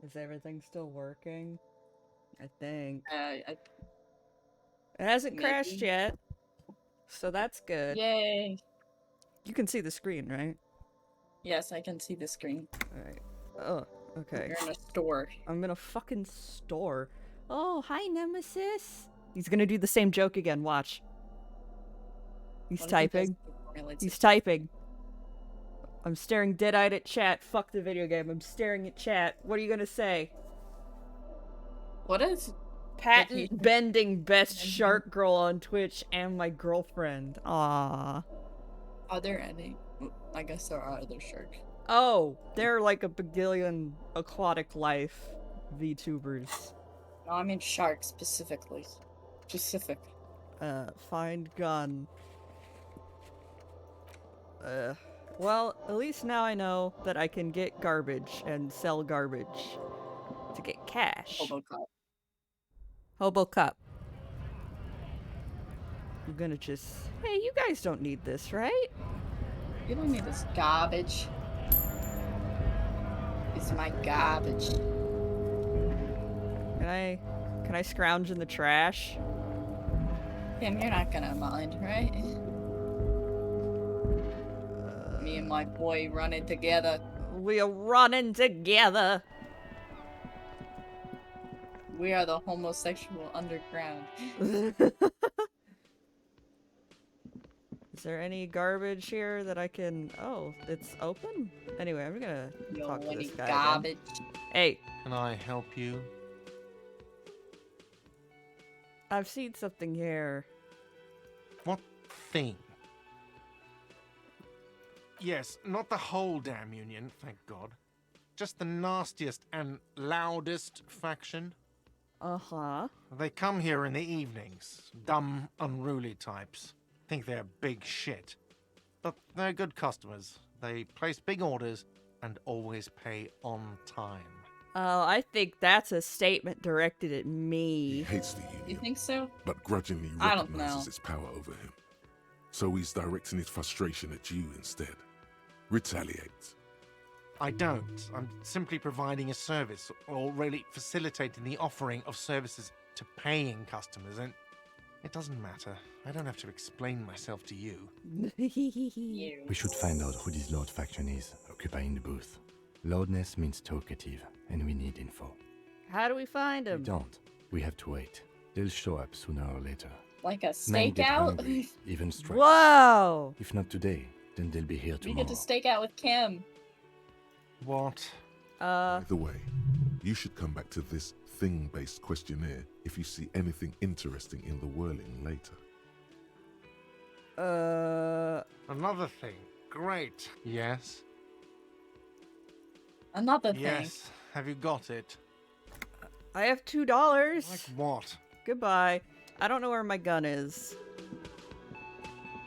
Is everything still working? I think. It hasn't crashed maybe. yet, so that's good. Yay! You can see the screen, right? Yes, I can see the screen. Alright. Oh, okay. You're in a store. I'm in a fucking store. Oh, hi, Nemesis. He's gonna do the same joke again, watch. He's typing. He's typing. I'm staring dead-eyed at chat. Fuck the video game. I'm staring at chat. What are you gonna say? What is... Patent bending best shark girl on Twitch and my girlfriend. Aww. Are there any? I guess there are other sharks. Oh, they're like a bagillion aquatic life VTubers. No, I mean sharks specifically. Specific. Find gun. Well, at least now I know that I can get garbage and sell garbage to get cash. Hobo cup. Hobo cup. I'm gonna just... Hey, you guys don't need this, right? You don't need this garbage. It's my garbage. Can I scrounge in the trash? Tim, you're not gonna mind, right? Me and my boy running together. We are running together. We are the homosexual underground. Is there any garbage here that I can... Oh, it's open? Anyway, I'm gonna talk to this guy garbage. again. Hey. Can I help you? I've seen something here. What thing? Yes, not the whole damn union, thank God. Just the nastiest and loudest faction. Uh-huh. They come here in the evenings. Dumb, unruly types. Think they're big shit. But they're good customers. They place big orders and always pay on time. Oh, I think that's a statement directed at me. He hates the union. You think so? But grudgingly I don't recognizes know. its power over him. So he's directing his frustration at you instead. Retaliate. I don't. I'm simply providing a service, or really facilitating the offering of services to paying customers, and it doesn't matter. I don't have to explain myself to you. We should find out who this Lord faction is, occupying the booth. Loudness means talkative, and we need info. How do we find We him? don't. We have to wait. They'll show up sooner or later. Like a Men get stakeout? hungry, even stressed. Whoa! If not today, then they'll be here We tomorrow. get to stake out with Kim. What? By the way, you should come back to this thing-based questionnaire if you see anything interesting in the whirling later. Another thing. Great. Yes? Another thing. Yes. Have you got it? I have $2. Like what? Goodbye. I don't know where my gun is.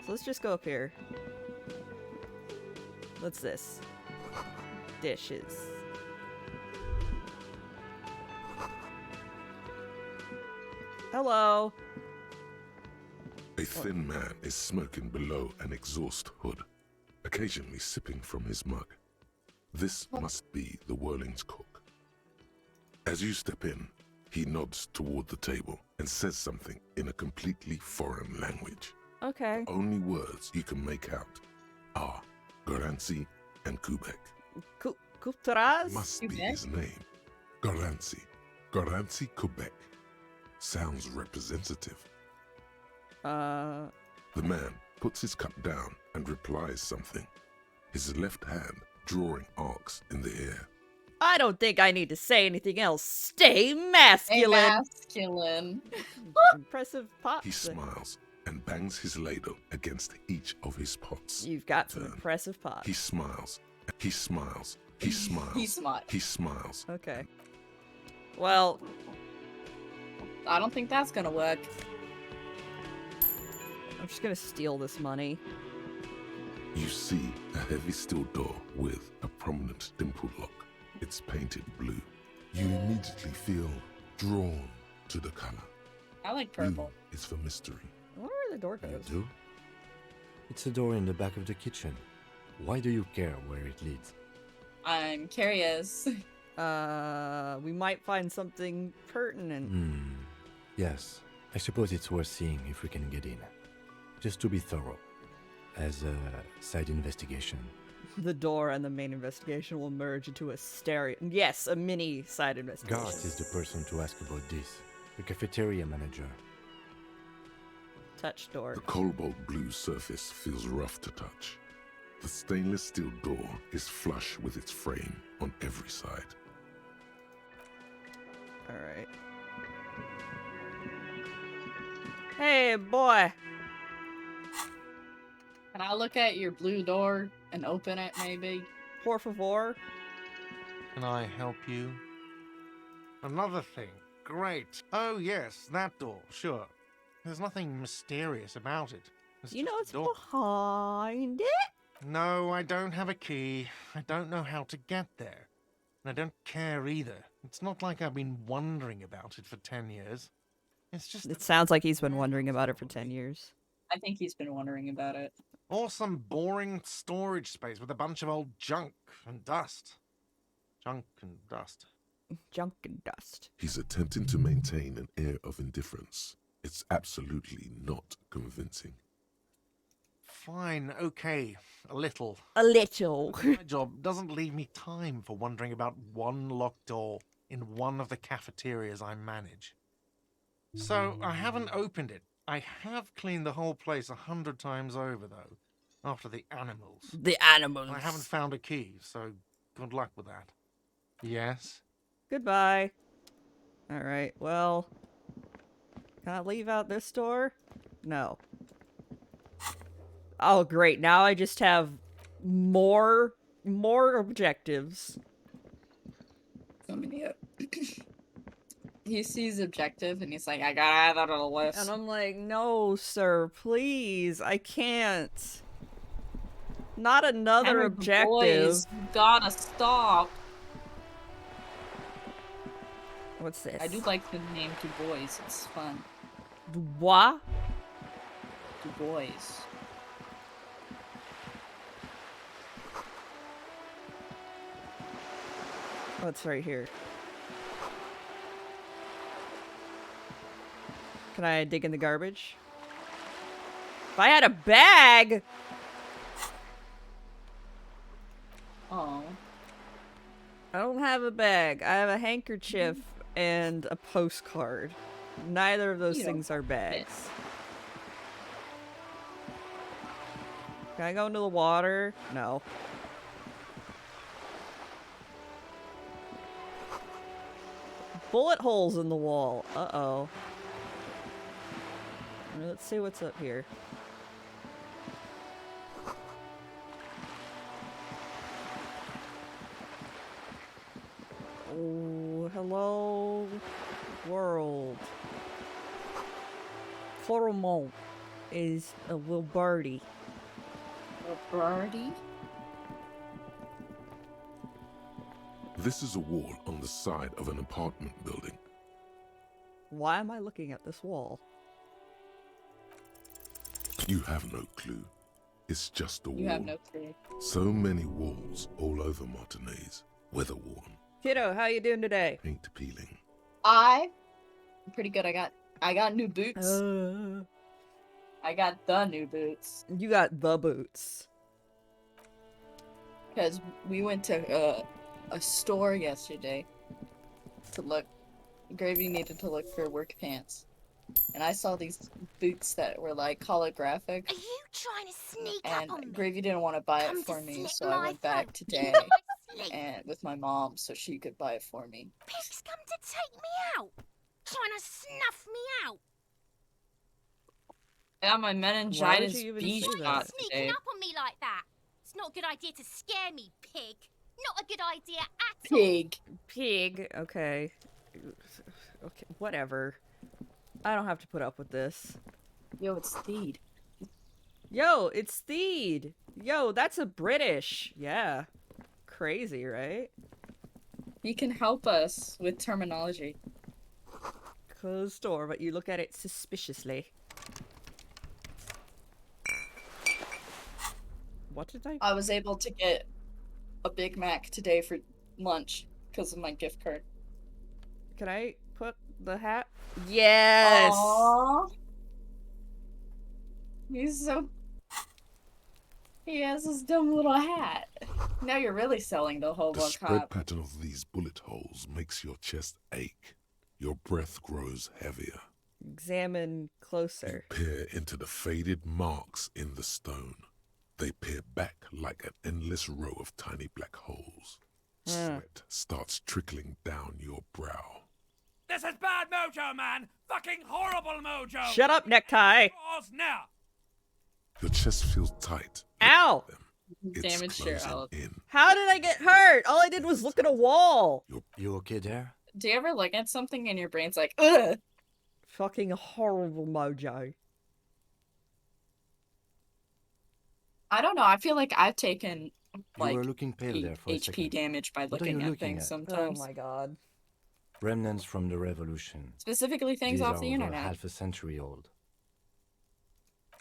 So let's just go up here. What's this? Dishes. Hello. A thin man is smoking below an exhaust hood, occasionally sipping from his mug. This must be the Whirling's cook. As you step in, he nods toward the table and says something in a completely foreign language. Okay. The only words you can make out are Garancy and Kubek. Kuptaraz? Must be Kubek? his name. Garancy. Garancy Kubek. Sounds representative. The man puts his cup down and replies something, his left hand drawing arcs in the air. I don't think I need to say anything else. Stay masculine. Hey, masculine. Impressive pots. He smiles and bangs his ladle against each of his pots. You've got some impressive pots. He smiles. He smiles. He smiles. He's smart. He smiles. Okay. Well, I don't think that's gonna work. I'm just gonna steal this money. You see a heavy steel door with a prominent dimple lock. It's painted blue. You immediately feel drawn to the color. I like Blue purple. is for mystery. I wonder where the door You goes. do? It's a door in the back of the kitchen. Why do you care where it leads? I'm curious. We might find something pertinent. Yes, I suppose it's worth seeing if we can get in. Just to be thorough. As a side investigation. The door and the main investigation will merge into a stereo. Yes, a mini side investigation. Garth is the person to ask about this. The cafeteria manager. Touch door. The cobalt blue surface feels rough to touch. The stainless steel door is flush with its frame on every side. Alright. Hey, boy! Can I look at your blue door and open it, maybe? Por favor. Can I help you? Another thing. Great. Oh, yes, that door. Sure. There's nothing mysterious about it. It's You know just it's a door. behind it? No, I don't have a key. I don't know how to get there. And I don't care either. It's not like I've been wondering about it for 10 years. It's just It sounds like he's been wondering about it for 10 years. I think he's been wondering about it. or some boring storage space with a bunch of old junk and dust. Junk and dust. Junk and dust. He's attempting to maintain an air of indifference. It's absolutely not convincing. Fine, okay, a little. A little. My job doesn't leave me time for wondering about one locked door in one of the cafeterias I manage. So I haven't opened it. I have cleaned the whole place 100 times over, though, after the animals. The animals. I haven't found a key, so good luck with that. Yes? Goodbye. Alright, well... Can I leave out this door? No. Oh, great. Now I just have more objectives. Coming up. He sees objective and he's like, I gotta add that on the list. And I'm like, no, sir, please. I can't. Not another Henry, objective. Boys, you gotta stop. What's this? I do like the name Du Bois. It's fun. Dubois? Du Bois. Oh, it's right here. Can I dig in the garbage? If I had a bag! Oh. I don't have a bag. I have a handkerchief and a postcard. Neither of those You don't things are bags. Can I go into the water? No. Bullet holes in the wall. Uh-oh. Let's see what's up here. Oh, hello, world. Floromont is a little birdie. A birdie? This is a wall on the side of an apartment building. Why am I looking at this wall? You have no clue. It's just a wall. You have no clue. So many walls all over Martinez, weather-worn, Kiddo, how you doing today? paint peeling. I'm pretty good. I got new boots. You I got the new boots. got the boots. Because we went to a store yesterday to look. Gravy needed to look for work pants. And I saw these boots that were like holographic. Are you trying to sneak And up on me? Gravy didn't want to buy Come it for to me, slip so I my went back throat. today Sleep. and with my mom so she could buy it for me. Pigs come to take me out. Trying to snuff me out. I got my meningitis you even B say that? shot Sneaking today. up on me like that. It's not a good idea to scare me, pig. Not a good idea at all. Pig. Pig. Okay. Okay, whatever. I don't have to put up with this. Yo, it's Steed. Yo, it's Theed. Yo, that's a British. Yeah. Crazy, right? He can help us with terminology. Closed door, but you look at it suspiciously. What did I... I was able to get a Big Mac today for lunch because of my gift card. Can I put the hat? Yes! Aww. He's so... He has this dumb little hat. Now you're really selling the The hobo spread cop. pattern of these bullet holes makes your chest ache. Your breath grows heavier. Examine closer. Peer into the faded marks in the stone. They peer back like an endless row of tiny black holes. Sweat starts trickling down your brow. This is bad mojo, man! Fucking horrible mojo! Shut up, necktie! Pause now! Your chest feels tight. Ow! It's Damaged your closing out. in. How did I get hurt? All I did was look at a wall! You okay there? Do you ever look at something and your brain's like, ugh? Fucking horrible mojo. I don't know. I feel like I've taken You like were looking pale there for a HP second. damage by What are you looking at looking things at? sometimes. Oh my god. Remnants from the revolution. Specifically things These off are the over internet. half a century old.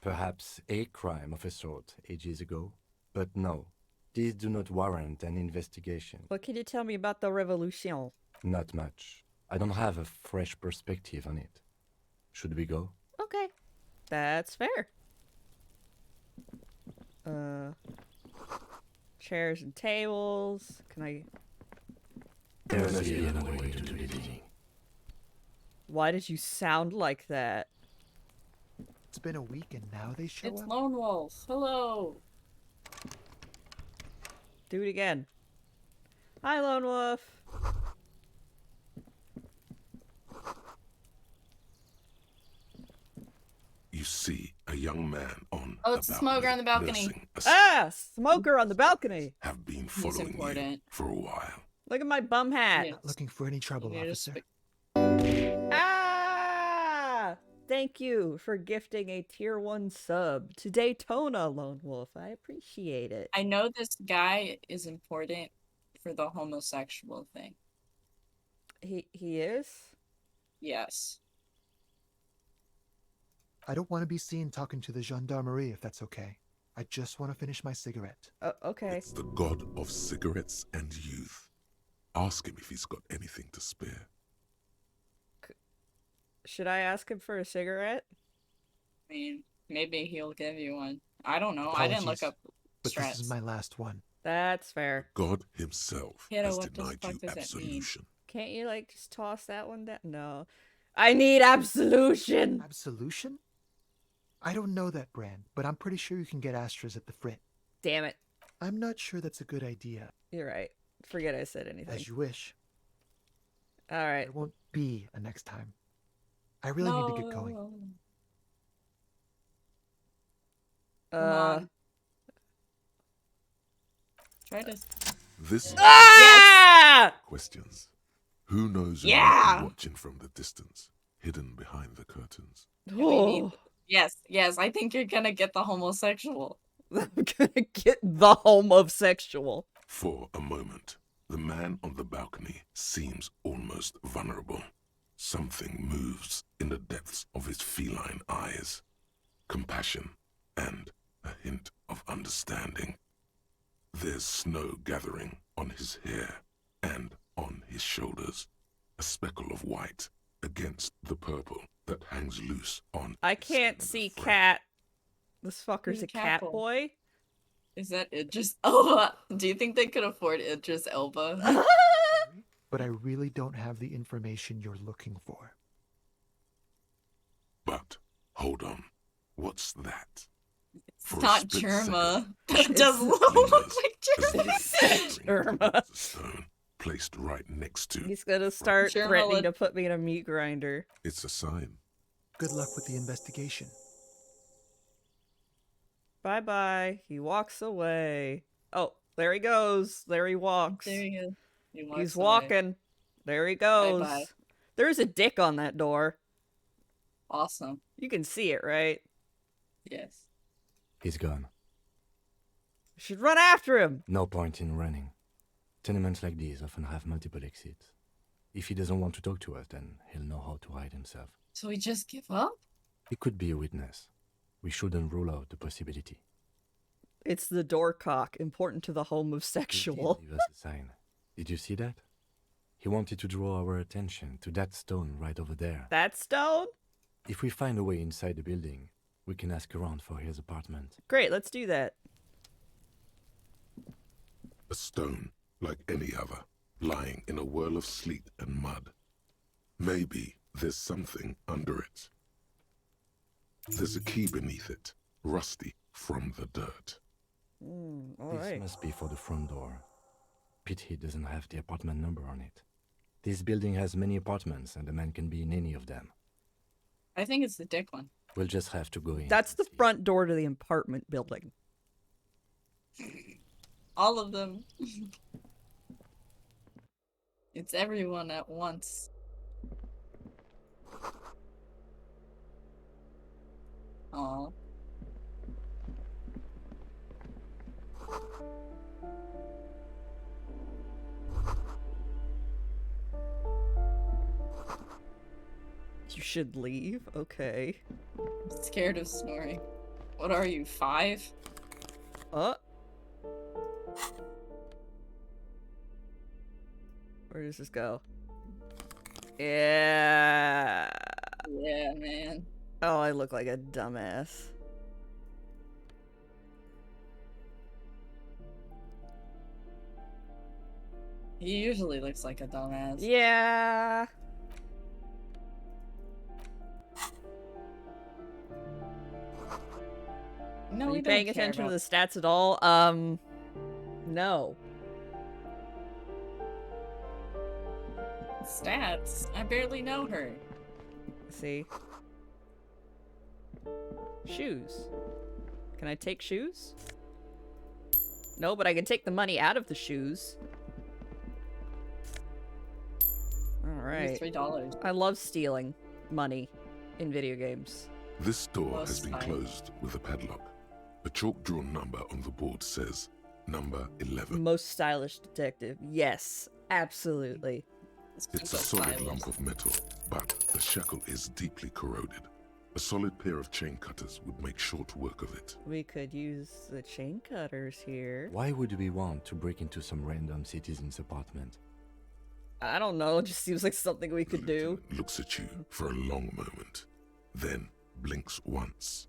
Perhaps a crime of a sort ages ago, but no. These do not warrant an investigation. What can you tell me about the revolution? Not much. I don't have a fresh perspective on it. Should we go? Okay. That's fair. Chairs and tables. Can I... There must be another way to do digging. Why did you sound like that? It's been a week and now they show It's up? Lone Wolf. Hello. Do it again. Hi, Lone Wolf. You see a young man on Oh, it's the a smoker on the balcony. nursing a Ah! Smoker on the balcony! have been following you important. for a while. Look at my bum hat. Yeah. Looking for any trouble, You just officer? Ah! Thank you for gifting a tier 1 sub to Daytona, Lone Wolf. I appreciate it. I know this guy is important for the homosexual thing. He is? Yes. I don't want to be seen talking to the gendarmerie if that's okay. I just want to finish my cigarette. Okay. It's the god of cigarettes and youth. Ask him if he's got anything to spare. Should I ask him for a cigarette? I mean, maybe he'll give you one. I don't know. I didn't look Apologies, up But strats. this is my last one. That's fair. God himself Kiddo, has what the denied fuck you does that mean? absolution. Can't you, like, just toss that one down? No. I need absolution! Absolution? I don't know that brand, but I'm pretty sure you can get Astras at the Frit. Damn it. I'm not sure that's a good idea. You're right. Forget I said anything. As you wish. Alright. There won't be a next time. I really need to get going. Come on. Try to. This Ah! questions. Who knows who Yeah! might be watching from the distance, hidden behind the curtains? Oh, Yes, yes. I think you're gonna get the homosexual. I'm gonna get the homosexual. For a moment, the man on the balcony seems almost vulnerable. Something moves in the depths of his feline eyes. Compassion and a hint of understanding. There's snow gathering on his hair and on his shoulders. A speckle of white against the purple that hangs loose on I his can't slender see frame. cat. This fucker's Who's a Cat cat Boy? boy. Is that Idris Elba? Do you think they could afford Idris Elba? But I really don't have the information you're looking for. But hold on, what's that? It's For a not split Germa. second, That does Fingers look like as Germa. light flickering Germa. towards the stone placed right next to. He's gonna start Sure, threatening Mullet. to put me in a meat grinder. It's a sign. Good luck with the investigation. Bye bye. He walks away. Oh, there he goes. There he walks. There you go. He walks He's away. walking. There he goes. Bye-bye. There's a dick on that door. Awesome. You can see it, right? Yes. He's gone. You should run after him. No point in running. Tenements like these often have multiple exits. If he doesn't want to talk to us, then he'll know how to hide himself. So we just give up? He could be a witness. We shouldn't rule out the possibility. It's the door cock, important to the He did homosexual. leave us a sign. Did you see that? He wanted to draw our attention to that stone right over there. That stone? If we find a way inside the building, we can ask around for his apartment. Great, let's do that. A stone like any other, lying in a whirl of sleet and mud. Maybe there's something under it. There's a key beneath it, rusty from the dirt. This must be for the front door. Pity doesn't have the apartment number on it. This building has many apartments, and the man can be in any of them. I think it's the dick one. We'll just have to go in. That's the and see. front door to the apartment building. All of them. It's everyone at once. Aw. You should leave? Okay. I'm scared of snoring. What are you, 5? Where does this go? Yeah. Yeah, man. Oh, I look like a dumbass. He usually looks like a dumbass. Yeah. No, Are we you don't paying care attention to about the stats at all? No. stats. I barely know her. See? Shoes. Can I take shoes? No, but I can take the money out of the shoes. Alright. $3. I love stealing money in video games. This door Most has been fine. closed with a padlock. A chalk-drawn number on the board says number 11. Most stylish detective. Yes, absolutely. It's a solid lump of metal, but the shackle is deeply corroded. A solid pair of chain cutters would make short work of it. We could use the chain cutters here. Why would we want to break into some random citizen's apartment? I don't know, it just seems like something we could do. Lieutenant looks at you for a long moment, then blinks once.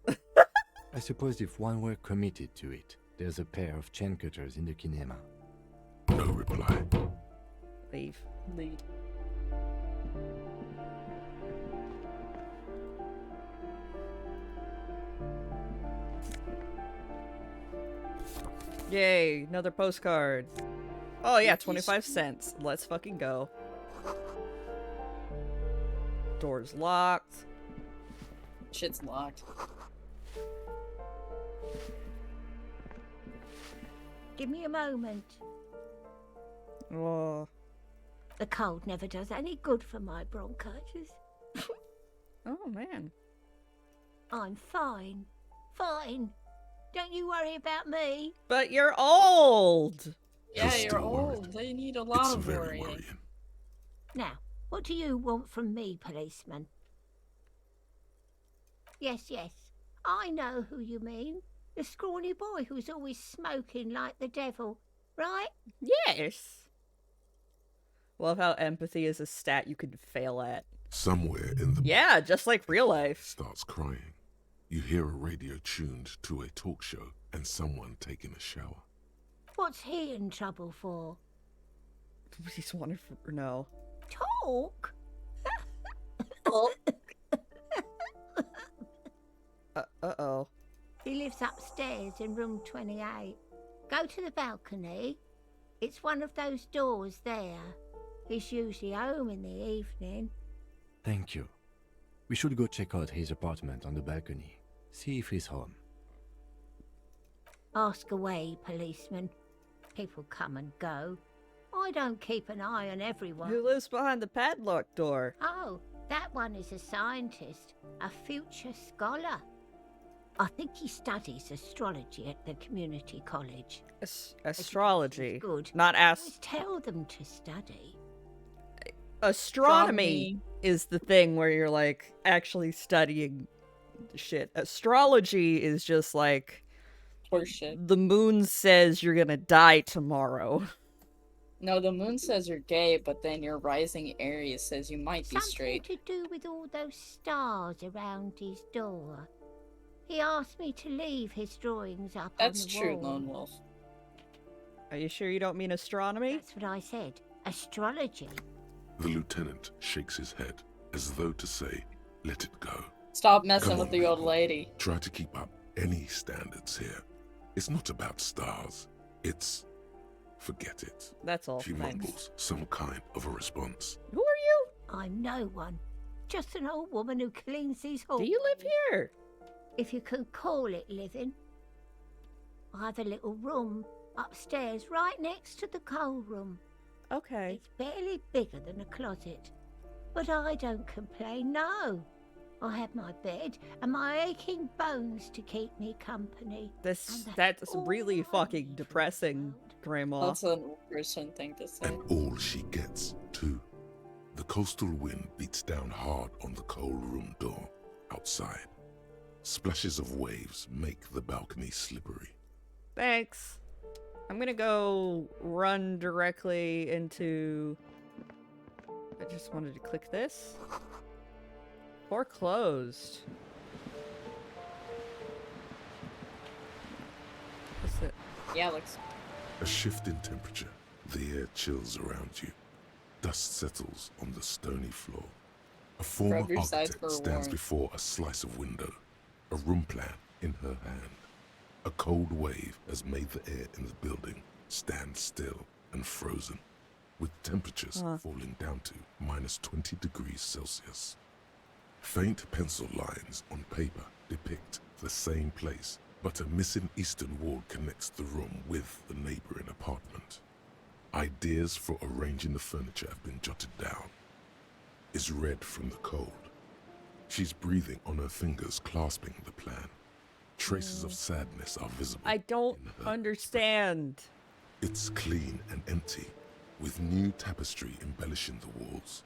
I suppose if one were committed to it, there's a pair of chain cutters in the kinema. No reply. Leave. Lead. Yay, another postcard. Oh yeah, 25 cents. Let's fucking go. Door's locked. Shit's locked. Give me a moment. Oh. The cold never does any good for my bronchitis. Oh man. I'm fine. Fine. Don't you worry about me. But you're old! Yeah, You're you're still old. worried. They need a lot It's of very worrying. worrying. Now, what do you want from me, policeman? Yes, yes. I know who you mean. The scrawny boy who's always smoking like the devil, right? Yes! Love how empathy is a stat you could fail at. Somewhere in the Yeah, just like real life. starts crying. You hear a radio tuned to a talk show and someone taking a shower. What's he in trouble for? He's wanted for no. Talk? Uh-oh. He lives upstairs in room 28. Go to the balcony. It's one of those doors there. He's usually home in the evening. Thank you. We should go check out his apartment on the balcony. See if he's home. Ask away, policeman. People come and go. I don't keep an eye on everyone. Who lives behind the padlock door? Oh, that one is a scientist, a future scholar. I think he studies astrology at the community college. Astrology. Good. Not Always tell them to study. Astronomy is the thing where you're like actually studying shit. Astrology is just like Horseshit. the moon says you're gonna die tomorrow. No, the moon says you're gay, but then your rising Aries says you might be Something straight. to do with all those stars around his door. He asked me to leave his drawings up That's on the true, wall. Lone Wolf. Are you sure you don't mean astronomy? That's what I said. Astrology. The lieutenant shakes his head, as though to say, let it go. Stop messing Come with on, the old people. lady. Try to keep up any standards here. It's not about stars. It's... forget it. That's all. She Thanks. mumbles some kind of a response. Who are you? I'm no one. Just an old woman who cleans these halls. Do you live here? If you can call it living. I have a little room upstairs right next to the coal room. Okay. It's barely bigger than a closet. But I don't complain, no. I have my bed and my aching bones to keep me company. That's really fucking depressing, Grandma. That's an old person thing to say. And all she gets, too. The coastal wind beats down hard on the coal room door outside. Splashes of waves make the balcony slippery. Thanks. I'm gonna go run directly into... I just wanted to click this. Foreclosed. What's it? Yeah, looks. A shift in temperature. The air chills around you. Dust settles on the stony floor. A former Rub your sides architect for stands warmth. before a slice of window, a room plan in her hand. A cold wave has made the air in the building stand still and frozen, with temperatures falling down to -20 degrees Celsius. Faint pencil lines on paper depict the same place, but a missing eastern wall connects the room with the neighboring apartment. Ideas for arranging the furniture have been jotted down. Is red from the cold. She's breathing on her fingers, clasping the plan. Traces of sadness are visible. I don't in her understand. It's clean and empty, with new tapestry embellishing the walls.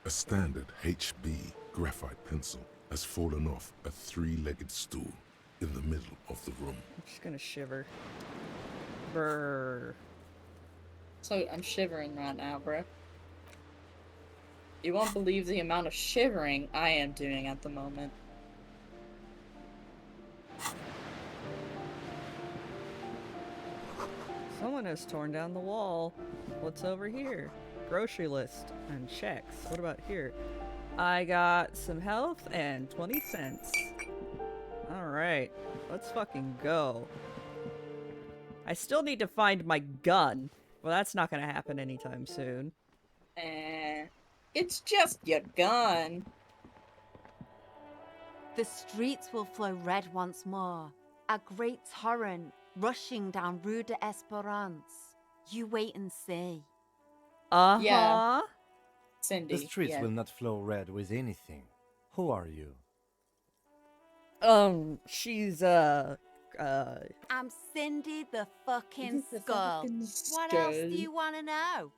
A standard HB graphite pencil has fallen off a three-legged stool in the middle of the room. I'm just gonna shiver. Brr. So I'm shivering right now, bro. You won't believe the amount of shivering I am doing at the moment. Someone has torn down the wall. What's over here? Grocery list and checks. What about here? I got some health and 20 cents. Alright, let's fucking go. I still need to find my gun. Well, that's not gonna happen anytime soon. It's just your gun. The streets will flow red once more, a great torrent rushing down Rue de Esperance. You wait and see. Uh-huh. Yeah. Cindy. The streets yeah. will not flow red with anything. Who are you? She's, I'm Cindy the fucking The Skull. fucking What else do skull. you want to know?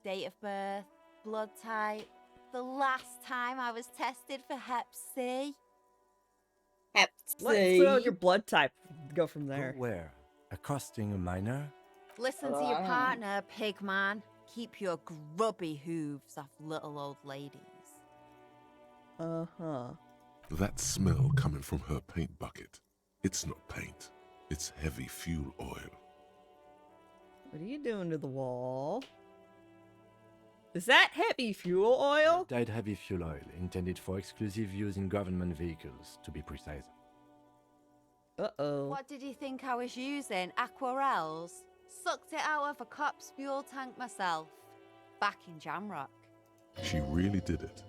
Date of birth, blood type, the last time I was tested for Hep C. Hep let's C. throw out your blood type. Go from there. Go where? Accosting a minor? Listen to your partner, pig man. Keep your grubby hooves off little old ladies. Uh-huh. That smell coming from her paint bucket. It's not paint. It's heavy fuel oil. What are you doing to the wall? Is that heavy fuel oil? Dyed heavy fuel oil, intended for exclusive use in government vehicles, to be precise. Uh-oh. What did you think I was using? Aquarels? Sucked it out of a cop's fuel tank myself. Back in Jamrock. She really did it.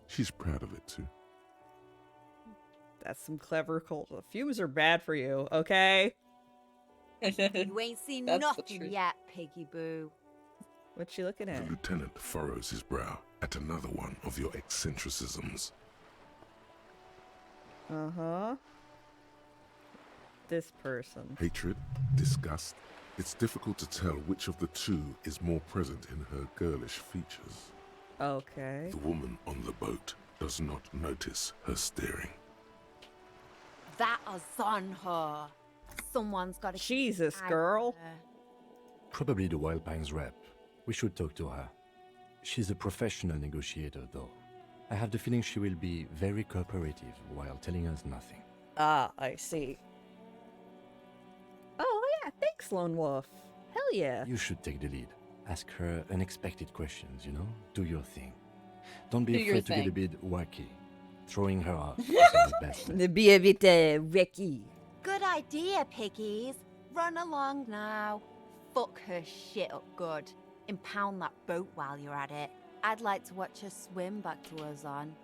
She's proud of it too. That's some clever cold. Fumes are bad for you, okay? You ain't seen That's the nothing truth. yet, piggy boo. What you looking The at? lieutenant furrows his brow at another one of your eccentricisms. Uh-huh. This person. Hatred, disgust. It's difficult to tell which of the two is more present in her girlish features. Okay. The woman on the boat does not notice her staring. That is on her. Someone's got to Jesus, girl. Probably the Wild Pines rep. We should talk to her. She's a professional negotiator, though. I have the feeling she will be very cooperative while telling us nothing. Ah, I see. Oh, yeah, thanks, Lone Wolf. Hell yeah. You should take the lead. Ask her unexpected questions, you know? Do your thing. Don't be Do your afraid to get a thing. bit wacky. Throwing her off is the best. Be a bit wacky. Good idea, piggies. Run along now. Fuck her shit up good. Impound that boat while you're at it. I'd like to watch her swim back to us on.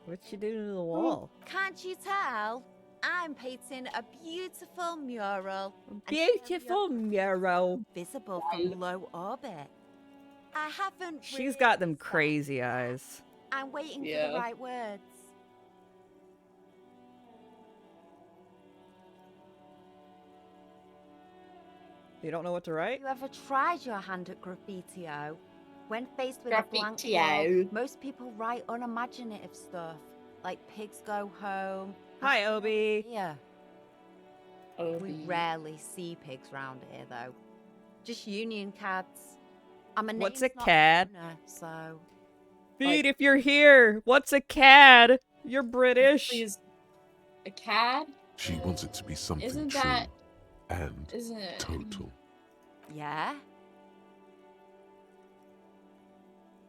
What you do to the wall? Can't you tell? I'm painting a beautiful mural. Beautiful mural. Visible from low orbit. I haven't. She's got them really crazy eyes. I'm waiting for Yeah. the right words. You don't know what to write? You ever tried your hand at graffiti-o? When faced with a blank Graffiti-o. wall, most people write unimaginative stuff, like pigs go home. Hi, Obi. Yeah. We Obi. rarely see pigs round here, though. Just union cads. I'm a What's name's a not cad? owner, so Feed if you're here. What's a cad? You're British. Please. A cad? She wants it to be something Isn't true that? and Isn't it? total. yeah.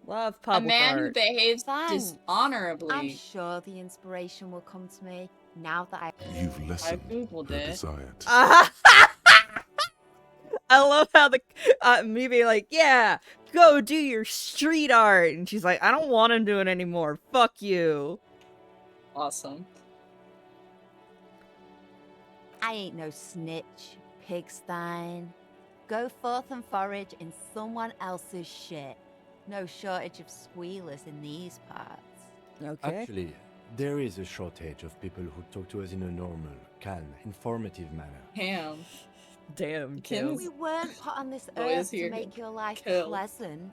Love A public man who art. behaves Thanks. dishonorably. I'm sure the inspiration will come to me now that You've lessened Googled her it. desire to I love how the me being like, yeah, go do your street art, and she's like, I don't want to do it anymore. Fuck you. Awesome. I ain't no snitch, pigstein. Go forth and forage in someone else's shit. No shortage of squealers in these parts. Okay. Actually, there is a shortage of people who talk to us in a normal, calm, informative manner. Damn. Damn, Kim. kills. We weren't put on this Boys earth to here. make your life Kill. pleasant.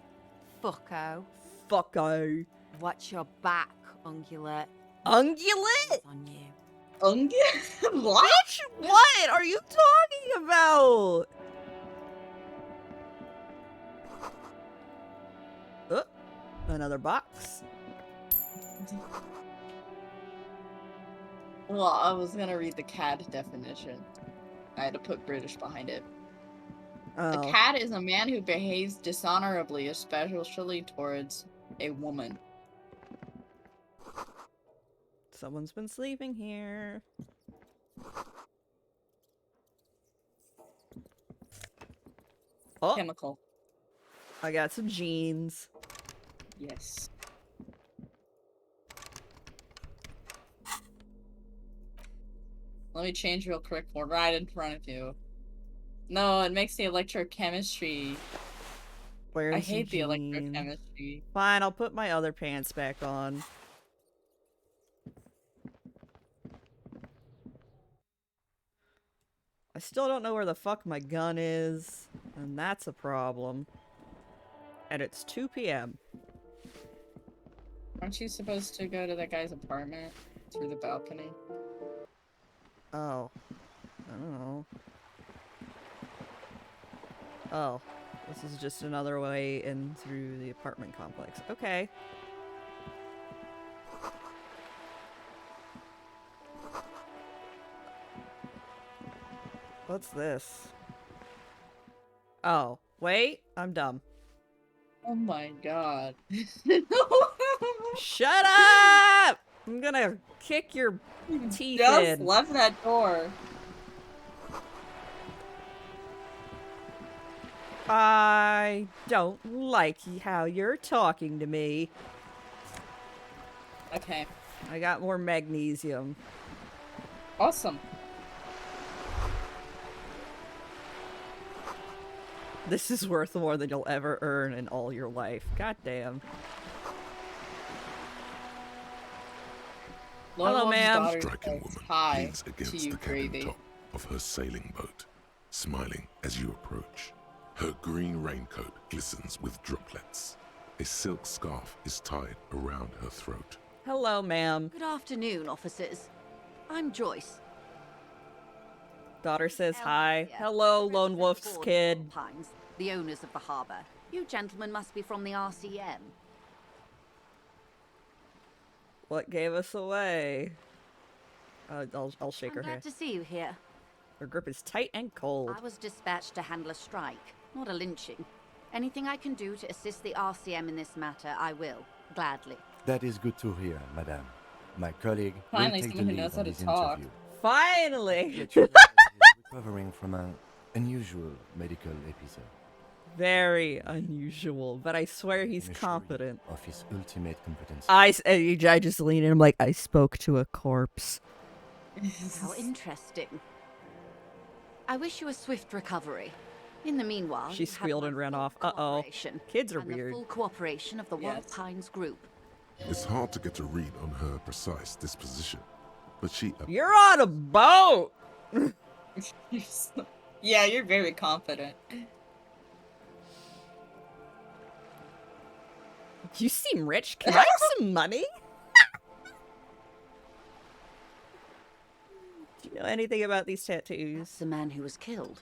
Fucko. Fucko. Watch your back, ungulate. Ungulate? It's on you. What? Bitch, what are you talking about? Oh, another box. Well, I was gonna read the CAD definition. I had to put British behind it. A Oh, cad is a man who behaves dishonorably, especially towards a woman. someone's been sleeping here. Oh, Chemical. I got some jeans. Yes. Let me change real quick. We're right in front of you. No, it makes the electrochemistry. Where's I hate the jeans? electrochemistry. Fine, I'll put my other pants back on. I still don't know where the fuck my gun is, and that's a problem. And it's 2 p.m. Aren't you supposed to go to that guy's apartment through the balcony? Oh. I don't know. Oh. This is just another way in through the apartment complex. Okay. What's this? Oh. Wait. I'm dumb. Oh my god. Shut up! I'm gonna kick your teeth Just in. left that door. I don't like how you're talking to me. Okay. I got more magnesium. Awesome. This is worth more than you'll ever earn in all your life. God damn. Hello, ma'am. Striking woman Hi leans to against you, the cabin Gravy. top of her sailing boat, smiling as you approach. Her green raincoat glistens with droplets. A silk scarf is tied around her throat. Hello, ma'am. Good afternoon, officers. I'm Joyce. Daughter says hi. Hello, Lone Wolf's kid. Pines. the owners of the harbour. You gentlemen must be from the RCM. What gave us away? I'll shake I'm her glad hand. to see you here. Her grip is tight and cold. I was dispatched to handle a strike, not a lynching. Anything I can do to assist the RCM in this matter, I will, gladly. That is good to hear, madame. My colleague Finally, will take the someone who lead knows how on to this talk. interview. Finally! Let you know that he is recovering from an unusual medical episode. Very unusual, but I swear he's I'm assure you competent. Of his ultimate competence. I just lean in. I'm like, I spoke to a corpse. How interesting. I wish you a swift recovery. In the meanwhile, She you have squealed my and ran full off. Uh-oh. cooperation Kids are and weird. the full cooperation of the White Yes. Pines Group. It's hard to get a read on her precise disposition, but she You're on a boat! Yeah, you're very confident. You seem rich. Can I have some money? Do you know anything about these tattoos? That's the man who was killed.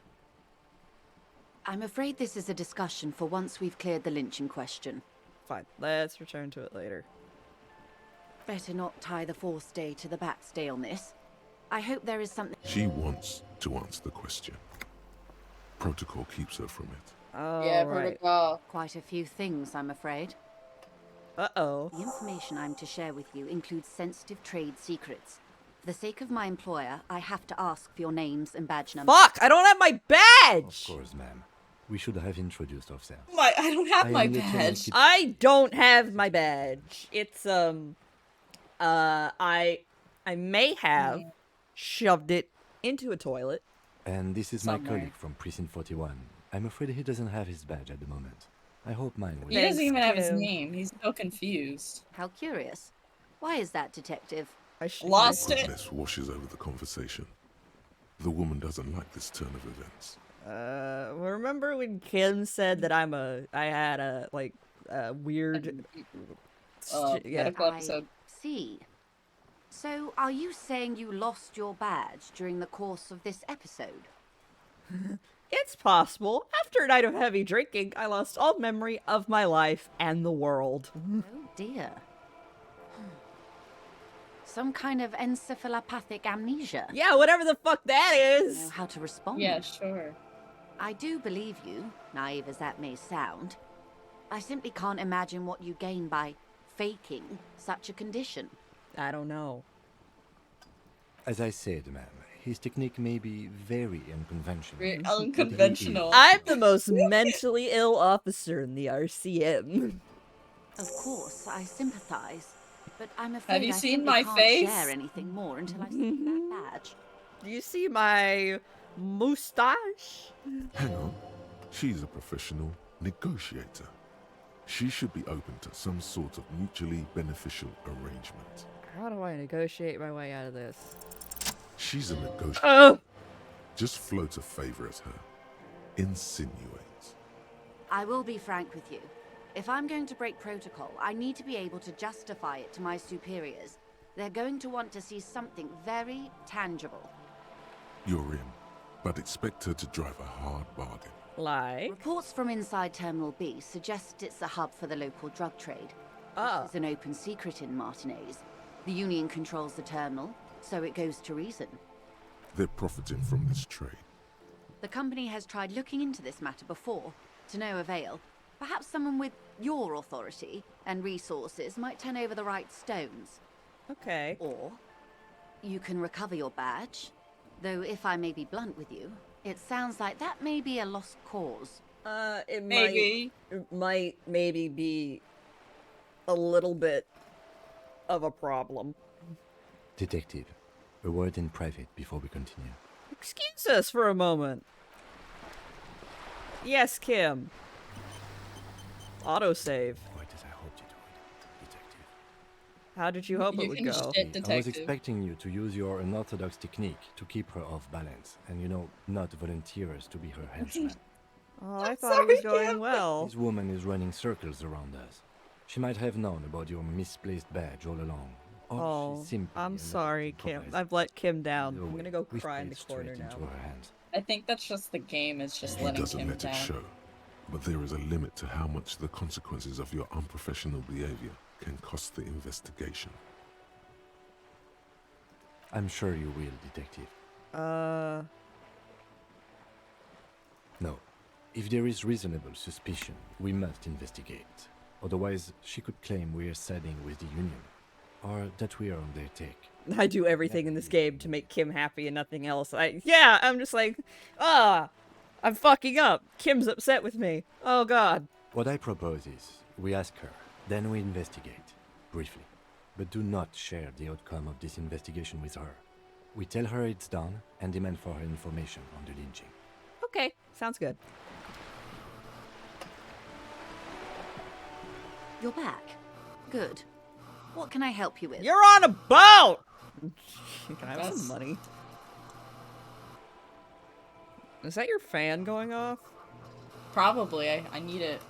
I'm afraid this is a discussion for once we've cleared the lynching question. Fine, let's return to it later. Better not tie the forestay to the backstay on this. I hope there is something... She wants to answer the question. Protocol keeps her from it. Oh, Yeah, right. protocol. Quite a few things, I'm afraid. Uh-oh. The information I'm to share with you includes sensitive trade secrets. For the sake of my employer, I have to ask for your names and badge numbers. Fuck! I don't have my badge! Of course, ma'am. We should have introduced ourselves. I don't have I my am Lieutenant badge. Kip- I don't have my badge. It's, I may have shoved it into a toilet. And this is Somewhere. my colleague from Precinct 41. I'm afraid he doesn't have his badge at the moment. I hope mine will. He doesn't Thanks, even have his Kim. name. He's so confused. How curious. Why is that, Detective? I should Lost it. Goodness washes over the conversation. The woman doesn't like this turn of events. remember when Kim said that I had a, like, weird... yeah. Medical episode. See. So, are you saying you lost your badge during the course of this episode? It's possible. After a night of heavy drinking, I lost all memory of my life and the world. Oh dear. Some kind of encephalopathic amnesia. Yeah, whatever the fuck that Know is. how to respond. Yeah, sure. I do believe you, naive as that may sound. I simply can't imagine what you gain by faking such a condition. I don't know. As I said, ma'am, his technique may be very unconventional. Very but he unconventional. is. I'm the most mentally ill officer in the RCM. Of course, I sympathize, but I'm afraid you I seen simply my can't face? share anything more until I see that badge. Do you see my moustache? Hang on. She's a professional negotiator. She should be open to some sort of mutually beneficial arrangement. How do I negotiate my way out of this? She's a negotiator. Oh! Just float a favor at her. Insinuates. I will be frank with you. If I'm going to break protocol, I need to be able to justify it to my superiors. They're going to want to see something very tangible. You're in, but expect her to drive a hard bargain. Like? Reports from inside Terminal B suggest it's a hub for the local drug trade. Oh. This is an open secret in Martinez. The Union controls the terminal, so it goes to reason. They're profiting from this trade. The company has tried looking into this matter before, to no avail. Perhaps someone with your authority and resources might turn over the right stones. Okay. Or you can recover your badge. Though if I may be blunt with you, it sounds like that may be a lost cause. It Maybe. might maybe be a little bit of a problem. Detective, a word in private before we continue. Excuse us for a moment. Yes, Kim. Autosave. Quite as I hoped it would, Detective. How did you hope it You would finished go? it, I was detective. expecting you to use your unorthodox technique to keep her off balance, and not volunteer us to be her henchman. Oh, I thought it was going well. This woman is running circles around us. She might have known about your misplaced badge all along. Or Oh, she's simply I'm another sorry, Kim. improviser. I've let Kim down. Either I'm way, gonna go we've cry in played the corner straight now. into her hands. I think that's just the game is just He letting doesn't him let down. it show. But there is a limit to how much the consequences of your unprofessional behavior can cost the investigation. I'm sure you will, Detective. No. If there is reasonable suspicion, we must investigate. Otherwise, she could claim we're siding with the Union, or that we are on their take. I do everything in this game to make Kim happy and nothing else. I'm just like, I'm fucking up. Kim's upset with me. Oh god. What I propose is, we ask her, then we investigate, briefly. But do not share the outcome of this investigation with her. We tell her it's done, and demand for her information on the lynching. Okay, sounds good. You're back. Good. What can I help you with? You're on a boat! Can I have some money? Is that your fan going off? Probably. I need it.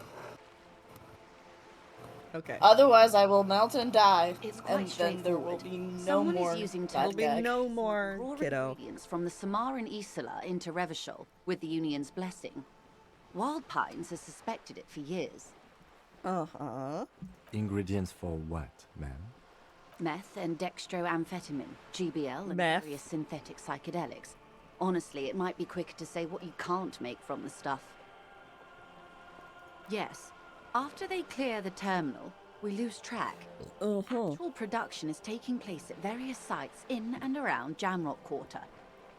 Okay. Otherwise, I will melt and die. It's quite and then there will be no Someone more. Is using bad guy. no more raw kiddo. ingredients from the Samar and Isola into Revachol with the Union's blessing. Wild Pines has suspected it for years. Uh-huh. Ingredients for what, ma'am? Meth and dextroamphetamine, GBL, and Meth. various synthetic psychedelics. Honestly, it might be quicker to say what you can't make from the stuff. Yes, after they clear the terminal, we lose track. Actual production is taking place at various sites in and around Jamrock Quarter,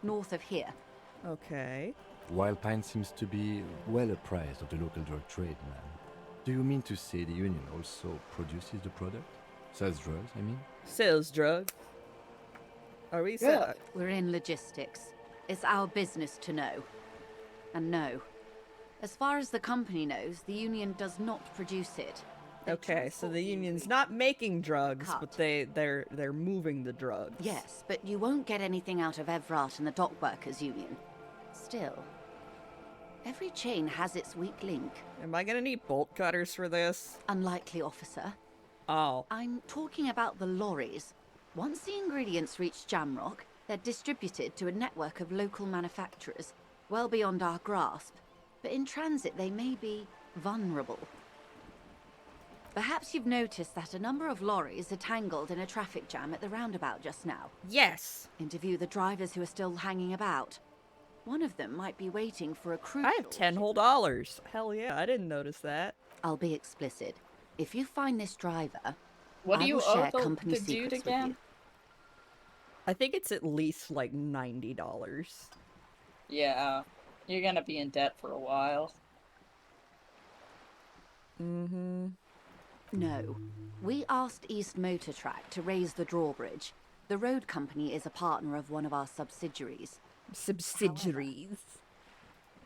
north of here. Okay. Wild Pine seems to be well apprised of the local drug trade, ma'am. Do you mean to say the Union also produces the product? Sells drugs, I mean? Sells drugs. Are we Yeah. We're in logistics. It's our business to know. And no. As far as the company knows, the Union does not produce it. They Okay, so transport the Union's not making drugs, but they're moving the drugs. Yes, but you won't get anything out of Evrat and the Dock Workers Union. Still, every chain has its weak link. Am I gonna need bolt cutters for this? Unlikely, officer. Oh. I'm talking about the lorries. Once the ingredients reach Jamrock, they're distributed to a network of local manufacturers, well beyond our grasp. But in transit, they may be vulnerable. Perhaps you've noticed that a number of lorries are tangled in a traffic jam at the roundabout just now. Yes. Interview the drivers who are still hanging about. One of them might be waiting for a crucial... I have 10 whole dollars. Hell yeah, I didn't notice that. I'll be explicit. If you find this driver, What do I you will owe share the company dude secrets with again? you. I think it's at least like $90. Yeah, you're gonna be in debt for a while. Mm-hmm. No. We asked East Motor Track to raise the drawbridge. The road company is a partner of one of our subsidiaries. Subsidiaries.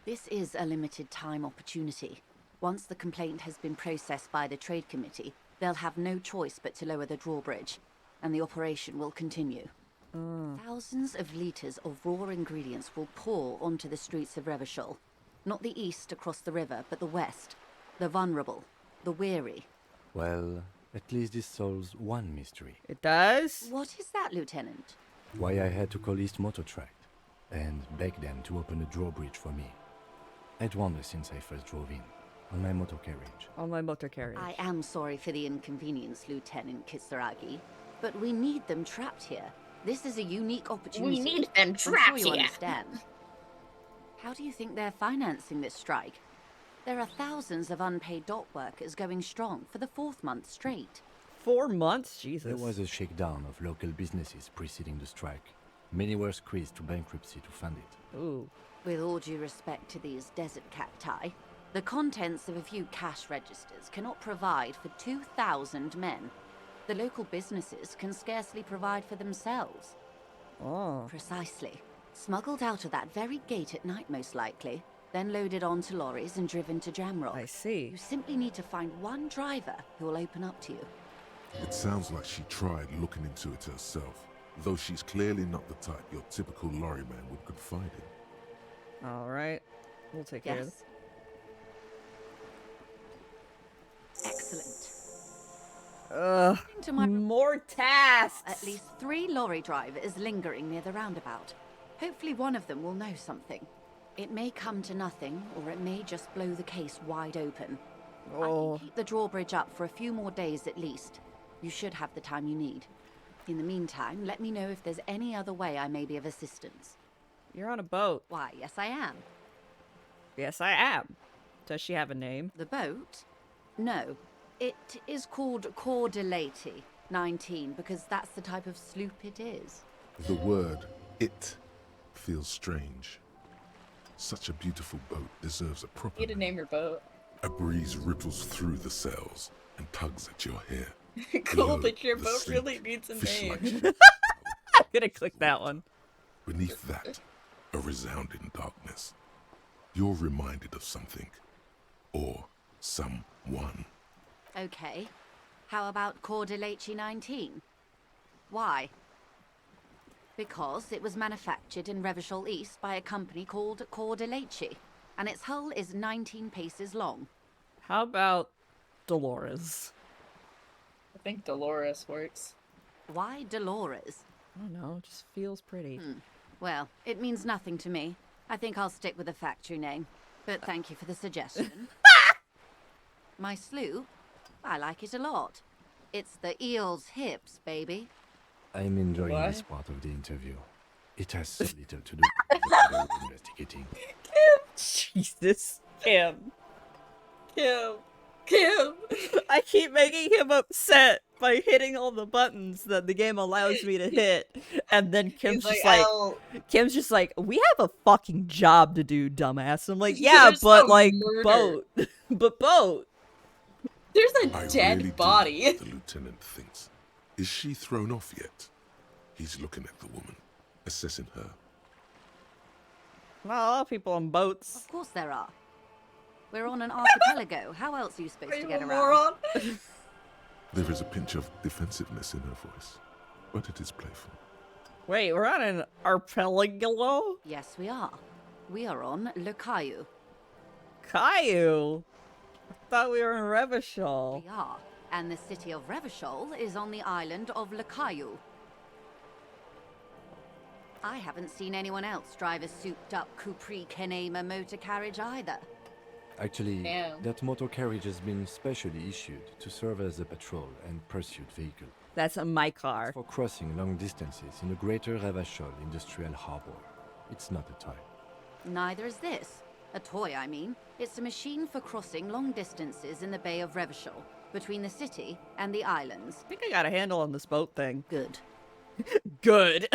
This is a limited time opportunity. Once the complaint has been processed by the Trade Committee, they'll have no choice but to lower the drawbridge, and the operation will continue. Thousands of litres of raw ingredients will pour onto the streets of Revachol. Not the east across the river, but the west. The vulnerable, the weary. Well, at least this solves one mystery. It does? What is that, Lieutenant? Why I had to call East Motor Tract and beg them to open a drawbridge for me. I'd wondered since I first drove in, on my motor carriage. On my motor carriage. I am sorry for the inconvenience, Lieutenant Kisaragi, but we need them trapped here. This is a unique opportunity. We need them I'm trapped sure you here. understand. How do you think they're financing this strike? There are thousands of unpaid dock workers going strong for the 4th month straight. 4 months? Jesus. There was a shakedown of local businesses preceding the strike. Many were squeezed to bankruptcy to fund it. Ooh. With all due respect to these desert cacti, the contents of a few cash registers cannot provide for 2,000 men. The local businesses can scarcely provide for themselves. Oh. Precisely. Smuggled out of that very gate at night, most likely, then loaded onto lorries and driven to Jamrock. I see. You simply need to find one driver who will open up to you. It sounds like she tried looking into it herself, though she's clearly not the type your typical lorry man would confide in. Alright. We'll take care of Yes. Excellent. Ugh. To my More tasks! At least 3 lorry drivers lingering near the roundabout. Hopefully one of them will know something. It may come to nothing, or it may just blow the case wide open. I Oh. can keep the drawbridge up for a few more days at least. You should have the time you need. In the meantime, let me know if there's any other way I may be of assistance. You're on a boat. Why, yes I am. Yes, I am. Does she have a name? The boat? No. It is called Cordelati 19 because that's the type of sloop it is. The word "it" feels strange. Such a beautiful boat deserves a proper You need to name your boat. A breeze ripples through the sails and tugs at your hair. Cool, Below, but your the boat sleek, really needs a fish-like name. ship. I'm gonna click that one. Beneath that, a resounding darkness. You're reminded of something. Or someone. Okay. How about Cordelati 19? Why? Because it was manufactured in Revachol East by a company called Cordelati, and its hull is 19 paces long. How about Dolores? I think Dolores works. Why Dolores? I don't know, it just feels pretty. Well, it means nothing to me. I think I'll stick with the factory name. But thank you for the suggestion. My sloop? I like it a lot. It's the eel's hips, baby. I'm enjoying What? this part of the interview. It has so little to do with what we're investigating. Jesus, Kim. Kim! I keep making him upset by hitting all the buttons that the game allows me to hit. And then Kim's He's just like, "Ow." Kim's just like, we have a fucking job to do, dumbass. I'm like, yeah, There's but no like, murder. boat. But boat. There's a I dead really do body. know what the lieutenant thinks. Is she thrown off yet? He's looking at the woman, assessing her. Not a lot of people on boats. Of course there are. We're on an archipelago. How else are you supposed Are to you get a around? moron? There is a pinch of defensiveness in her voice, but it is playful. Wait, we're on an archipelago? Yes, we are. We are on Le Caillou. Caillou? I thought we were in Revachol. We are. And the city of Revachol is on the island of Le Caillou. I haven't seen anyone else drive a souped-up Capri Kenema motor carriage either. Actually, Damn. that motor carriage has been specially issued to serve as a patrol and pursuit vehicle That's my car. for crossing long distances in the greater Revachol industrial harbor. It's not a toy. Neither is this. A toy, I mean. It's a machine for crossing long distances in the Bay of Revachol, between the city and the islands. I think I got a handle on this boat thing. Good. Good.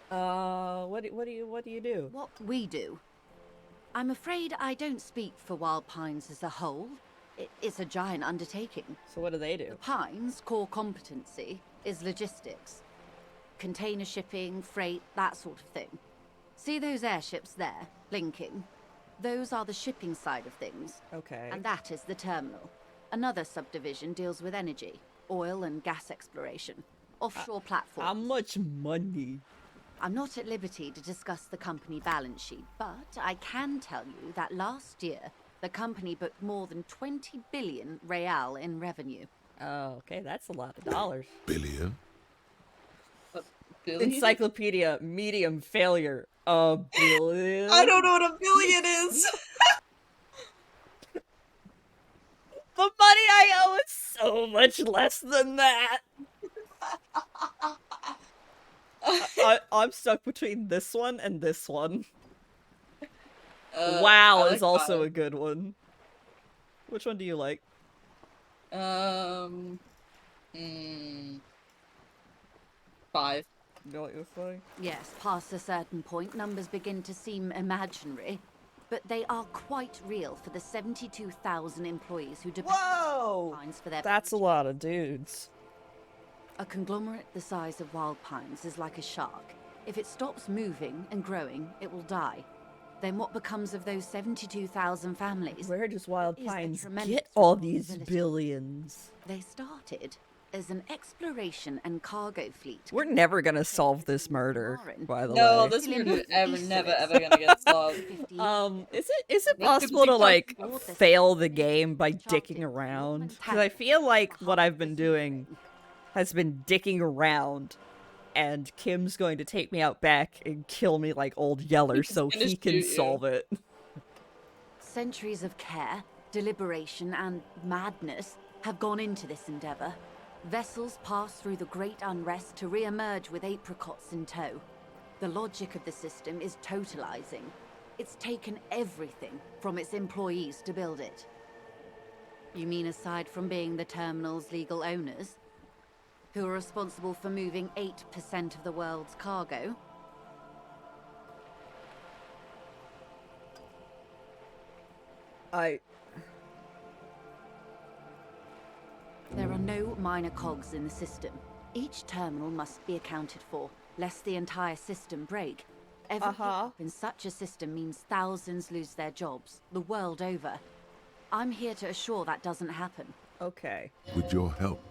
What do you do? What we do. I'm afraid I don't speak for Wild Pines as a whole. It's a giant undertaking. So what do they do? The Pines' core competency is logistics. Container shipping, freight, that sort of thing. See those airships there, blinking? Those are the shipping side of things. Okay. And that is the terminal. Another subdivision deals with energy, oil and gas exploration, offshore platforms. How much money? I'm not at liberty to discuss the company balance sheet, but I can tell you that last year, the company booked more than 20 billion real in revenue. Oh, okay, that's a lot of dollars. Billion? Billion? Encyclopedia, medium failure. A billion? I don't know what a billion is. The money I owe is so much less than that. I'm stuck between this one and this one. Wow I like is also 5. a good one. Which one do you like? 5. You know what you're saying? Yes, past a certain point, numbers begin to seem imaginary, but they are quite real for the 72,000 employees who depend Whoa! on Pines for their That's a lot of dudes. A conglomerate the size of Wild Pines is like a shark. If it stops moving and growing, it will die. Then what becomes of those 72,000 families? Where does Wild is a Pines tremendous get all these responsibility. billions? They started as an exploration and cargo fleet. We're never gonna solve this murder, by the No, way. this murder is never gonna get solved. Is it Not possible to complete like control. fail the game by dicking around? Because I feel like what I've been doing has been dicking around and Kim's going to take me out back and kill me like old Yeller so gonna he can shoot you. solve it. Centuries of care, deliberation, and madness have gone into this endeavor. Vessels pass through the great unrest to re-emerge with apricots in tow. The logic of the system is totalizing. It's taken everything from its employees to build it. You mean aside from being the terminal's legal owners, who are responsible for moving 8% of the world's cargo? There are no minor cogs in the system. Each terminal must be accounted for, lest the entire system break. Every hiccup in such a system means thousands lose their jobs, the world over. I'm here to assure that doesn't happen. Okay. With your help,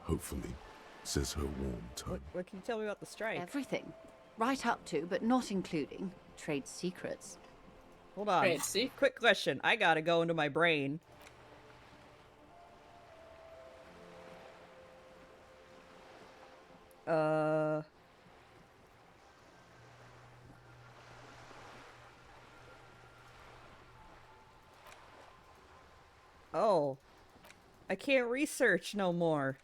hopefully, says her warm tongue. What can you tell me about the strike? Everything. Right up to, but not including, trade secrets. Hold on. Trade secrets? Quick question. I gotta go into my brain. Oh. I can't research no more.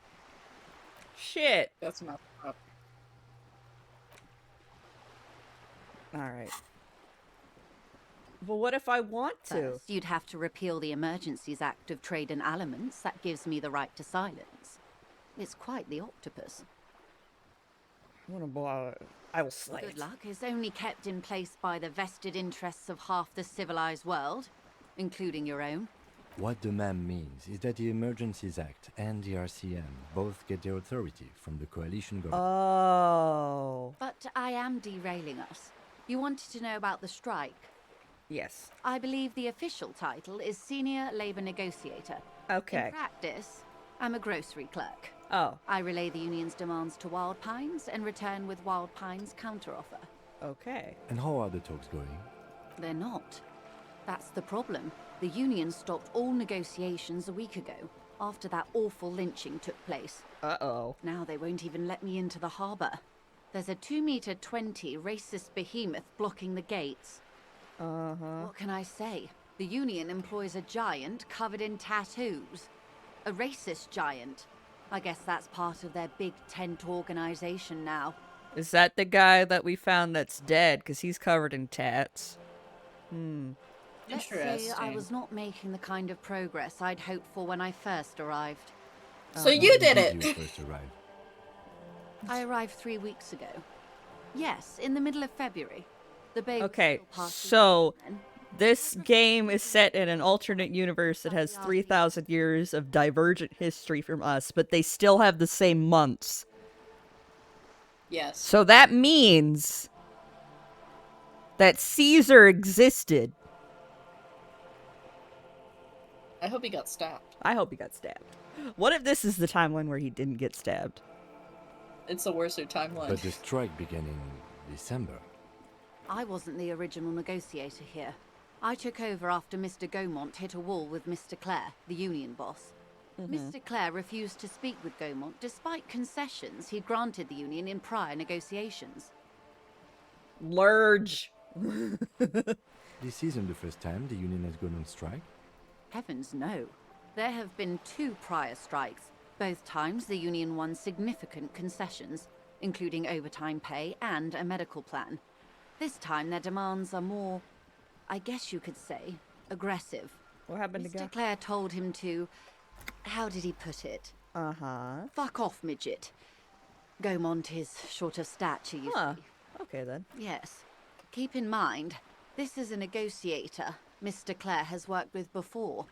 Shit. That's messed up. Alright. But what if I want to? First, you'd have to repeal the Emergencies Act of Trade in Elements. That gives me the right to silence. It's quite the octopus. I will slay Good it. luck is only kept in place by the vested interests of half the civilized world, including your own. What the ma'am means is that the Emergencies Act and the RCM both get their authority from the coalition government. Oh. But I am derailing us. You wanted to know about the strike? Yes. I believe the official title is Senior Labor Negotiator. Okay. In practice, I'm a grocery clerk. Oh. I relay the union's demands to Wild Pines and return with Wild Pines' counteroffer. Okay. And how are the talks going? They're not. That's the problem. The union stopped all negotiations a week ago, after that awful lynching took place. Uh-oh. Now they won't even let me into the harbor. There's a 2-meter 20 racist behemoth blocking the gates. What can I say? The union employs a giant covered in tattoos. A racist giant. I guess that's part of their big tent organization now. Is that the guy that we found that's dead? Because he's covered in tats. Let's say I was not making the kind of progress I'd hoped for when I first arrived. So you did When did you it! first arrive? I arrived 3 weeks ago. Yes, in the middle of February. The bay was Okay, still partially so open. this game is set in an alternate universe that has 3,000 years of divergent history from us, but they still have the same months. Yes. So that means that Caesar existed. I hope he got stabbed. I hope he got stabbed. What if this is the timeline where he didn't get stabbed? It's the worser timeline. But the strike began in December. I wasn't the original negotiator here. I took over after Mr. Gaumont hit a wall with Mr. Clare, the union boss. Mr. Clare refused to speak with Gaumont despite concessions he'd granted the union in prior negotiations. Lurge. This isn't the first time the union has gone on strike. Heavens no. There have been 2 prior strikes. Both times the union won significant concessions, including overtime pay and a medical plan. This time their demands are more, I guess you could say, aggressive. What happened to Mr. Clare told him to, how did he put it? Fuck off, midget. Gaumont is short of stature, you see. Okay then. Yes. Keep in mind, this is a negotiator Mr. Clare has worked with before,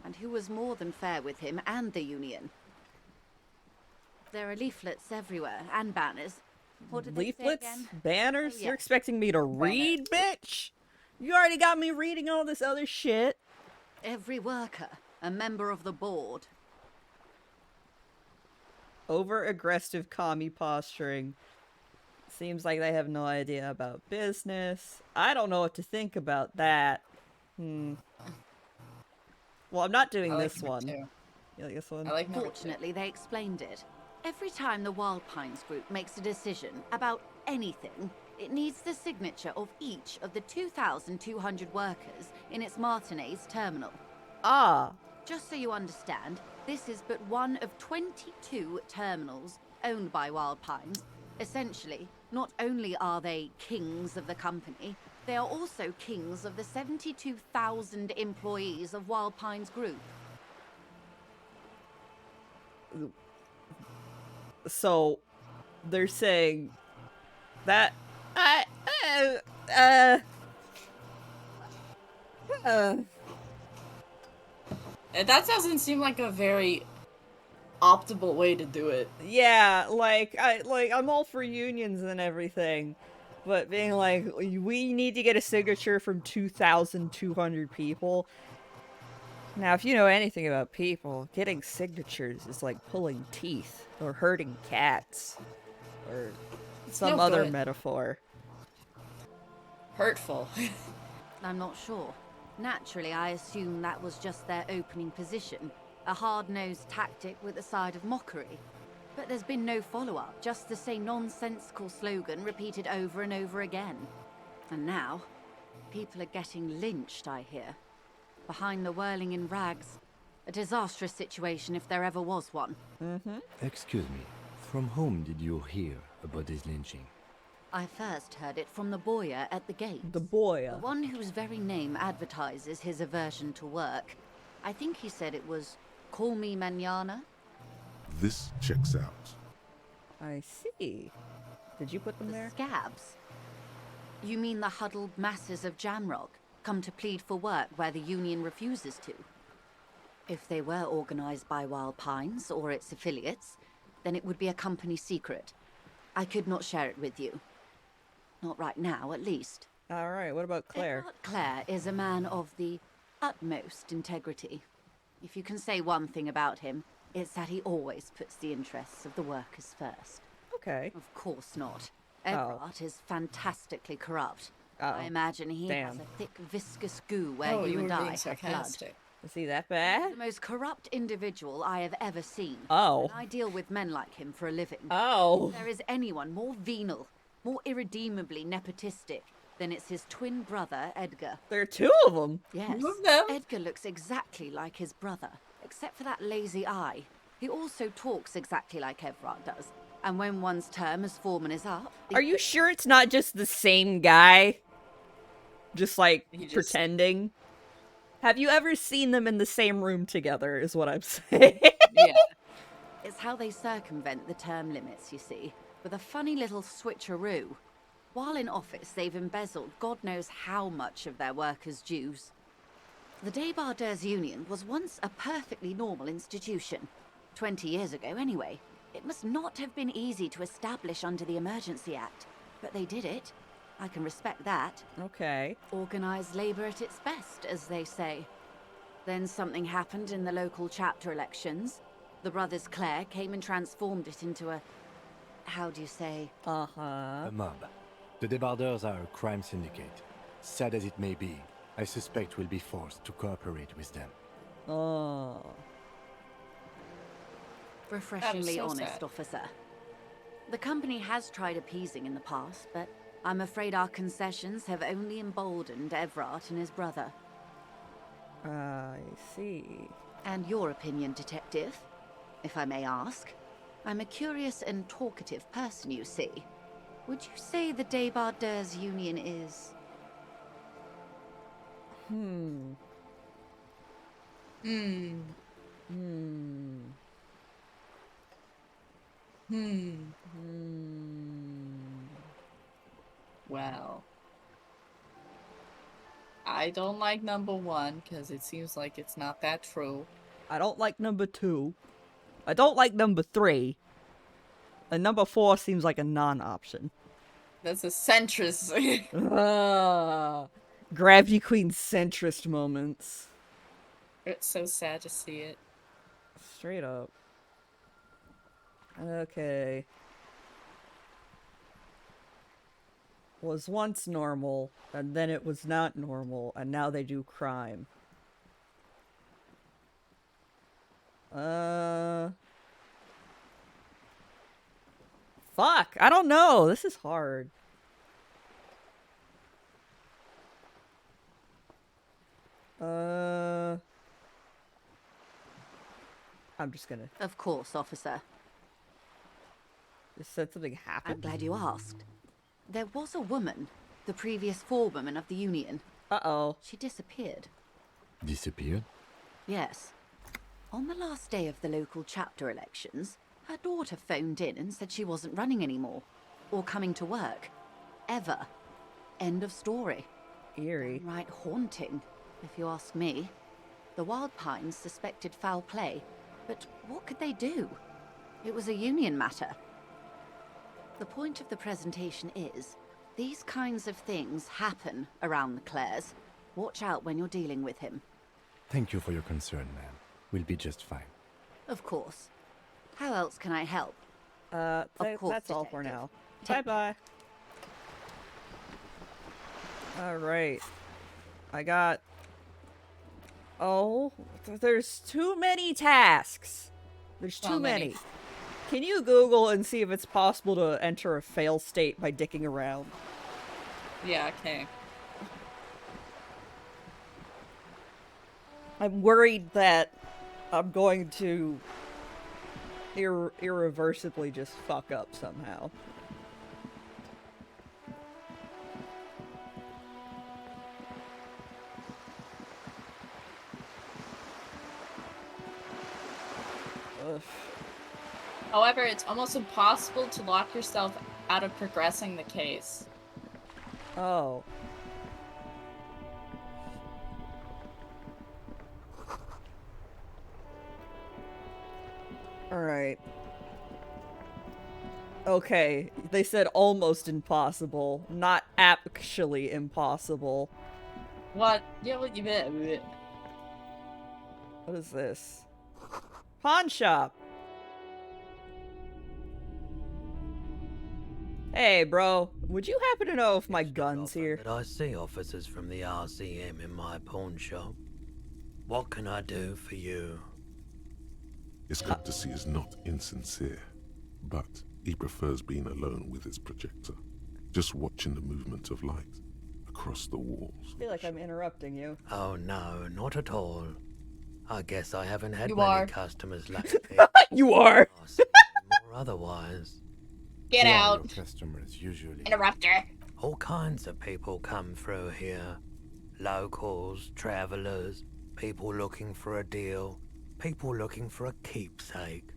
and who was more than fair with him and the union. There are leaflets everywhere, and banners. What did they say Leaflets? again? Banners? Oh, You're yeah. expecting me to read, bitch? You already got me reading all this other shit. Every worker, a member of the board. Over-aggressive commie posturing. Seems like they have no idea about business. I don't know what to think about that. Well, I'm not doing I like this number one. 2. You like this one? I like number 2. Fortunately, they explained it. Every time the Wild Pines Group makes a decision about anything, it needs the signature of each of the 2,200 workers in its Martinez terminal. Ah. Just so you understand, this is but one of 22 terminals owned by Wild Pines. Essentially, not only are they kings of the company, they are also kings of the 72,000 employees of Wild Pines Group. So, they're saying that That doesn't seem like a very optimal way to do it. yeah, I'm all for unions and everything, but being like, we need to get a signature from 2,200 people. Now, if you know anything about people, getting signatures is like pulling teeth or hurting cats or some no other good. metaphor. Hurtful. I'm not sure. Naturally, I assume that was just their opening position, a hard-nosed tactic with a side of mockery. But there's been no follow-up, just the same nonsensical slogan repeated over and over again. And now, people are getting lynched, I hear. Behind the whirling in rags. A disastrous situation if there ever was one. Excuse me, from whom did you hear about this lynching? I first heard it from the boyar at the gate. The boyar? The one whose very name advertises his aversion to work. I think he said it was, "Call me mañana." This checks out. I see. Did you put them there? Scabs? You mean the huddled masses of Jamrock, come to plead for work where the union refuses to? If they were organized by Wild Pines or its affiliates, then it would be a company secret. I could not share it with you. Not right now, at least. Alright, what about Claire? Edward Clare is a man of the utmost integrity. If you can say one thing about him, it's that he always puts the interests of the workers first. Okay. Of course not. Everard is fantastically corrupt. I imagine he has a thick, viscous goo where you and I have blood. Is he that bad? The most corrupt individual I have ever seen. Oh. And I deal with men like him for a living. Oh. If there is anyone more venal, more irredeemably nepotistic, then it's his twin brother, Edgar. There are two of them? Yes. Two of them? Edgar looks exactly like his brother, except for that lazy eye. He also talks exactly like Everard does. And when one's term as foreman is up... Are you sure it's not just the same guy? Just like pretending? Have you ever seen them in the same room together, is what I'm saying. Yeah. It's how they circumvent the term limits, you see, with a funny little switcheroo. While in office, they've embezzled God knows how much of their workers' dues. The Débardeurs Union was once a perfectly normal institution. 20 years ago, anyway. It must not have been easy to establish under the Emergency Act, but they did it. I can respect that. Okay. Organised labour at its best, as they say. Then something happened in the local chapter elections. The brothers Clare came and transformed it into a... how do you say? Uh-huh. A mob. The Débardeurs are a crime syndicate. Sad as it may be, I suspect we'll be forced to cooperate with them. Oh. Refreshingly so honest, sad. officer. The company has tried appeasing in the past, but I'm afraid our concessions have only emboldened Everard and his brother. I see. And your opinion, detective, if I may ask? I'm a curious and talkative person, you see. Would you say the Débardeurs Union is... Hmm. Well, I don't like number one because it seems like it's not that true. I don't like number 2. I don't like number 3. And number 4 seems like a non-option. That's a centrist. Gravity Queen centrist moments. It's so sad to see it. Straight up. Okay. Was once normal, and then it was not normal, and now they do crime. Fuck, I don't know. This is hard. I'm just gonna... Of course, officer. Just said something happened? I'm glad you asked. There was a woman, the previous forewoman of the union. Uh-oh. She disappeared. Disappeared? Yes. On the last day of the local chapter elections, her daughter phoned in and said she wasn't running anymore. Or coming to work. Ever. End of story. Eerie. Right haunting, if you ask me. The Wild Pines suspected foul play, but what could they do? It was a union matter. The point of the presentation is, these kinds of things happen around the Clares. Watch out when you're dealing with him. Thank you for your concern, ma'am. We'll be just fine. Of course. How else can I help? Of course, that's all for now. Bye-bye. Alright. I got... Oh, there's too many tasks. There's too many. Can you Google and see if it's possible to enter a fail state by dicking around? Yeah, okay. I'm worried that I'm going to irreversibly just fuck up somehow. Ugh. However, it's almost impossible to lock yourself out of progressing the case. Oh. Alright. Okay, they said almost impossible, not actually impossible. What? Yeah, what you meant? What is this? Pawn shop! Hey, bro, would you happen to know if my gun's here? But I see officers from the RCM in my pawn shop. What can I do for you? His courtesy is not insincere, but he prefers being alone with his projector, just watching the movement of light across the walls. I feel like I'm interrupting you. Oh no, not at all. I guess I haven't had You many are. customers lately. You are! Or otherwise. Get Who are out! your customers usually? Interrupter! All kinds of people come through here. Locals, travelers, people looking for a deal, people looking for a keepsake.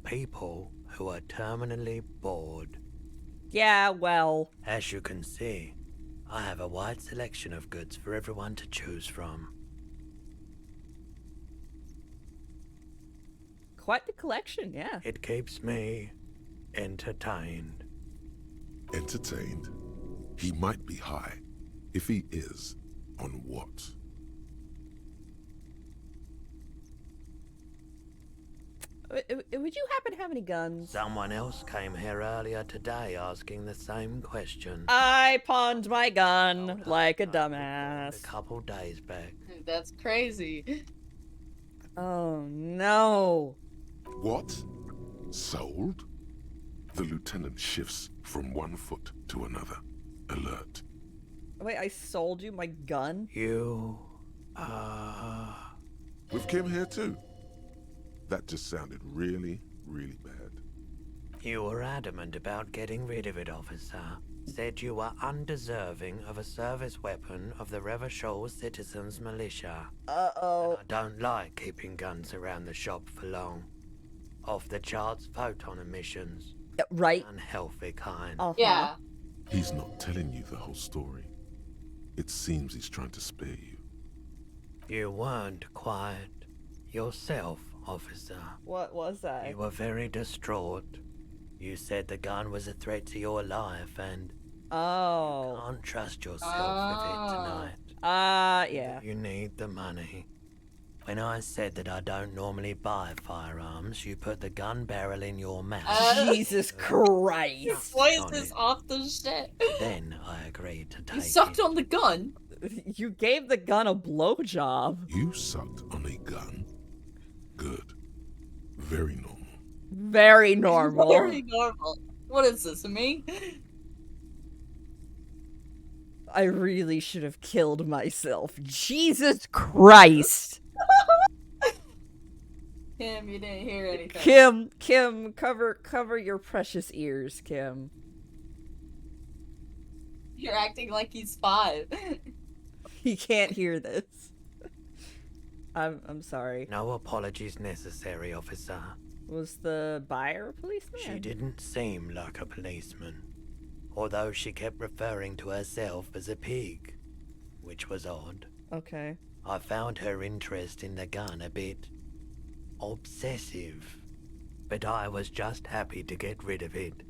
People who are terminally bored. Yeah, well... As you can see, I have a wide selection of goods for everyone to choose from. Quite the collection, yeah. It keeps me entertained. Entertained? He might be high. If he is, on what? Would you happen to have any guns? Someone else came here earlier today asking the same question. I pawned my gun like a dumbass. A couple days back. That's crazy. Oh no. What? Sold? The lieutenant shifts from one foot to another. Alert. Wait, I sold you my gun? You... With Kim here too? That just sounded really, really bad. You were adamant about getting rid of it, officer. Said you were undeserving of a service weapon of the Revachol Citizens Militia. Uh-oh. I don't like keeping guns around the shop for long. Off-the-charts photon emissions. Right? Unhealthy kind. Yeah. He's not telling you the whole story. It seems he's trying to spare you. You weren't quiet yourself, officer. What was I? You were very distraught. You said the gun was a threat to your life and... Oh. You can't trust yourself with it tonight. Yeah. You need the money. When I said that I don't normally buy firearms, you put the gun barrel in your mouth. Jesus Christ. Your voice is off the shit. Then I agreed to take You sucked it. on the gun? You gave the gun a blowjob. You sucked on a gun? Good. Very normal. Very normal. Very normal. What is this, me? I really should have killed myself. Jesus Christ! Kim, you didn't hear anything. Kim, cover your precious ears, Kim. You're acting like he's 5. He can't hear this. I'm sorry. No apologies necessary, officer. Was the buyer a policeman? She didn't seem like a policeman, although she kept referring to herself as a pig, which was odd. Okay. I found her interest in the gun a bit obsessive, but I was just happy to get rid of it,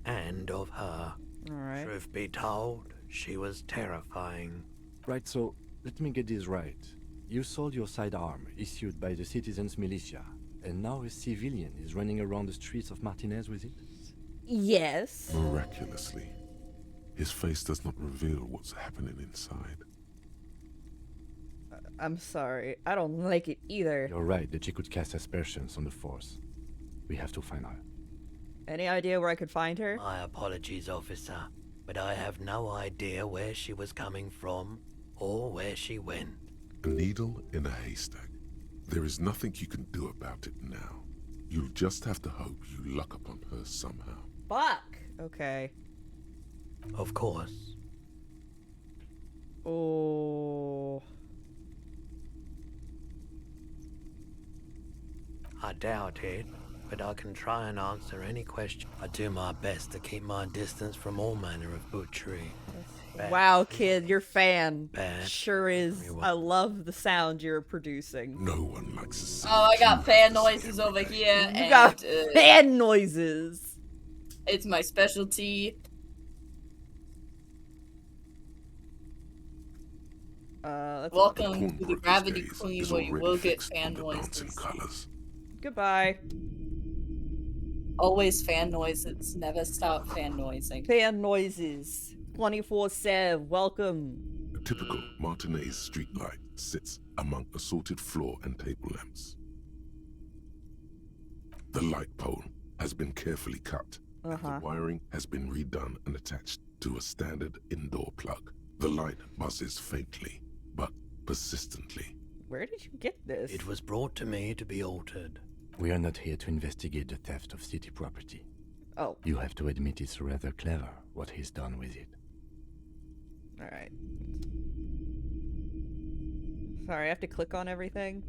and of her. Alright. Truth be told, she was terrifying. Right, so let me get this right. You sold your sidearm, issued by the citizens' militia, and now a civilian is running around the streets of Martinez with it? Yes. Miraculously, his face does not reveal what's happening inside. I'm sorry. I don't like it either. You're right that she could cast aspersions on the force. We have to find her. Any idea where I could find her? My apologies, officer, but I have no idea where she was coming from or where she went. A needle in a haystack. There is nothing you can do about it now. You'll just have to hope you luck upon her somehow. Fuck! Okay. Of course. Oh. I doubt it, but I can try and answer any question. I do my best to keep my distance from all manner of butchery. Wow, kid, your fan Bad. sure is. Everyone. I love the sound you're producing. No one likes to see. Oh, I got fan noises over here. You got and, fan noises. It's my specialty. That's Welcome to the Gravity days Queen, is where you already will get fixed fan on the bouncing noises. colours. Goodbye. Always fan noises. Never stop fan noising. Fan noises. 24/7. Welcome. A typical Martinez streetlight sits among assorted floor and table lamps. The light pole has been carefully cut, and the wiring has been redone and attached to a standard indoor plug. The light buzzes faintly, but persistently. Where did you get this? It was brought to me to be altered. We are not here to investigate the theft of city property. Oh. You have to admit it's rather clever what he's done with it. Alright. Sorry, I have to click on everything.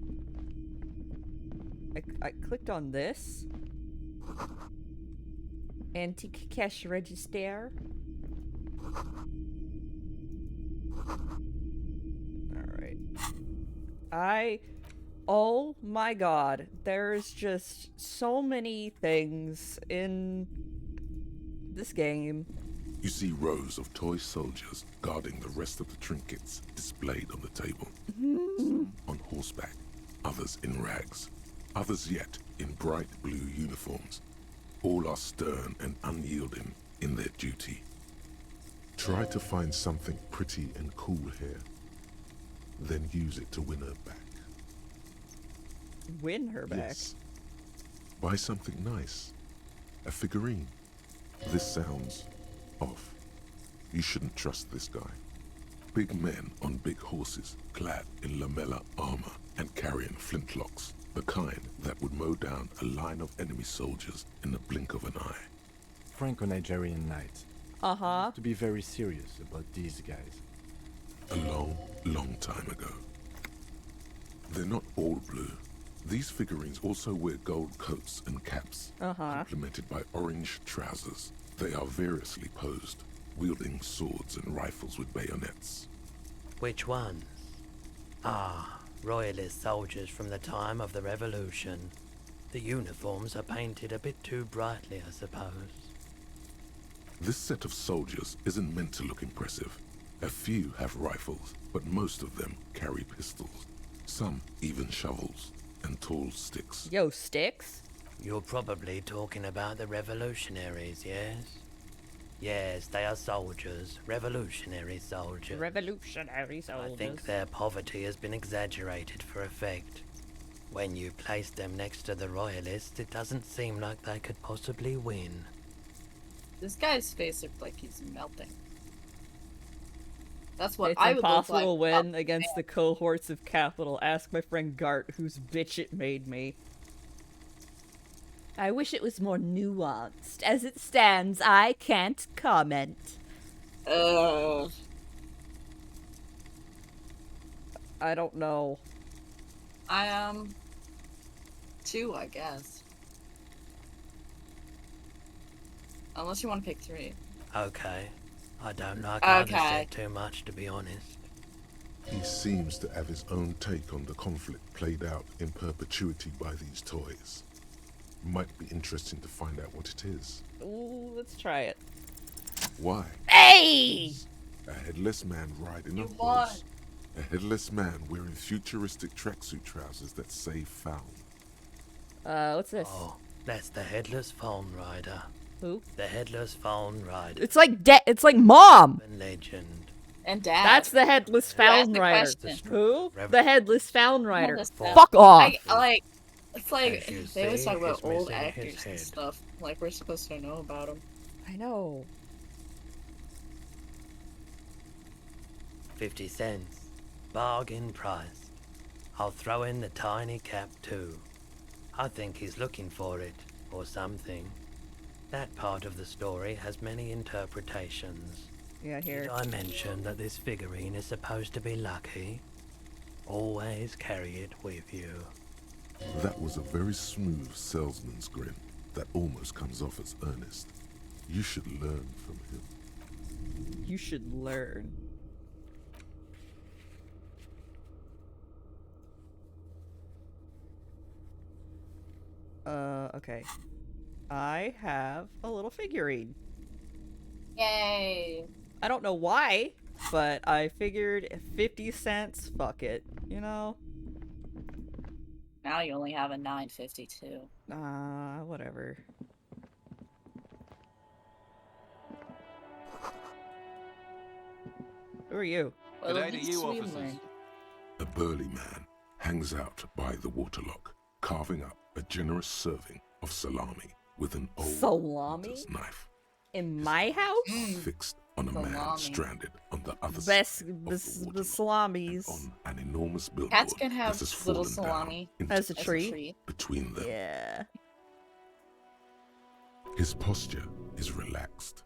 I clicked on this. Antique cash register. Alright. Oh my god. There's just so many things in this game. You see rows of toy soldiers guarding the rest of the trinkets displayed on the table. Some on horseback, others in rags, others yet in bright blue uniforms. All are stern and unyielding in their duty. Try to find something pretty and cool here, then use it to win her back. Win her back? Yes. Buy something nice. A figurine. This sounds off. You shouldn't trust this guy. Big men on big horses, clad in lamella armor and carrying flintlocks, the kind that would mow down a line of enemy soldiers in the blink of an eye. Franco-Nigerian knights. To be very serious about these guys. A long, long time ago. They're not all blue. These figurines also wear gold coats and caps, complemented by orange trousers. They are variously posed, wielding swords and rifles with bayonets. Which ones? Ah, royalist soldiers from the time of the Revolution. The uniforms are painted a bit too brightly, I suppose. This set of soldiers isn't meant to look impressive. A few have rifles, but most of them carry pistols. Some even shovels and tall sticks. Yo, sticks? You're probably talking about the revolutionaries, yes? Yes, they are soldiers. Revolutionary soldiers. Revolutionary soldiers. I think their poverty has been exaggerated for effect. When you place them next to the royalists, it doesn't seem like they could possibly win. This guy's face looked like he's melting. That's what It's I would look like. impossible to win against the cohorts of capital. Ask my friend Gart, whose bitch it made me. I wish it was more nuanced. As it stands, I can't comment. Ugh. I don't know. I am 2, I guess. Unless you want to pick 3. Okay. I don't like either Okay. set too much, to be honest. He seems to have his own take on the conflict played out in perpetuity by these toys. Might be interesting to find out what it is. Ooh, let's try it. Why? Hey! A headless man riding a You won. horse. A headless man wearing futuristic tracksuit trousers that say found. What's this? Oh, that's the Headless Phone Rider. Who? The Headless Phone Rider. It's like it's like Mom! Legend. And Dad. That's the Headless Found the Rider. question. Who? The Headless Found Rider. Headless Found- Fuck off! I like. It's like As you they always see, talk about he's old missing his actors and head. stuff. Like we're supposed to know about them. I know. 50 cents. Bargain price. I'll throw in the tiny cap too. I think he's looking for it, or something. That part of the story has many interpretations. Yeah, here. Did I mention that this figurine is supposed to be lucky? Always carry it with you. That was a very smooth salesman's grin that almost comes off as earnest. You should learn from him. You should learn. Okay. I have a little figurine. Yay! I don't know why, but I figured 50 cents, fuck it, you know? Now you only have a 9.52. Whatever. Who are you? Well, G'day at to least you, we officers. learned. A burly man hangs out by the waterlock, carving up a generous serving of salami with an old Salami? hunter's knife. In my house? Fixed on a man Salami. stranded on the other Best side of the the waterlock, salamis. on an enormous billboard Cats can that have has little fallen down salami into As a as a treat. treat. between them. Yeah. His posture is relaxed.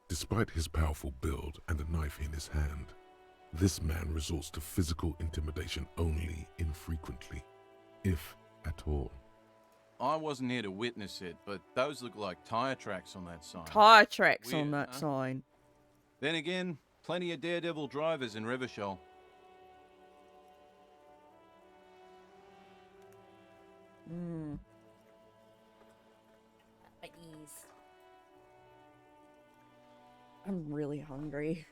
Despite his powerful build and a knife in his hand, this man resorts to physical intimidation only infrequently, if at all. I wasn't here to witness it, but those look like tire tracks on that sign. Tire tracks on Weird, that huh? sign. Then again, plenty of daredevil drivers in Rivershoal. Hmm. At ease. I'm really hungry.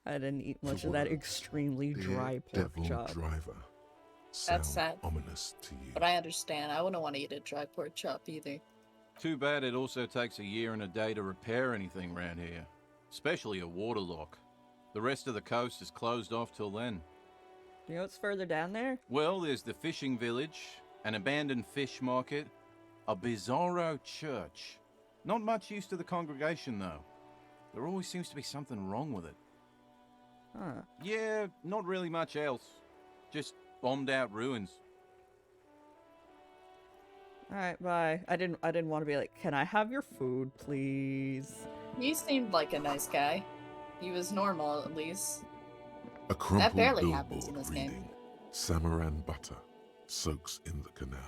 I didn't eat much of that words, extremely dry pork Daredevil chop. driver. That's Sound sad. ominous to you. But I understand. I wouldn't want to eat a dry pork chop either. Too bad it also takes a year and a day to repair anything around here. Especially a waterlock. The rest of the coast is closed off till then. You know what's further down there? Well, there's the fishing village, an abandoned fish market, a bizarro church. Not much use to the congregation, though. There always seems to be something wrong with it. Huh. Yeah, not really much else. Just bombed out ruins. Alright, bye. I didn't want to be like, can I have your food, please? He seemed like a nice guy. He was normal, at least. A crumpled barely happens in billboard this game. reading, Samaran butter soaks in the canal.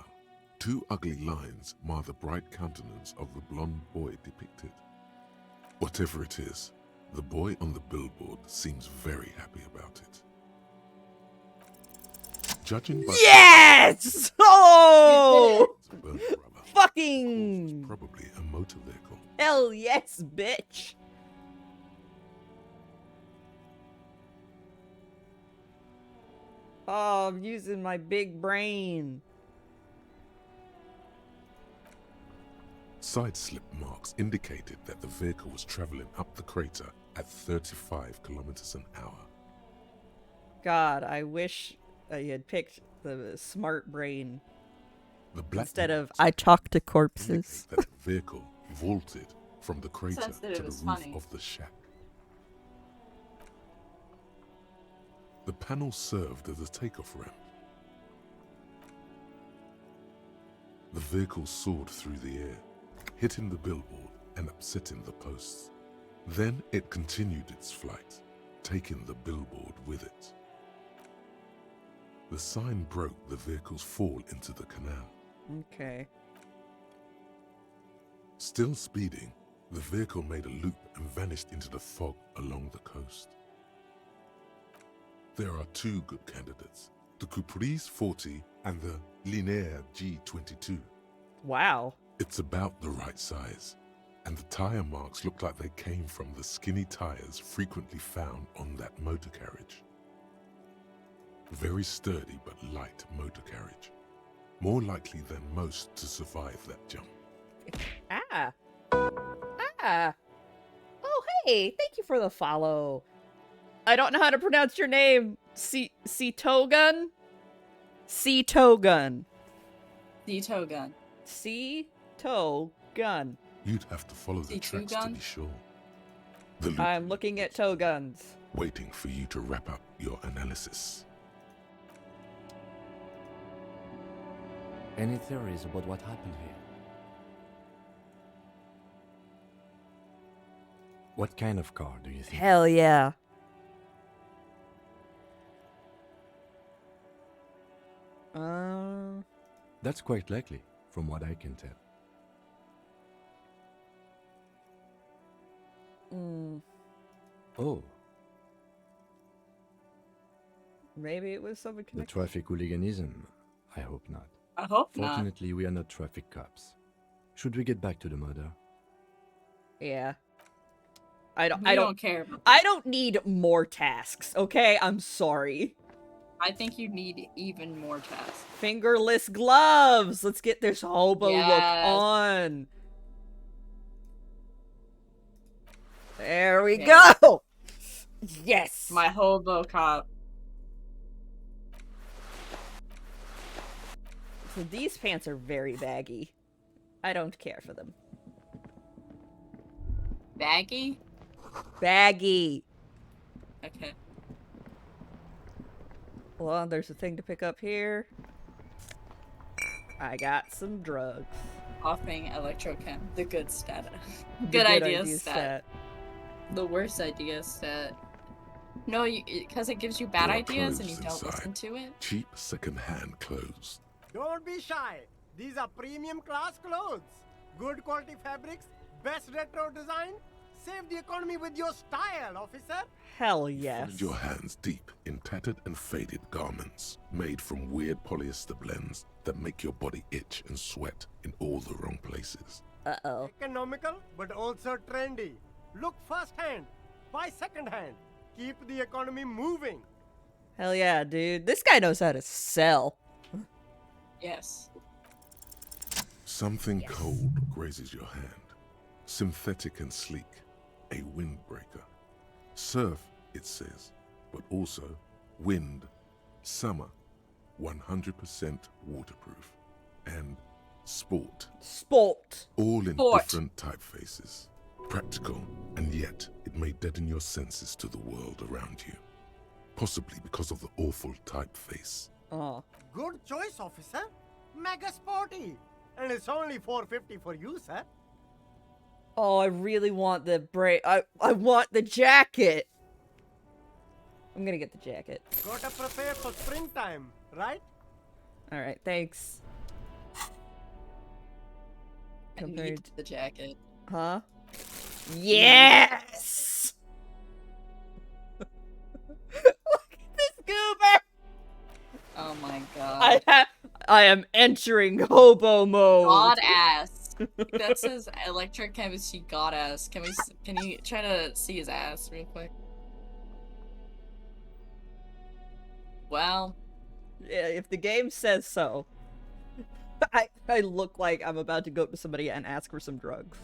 Two ugly lines mar the bright countenance of the blonde boy depicted. Whatever it is, the boy on the billboard seems very happy about it. Judging by Yes! Oh! the burnt rubber, Fucking probably a motor vehicle. hell yes, bitch! Oh, I'm using my big brain. Side slip marks indicated that the vehicle was traveling up the crater at 35 kilometers an hour. God, I wish you had picked the smart brain The black instead of marks I talk to indicate corpses. that the vehicle vaulted from the crater Says that to it the was roof funny. of the shack. The panel served as a takeoff ramp. The vehicle soared through the air, hitting the billboard and upsetting the posts. Then it continued its flight, taking the billboard with it. The sign broke the vehicle's fall into the canal. Okay. Still speeding, the vehicle made a loop and vanished into the fog along the coast. There are two good candidates, the Caprice 40 and the Linéaire G22. Wow. It's about the right size, and the tire marks look like they came from the skinny tires frequently found on that motor carriage. Very sturdy but light motor carriage. More likely than most to survive that jump. Ah. Ah. Oh, hey, thank you for the follow. I don't know how to pronounce your name. Togun? Togun. Togun. Togun. You'd have to follow the tracks to be sure. The loop I'm looking at Toguns. waiting for you to wrap up your analysis. Any theories about what happened here? What kind of car do you think? Hell yeah. That's quite likely, from what I can tell. Oh, Maybe it was something the connected. traffic hooliganism? I hope not. I hope not. Fortunately, we are not traffic cops. Should we get back to the murder? Yeah. We don't care. I don't need more tasks, okay? I'm sorry. I think you need even more tasks. Fingerless gloves! Let's get this hobo look Yes. on. There we Yeah. go! Yes! My hobo cop. So these pants are very baggy. I don't care for them. Baggy? Baggy! Okay. Well, there's a thing to pick up here. I got some drugs. Offing electrochem. The good stat. The Good idea stat. stat. The worst idea stat. No, because it gives you bad There are ideas and you clothes don't inside. listen to it. Cheap second-hand clothes. Don't be shy. These are premium class clothes. Good quality fabrics, best retro design. Save the economy with your style, officer. Hell yes. Find your hands deep in tattered and faded garments made from weird polyester blends that make your body itch and sweat in all the wrong places. Uh-oh. Economical, but also trendy. Look first-hand, buy second-hand. Keep the economy moving. Hell yeah, dude. This guy knows how to sell. Yes. Something cold grazes your hand. Synthetic and sleek. A windbreaker. Surf, it says, but also wind, summer, 100% waterproof, and sport. Sport. All in Sport. different typefaces. Practical, and yet it may deaden your senses to the world around you. Possibly because of the awful typeface. Oh. Good choice, officer. Mega sporty. And it's only $4.50 for you, sir. Oh, I really want the I want the jacket. I'm gonna get the jacket. Gotta prepare for springtime, right? Alright, thanks. I Compared need the jacket. Huh? Yes! Look at this goober! Oh my god. I am entering hobo mode. God ass. That says electric chemistry god ass. Can you try to see his ass real quick? Well, Yeah, if the game says so. I look like I'm about to go up to somebody and ask for some drugs.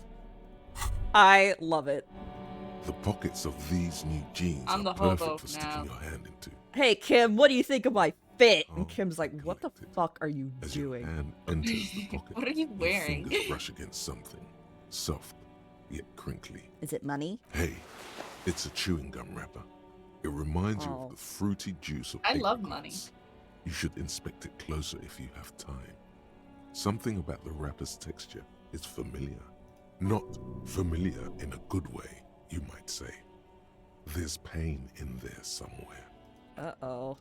I love it. The pockets of these new jeans I'm the are hobo perfect for sticking now. your hand into. Hey Kim, what do you think of my fit? Oh, And Kim's like, what the fuck are you As your doing? hand enters the pocket, what are you your wearing? fingers brush against something soft, yet crinkly. Is it money? Hey, it's a chewing gum wrapper. It reminds you Oh. of the fruity juice of I love apricots. money. You should inspect it closer if you have time. Something about the wrapper's texture is familiar. Not familiar in a good way, you might say. There's pain in there somewhere. Uh-oh.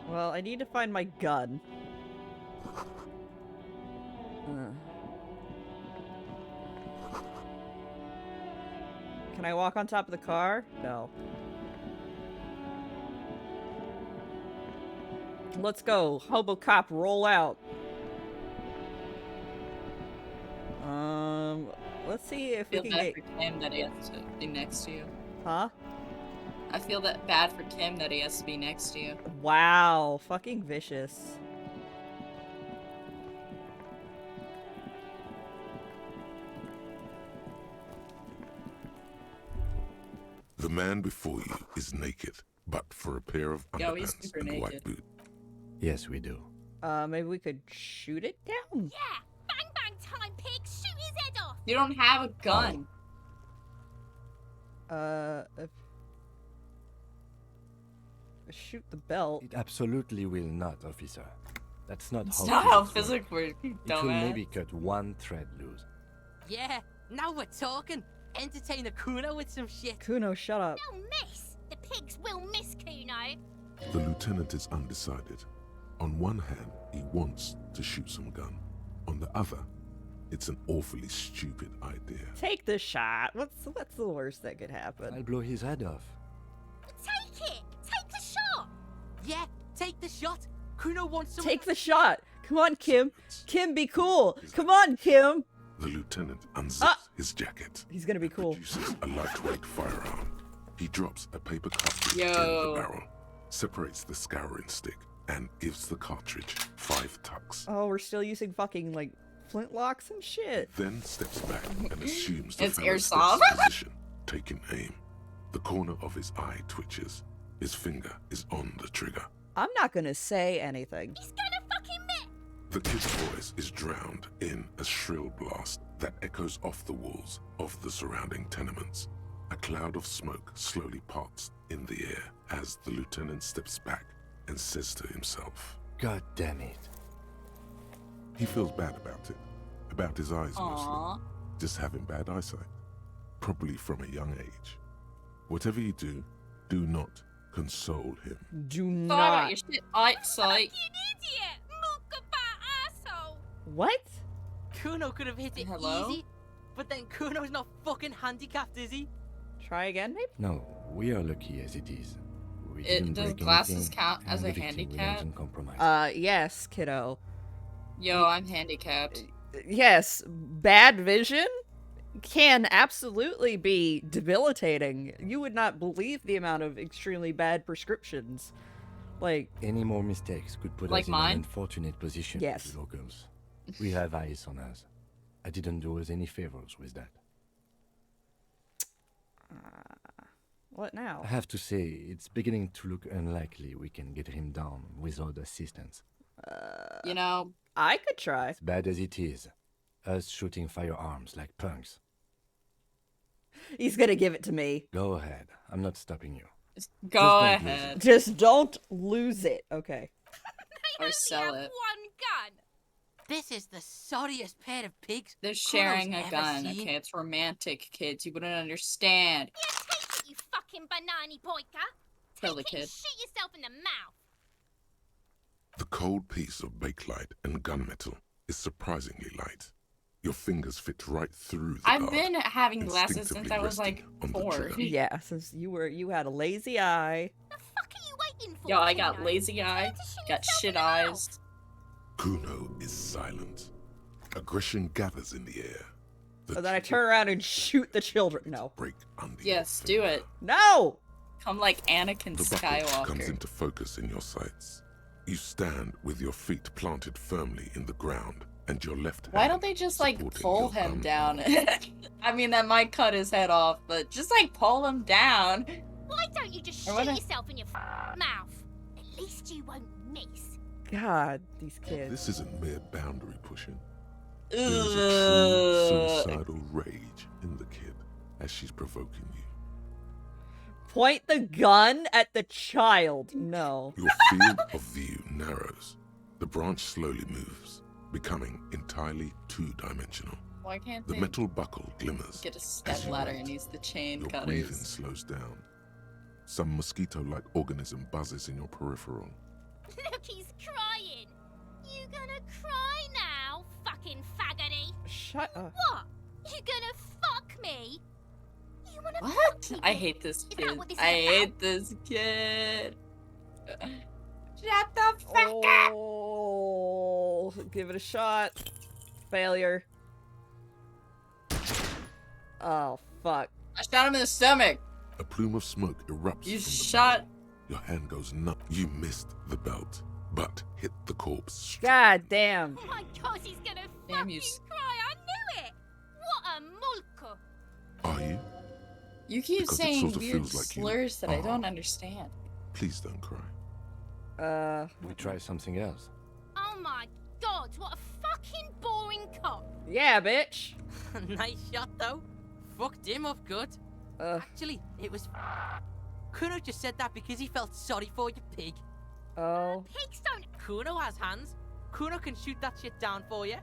Well, I need to find my gun. Can I walk on top of the car? No. Let's go. Hobocop, roll out. Let's see if we I feel can bad get... for Kim that he has to be next to you. Huh? I feel that bad for Kim that he has to be next to you. Wow. Fucking vicious. The man before you is naked, but for a pair of Yo, he's underpants super and white naked. boots. Yes, we do. Maybe we could shoot it down? Yeah! Bang bang time, pig! Shoot his head off! You don't have a gun. Shoot the belt. It absolutely will not, officer. That's not It's how not how physics physics work, you It will dumbass. maybe cut one thread loose. Yeah, now we're talking. Entertain a Kuno with some shit. Kuno, shut up. They'll miss! The pigs will miss Kuno! The lieutenant is undecided. On one hand, he wants to shoot some gun. On the other, it's an awfully stupid idea. Take the shot. What's the worst that could happen? I'll blow his head off. Take it! Take the shot! Yeah, take the shot. Kuno wants some. Take the shot. Come on, Kim. Kim, be cool. Come on, Kim. The lieutenant unzips his jacket. He's gonna be cool. Produces a lightweight firearm. He drops a paper cartridge in Yo. the barrel, separates the scouring stick, and gives the cartridge 5 tucks. Oh, we're still using fucking, like, flintlocks and shit. Then steps back and assumes the It's Pharaoh's airsoft. position, taking aim. The corner of his eye twitches. His finger is on the trigger. I'm not gonna say anything. He's gonna fucking miss! The kid's voice is drowned in a shrill blast that echoes off the walls of the surrounding tenements. A cloud of smoke slowly parts in the air as the lieutenant steps back and says to himself, God damn it. he feels bad about it. About his eyes Aww. mostly. Just having bad eyesight. Probably from a young age. Whatever you do not console him. Do Sorry not. about your shit eyesight. You idiot! Mukabat asshole! What? Kuno could have hit it Hello? easy, but then Kuno's not fucking handicapped, is he? Try again, maybe? No, we are lucky as it is. We It- didn't does break glasses anything, count as and a the victim handicap? remains uncompromised. Yes, kiddo. Yo, I'm handicapped. Yes, bad vision can absolutely be debilitating. You would not believe the amount of extremely bad prescriptions. Like, Any more mistakes could put Like us in mine? an unfortunate position Yes. with the locals. We have eyes on us. I didn't do us any favors with that. what now? I have to say, it's beginning to look unlikely we can get him down without assistance. You know, I could try. As bad as it is, us shooting firearms like punks. He's gonna give it to me. Go ahead. I'm not stopping you. just Just go don't lose ahead. Just don't lose it. Okay. Or sell it. One gun! This is the sorriest pair of pigs. They're Kuno's sharing a ever gun, seen. okay? It's romantic, kids. You wouldn't understand. Yeah, take it, you fucking banana boyka! Kill the Take it and kid. shoot yourself in the mouth! The cold piece of bakelite and gunmetal is surprisingly light. Your fingers fit right through the I've guard, been having glasses since instinctively I was like resting on the 4. trigger. Yeah, since you had a lazy eye. The fuck are you waiting for? Yo, I got Kuno? lazy eye, Tell him to shoot got himself in shit the mouth. eyes. Kuno is silent. Aggression gathers in the air. The And then I trigger turn around and shoot the children. No. break under Yes, your do finger. it. No! Come like Anakin The bucket comes Skywalker. into focus in your sights. You stand with your feet planted firmly in the ground and your left hand. Why don't they just like supporting pull your him bum. down? I mean, that might cut his head off, but just like pull him down. Why don't you just Or shoot what I- yourself in your mouth? At least you won't miss. God, these kids. This isn't mere boundary pushing. There is a true suicidal rage in the kid as she's provoking you. Point the gun at the child. No. Your field of view narrows. The branch slowly moves, becoming entirely two-dimensional. Why can't The they metal buckle glimmers. get a step ladder and use the chain Your breathing cutters? slows down. Some mosquito-like organism buzzes in your peripheral. Look, he's crying. You gonna cry now, fucking faggoty? Shut up. What? You gonna fuck me? You wanna What? fuck me? I hate this Is that kid. what this is I about? hate this kid. Shut the fuck up! Oh, give it a shot. Failure. Oh, fuck. I shot him in the stomach. A plume of smoke erupts You from the shot. barrel. Your hand goes numb. You missed the belt, but hit the corpse straight. God damn. Oh my god, he's gonna Damn fucking you. cry. I knew it. What a mulka. Are you? You keep Because it saying sort of weird feels like you slurs that I are. don't understand. Please don't cry. We try something else. Oh my god, what a fucking boring cop. Yeah, bitch. Nice shot, though. Fucked him up good. Actually, it was. Kuno just said that because he felt sorry for you, pig. Oh. Pigs don't. Kuno has hands. Kuno can shoot that shit down for you.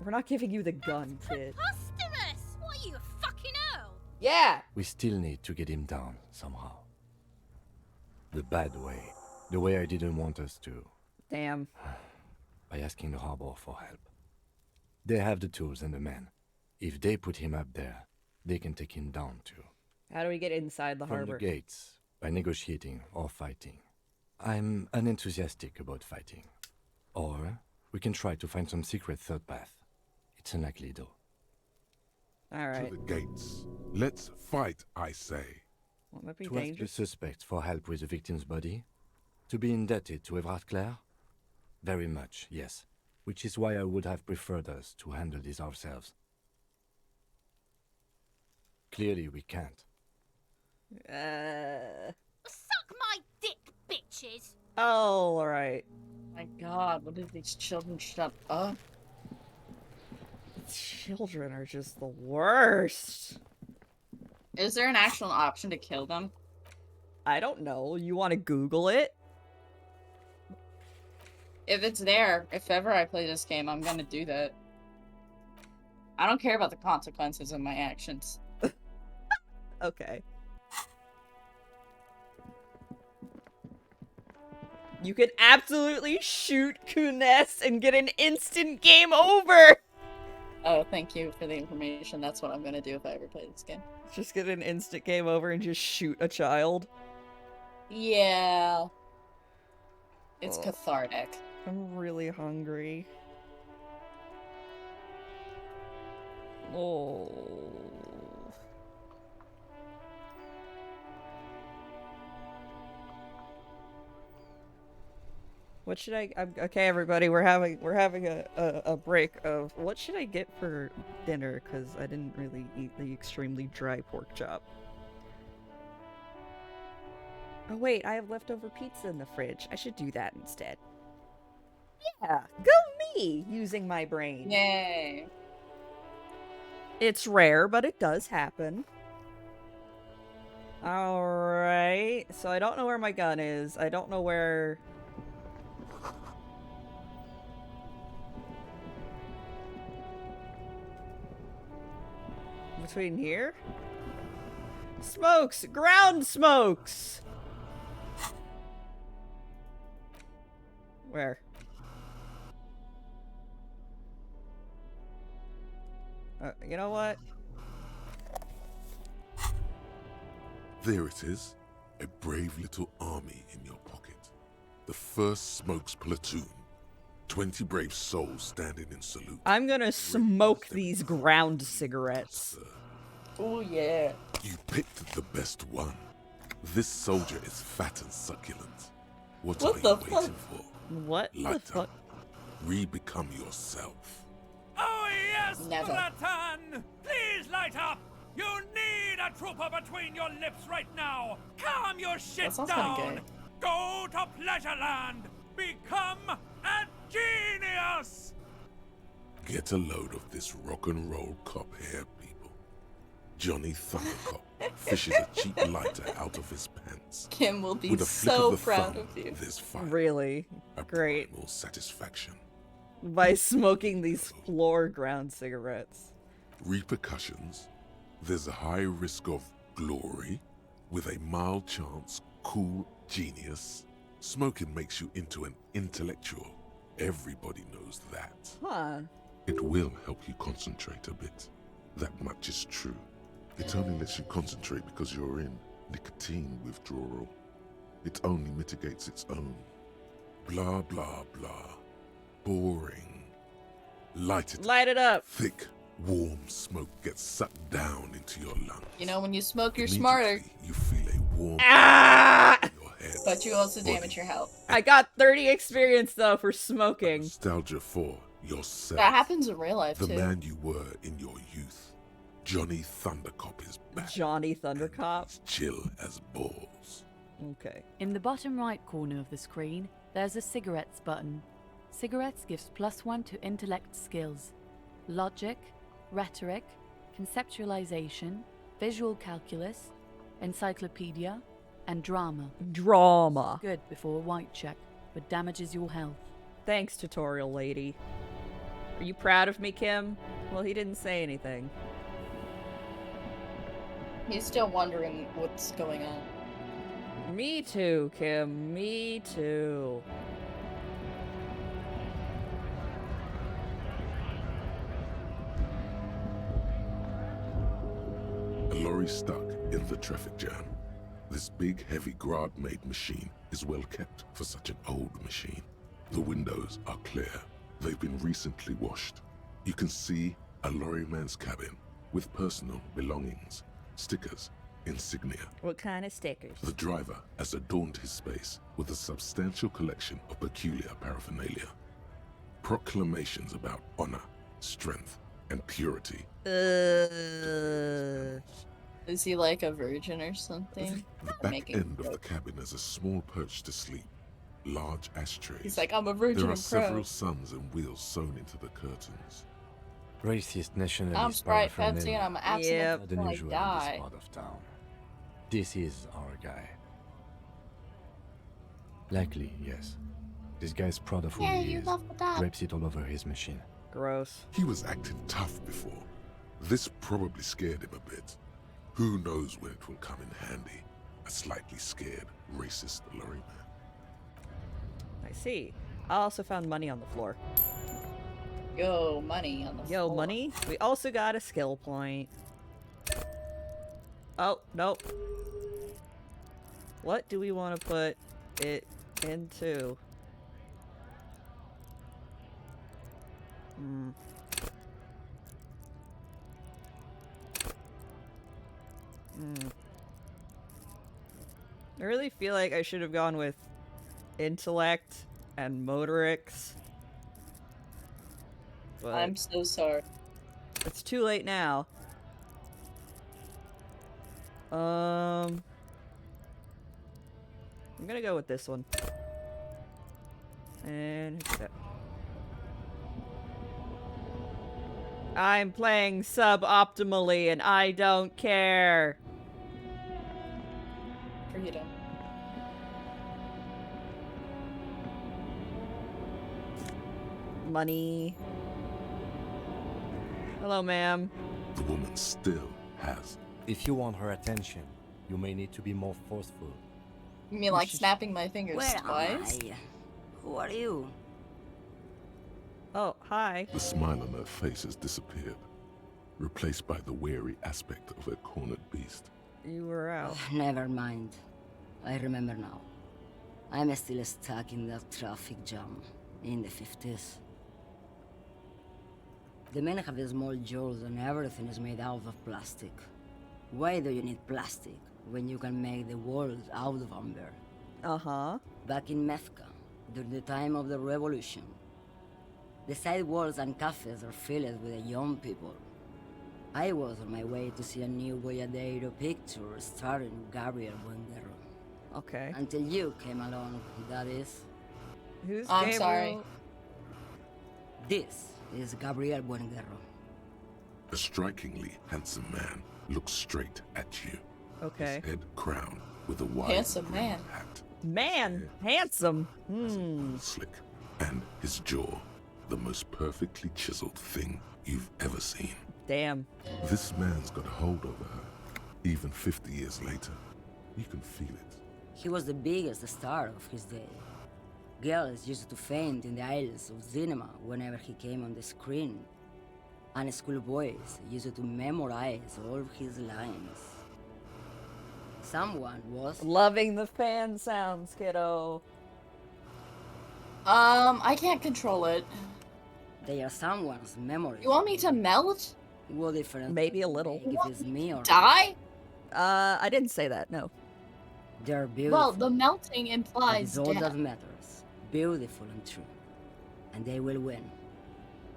We're not giving you the gun, kid. Preposterous. What are you, a fucking earl? Yeah. We still need to get him down somehow. The bad way. The way I didn't want us to. Damn. By asking the harbor for help. They have the tools and the men. If they put him up there, they can take him down too. How do we get inside the From harbor? the gates, by negotiating or fighting. I'm unenthusiastic about fighting. Or we can try to find some secret third path. It's unlikely though. Alright. To the gates. Let's fight, I say. Won't that be To ask the dangerous? suspect for help with the victim's body? To be indebted to Everard Clare? Very much, yes. Which is why I would have preferred us to handle this ourselves. Clearly we can't. Suck my dick, bitches. Alright. My god, what did these children shut up? Children are just the worst. Is there an actual option to kill them? I don't know. You want to Google it? If it's there, if ever I play this game, I'm gonna do that. I don't care about the consequences of my actions. Okay. You can absolutely shoot Kunes and get an instant game over! Oh, thank you for the information. That's what I'm gonna do if I ever play this game. Just get an instant game over and just shoot a child. Yeah. It's Ugh. cathartic. I'm really hungry. Oh. What should okay, everybody, we're having a break of what should I get for dinner, because I didn't really eat the extremely dry pork chop. Oh wait, I have leftover pizza in the fridge. I should do that instead. Yeah, go me, using my brain. Yay. It's rare, but it does happen. Alright, so I don't know where my gun is. I don't know where... Between here? Smokes! Ground smokes! Where? You know what? There it is. A brave little army in your pocket. The first Smokes platoon. 20 brave souls standing in salute. I'm gonna smoke these ground cigarettes. Oh yeah. You picked the best one. This soldier is fat and succulent. What are the you waiting for? What Light the fuck? up. Re-become yourself. Oh yes, Never. Bratan! Please light up! You need a trooper between your lips right now! Calm your shit That sounds kinda down! gay. Go to Pleasureland! Become a Genius! Get a load of this rock and roll cop here, people. Johnny Thundercop fishes a cheap lighter out of his pants. Kim will be With a flick so of the proud thumb, of you. There's fire. Really? Great. Primal satisfaction. By smoking these floor ground cigarettes. Repercussions. There's a high risk of glory with a mild chance, cool genius. Smoking makes you into an intellectual. Everybody knows that. Huh. It will help you concentrate a bit. That much is true. It only lets you concentrate because you're in nicotine withdrawal. It only mitigates its own. Blah, blah, blah. Boring. Light it up. Thick, warm smoke gets sucked down into your lungs. You know, when you smoke, you're smarter. You feel a warm But you also damage your health. I got 30 experience though for smoking. nostalgia for yourself. That happens in real life, the too. man you were in your youth. Johnny Thundercop is back. Johnny Thundercop. Chill as balls. Okay. In the bottom right corner of the screen, there's a cigarettes button. Cigarettes gives +1 to intellect skills. Logic, rhetoric, conceptualization, visual calculus, encyclopedia, and drama. Drama. Good before a white check, but damages your health. Thanks, tutorial lady. Are you proud of me, Kim? Well, he didn't say anything. He's still wondering what's going on. Me too, Kim. Me too. A lorry stuck in the traffic jam. This big, heavy Grad-made machine is well kept for such an old machine. The windows are clear. They've been recently washed. You can see a lorryman's cabin with personal belongings, stickers, insignia. What kind of stickers? The driver has adorned his space with a substantial collection of peculiar paraphernalia. Proclamations about honor, strength, and purity. Is he like a virgin or something? The back end of the cabin has a small perch to sleep, large ashtrays. He's like, I'm a virgin, There are I'm several proud. suns and wheels sewn into the curtains. Racist nationalist I'm Sprite paraphernalia. Pepsi and I'm absolutely Not gonna unusual in die. this part of town. This is our guy. Likely, yes. This guy's proud of who Yeah, he you is. love that. Drapes it all over his machine. Gross. He was acting tough before. This probably scared him a bit. Who knows when it will come in handy? A slightly scared, racist lorryman. I see. I also found money on the floor. Yo, money on the Yo, floor. money? We also got a skill point. Oh, nope. What do we want to put it into? Hmm. I really feel like I should have gone with intellect and motorics. But I'm so sorry. it's too late now. I'm gonna go with this one. And accept. I'm playing suboptimally and I don't care. Freedom. Money. Hello, ma'am. The woman still has. If you want her attention, you may need to be more forceful. You mean like snapping my fingers Where am twice? I? Who are you? Oh, hi. The smile on her face has disappeared, replaced by the wary aspect of a cornered beast. You were out. Never mind. I remember now. I'm still stuck in that traffic jam in the 50s. The men have small jaws and everything is made out of plastic. Why do you need plastic when you can make the world out of amber? Uh-huh. Back in Mecca, during the time of the revolution, the sidewalks and cafes are filled with young people. I was on my way to see a new Boyadero picture starring Gabriel Bundero. Okay. Until you came along, that is. Who's I'm Gabriel? sorry. This is Gabriel Buenguerro. A strikingly handsome man looks straight at you. Okay. His head crowned with a wide Handsome brimmed man. hat. Man, handsome. Slick. And his jaw, the most perfectly chiseled thing you've ever seen. Damn. This man's got a hold over her. Even 50 years later, you can feel it. He was the biggest star of his day. Girls used to faint in the aisles of cinema whenever he came on the screen. And schoolboys used to memorize all his lines. Someone was... Loving the fan sounds, kiddo. I can't control it. They are someone's memories. You want me to melt? What difference? Maybe a little. If it's me or... Die? I didn't say that, no. They're beautiful. Well, the melting That implies is all death. that matters. Beautiful and true. And they will win.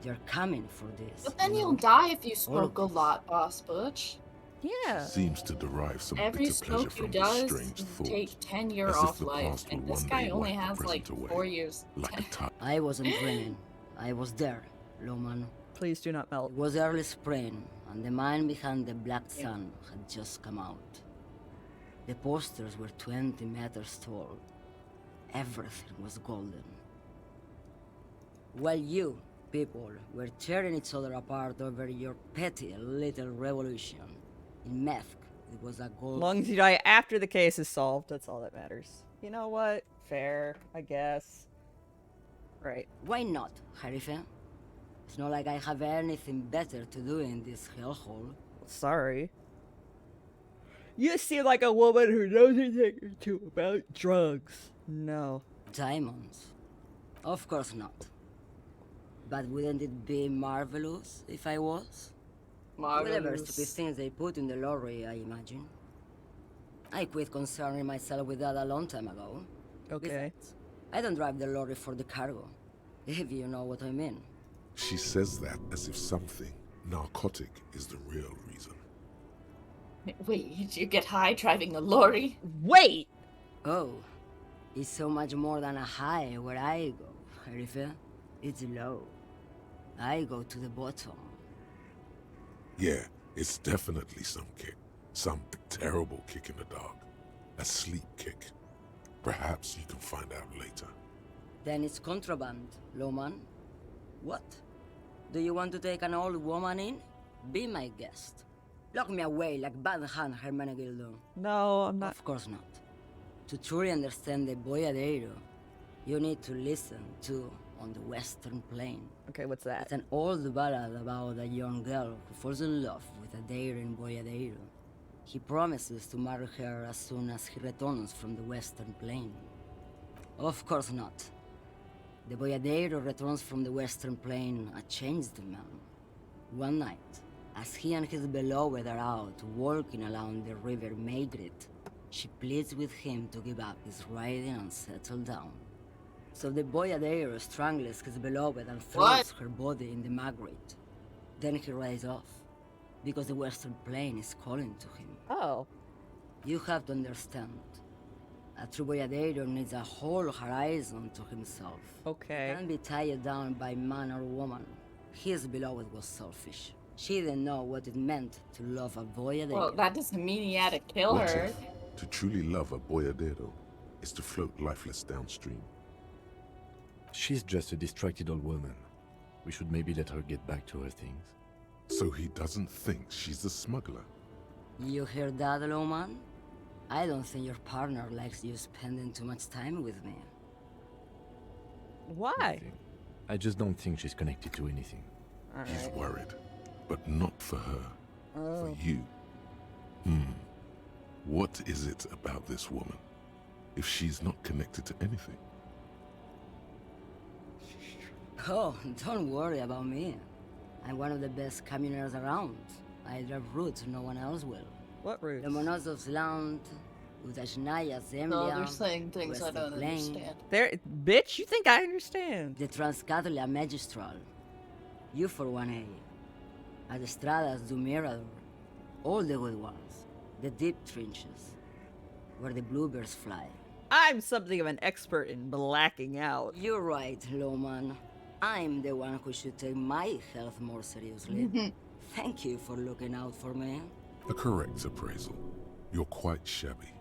They're coming for this. But then you you'll know? die if you All smoke a of this. lot, Boss Butch. Yeah. Seems to derive some Every bitter pleasure smoke you from the does strange thought. take 10-year as if off the life, past will and this one guy day only wipe the has like present away, 4 years. like a tide. I wasn't dreaming. I was there, Loman. Please do not melt. It was early spring, and the mine behind the Black Sun had just come out. The posters were 20 meters tall. Everything was golden. While you, people, were tearing each other apart over your petty little revolution, in Methk, it was a As gold... long as you die after the case is solved, that's all that matters. You know what? Fair, I guess. Right. Why not, Harife? It's not like I have anything better to do in this hellhole. Sorry. You seem like a woman who knows a thing or two about drugs. No. Diamonds? Of course not. But wouldn't it be marvelous if I was? Whatever Marvelous. stupid things they put in the lorry, I imagine. I quit concerning myself with that a long time ago. Okay. Besides, I don't drive the lorry for the cargo, if you know what I mean. She says that as if something narcotic is the real reason. Wait, did you get high driving the lorry? Wait! Oh, it's so much more than a high where I go, Harife. It's low. I go to the bottom. Yeah, it's definitely some kick. Some terrible kick in the dark. A sleep kick. Perhaps you can find out later. Then it's contraband, Loman. What? Do you want to take an old woman in? Be my guest. Lock me away like Bad Hand Hermenegildo. No, I'm not. Of course not. To truly understand the Boyadero, you need to listen to On the Western Plain. Okay, what's that? It's an old ballad about a young girl who falls in love with a daring Boyadero. He promises to marry her as soon as he returns from the Western Plain. Of course not. The Boyadero returns from the Western Plain a changed man. One night, as he and his beloved are out walking along the river Maigret, she pleads with him to give up his riding and settle down. So the Boyadero strangles his beloved and throws her body in the Magret. Then he rides off, because the Western Plain is calling to him. Oh. You have to understand. A true Boyadero needs a whole horizon to himself. Okay. Can't be tied down by man or woman. His beloved was selfish. She didn't know what it meant to love a Boyadero. Well, that doesn't mean he had to kill What her. if to truly love a boyadero is to float lifeless downstream? She's just a distracted old woman. We should maybe let her get back to her things. So he doesn't think she's the smuggler. You hear that, Loman? I don't think your partner likes you spending too much time with me. Why? Nothing. I just don't think she's connected to anything. He's worried, but not for her. Oh. For you. What is it about this woman? If she's not connected to anything? Oh, don't worry about me. I'm one of the best communers around. I drive routes no one else will. What routes? Lomonosov's Land, Udashnaya Zemlya. No, they're saying things I Western don't Plain, understand. There, bitch, you think I understand? The Transcatolia Magistral. You for 1A. Adestradas du Mirador. All the good ones. The deep trenches. Where the bluebirds fly. I'm something of an expert in blacking out. You're right, Loman. I'm the one who should take my health more seriously. Thank you for looking out for me. A correct appraisal. You're quite shabby.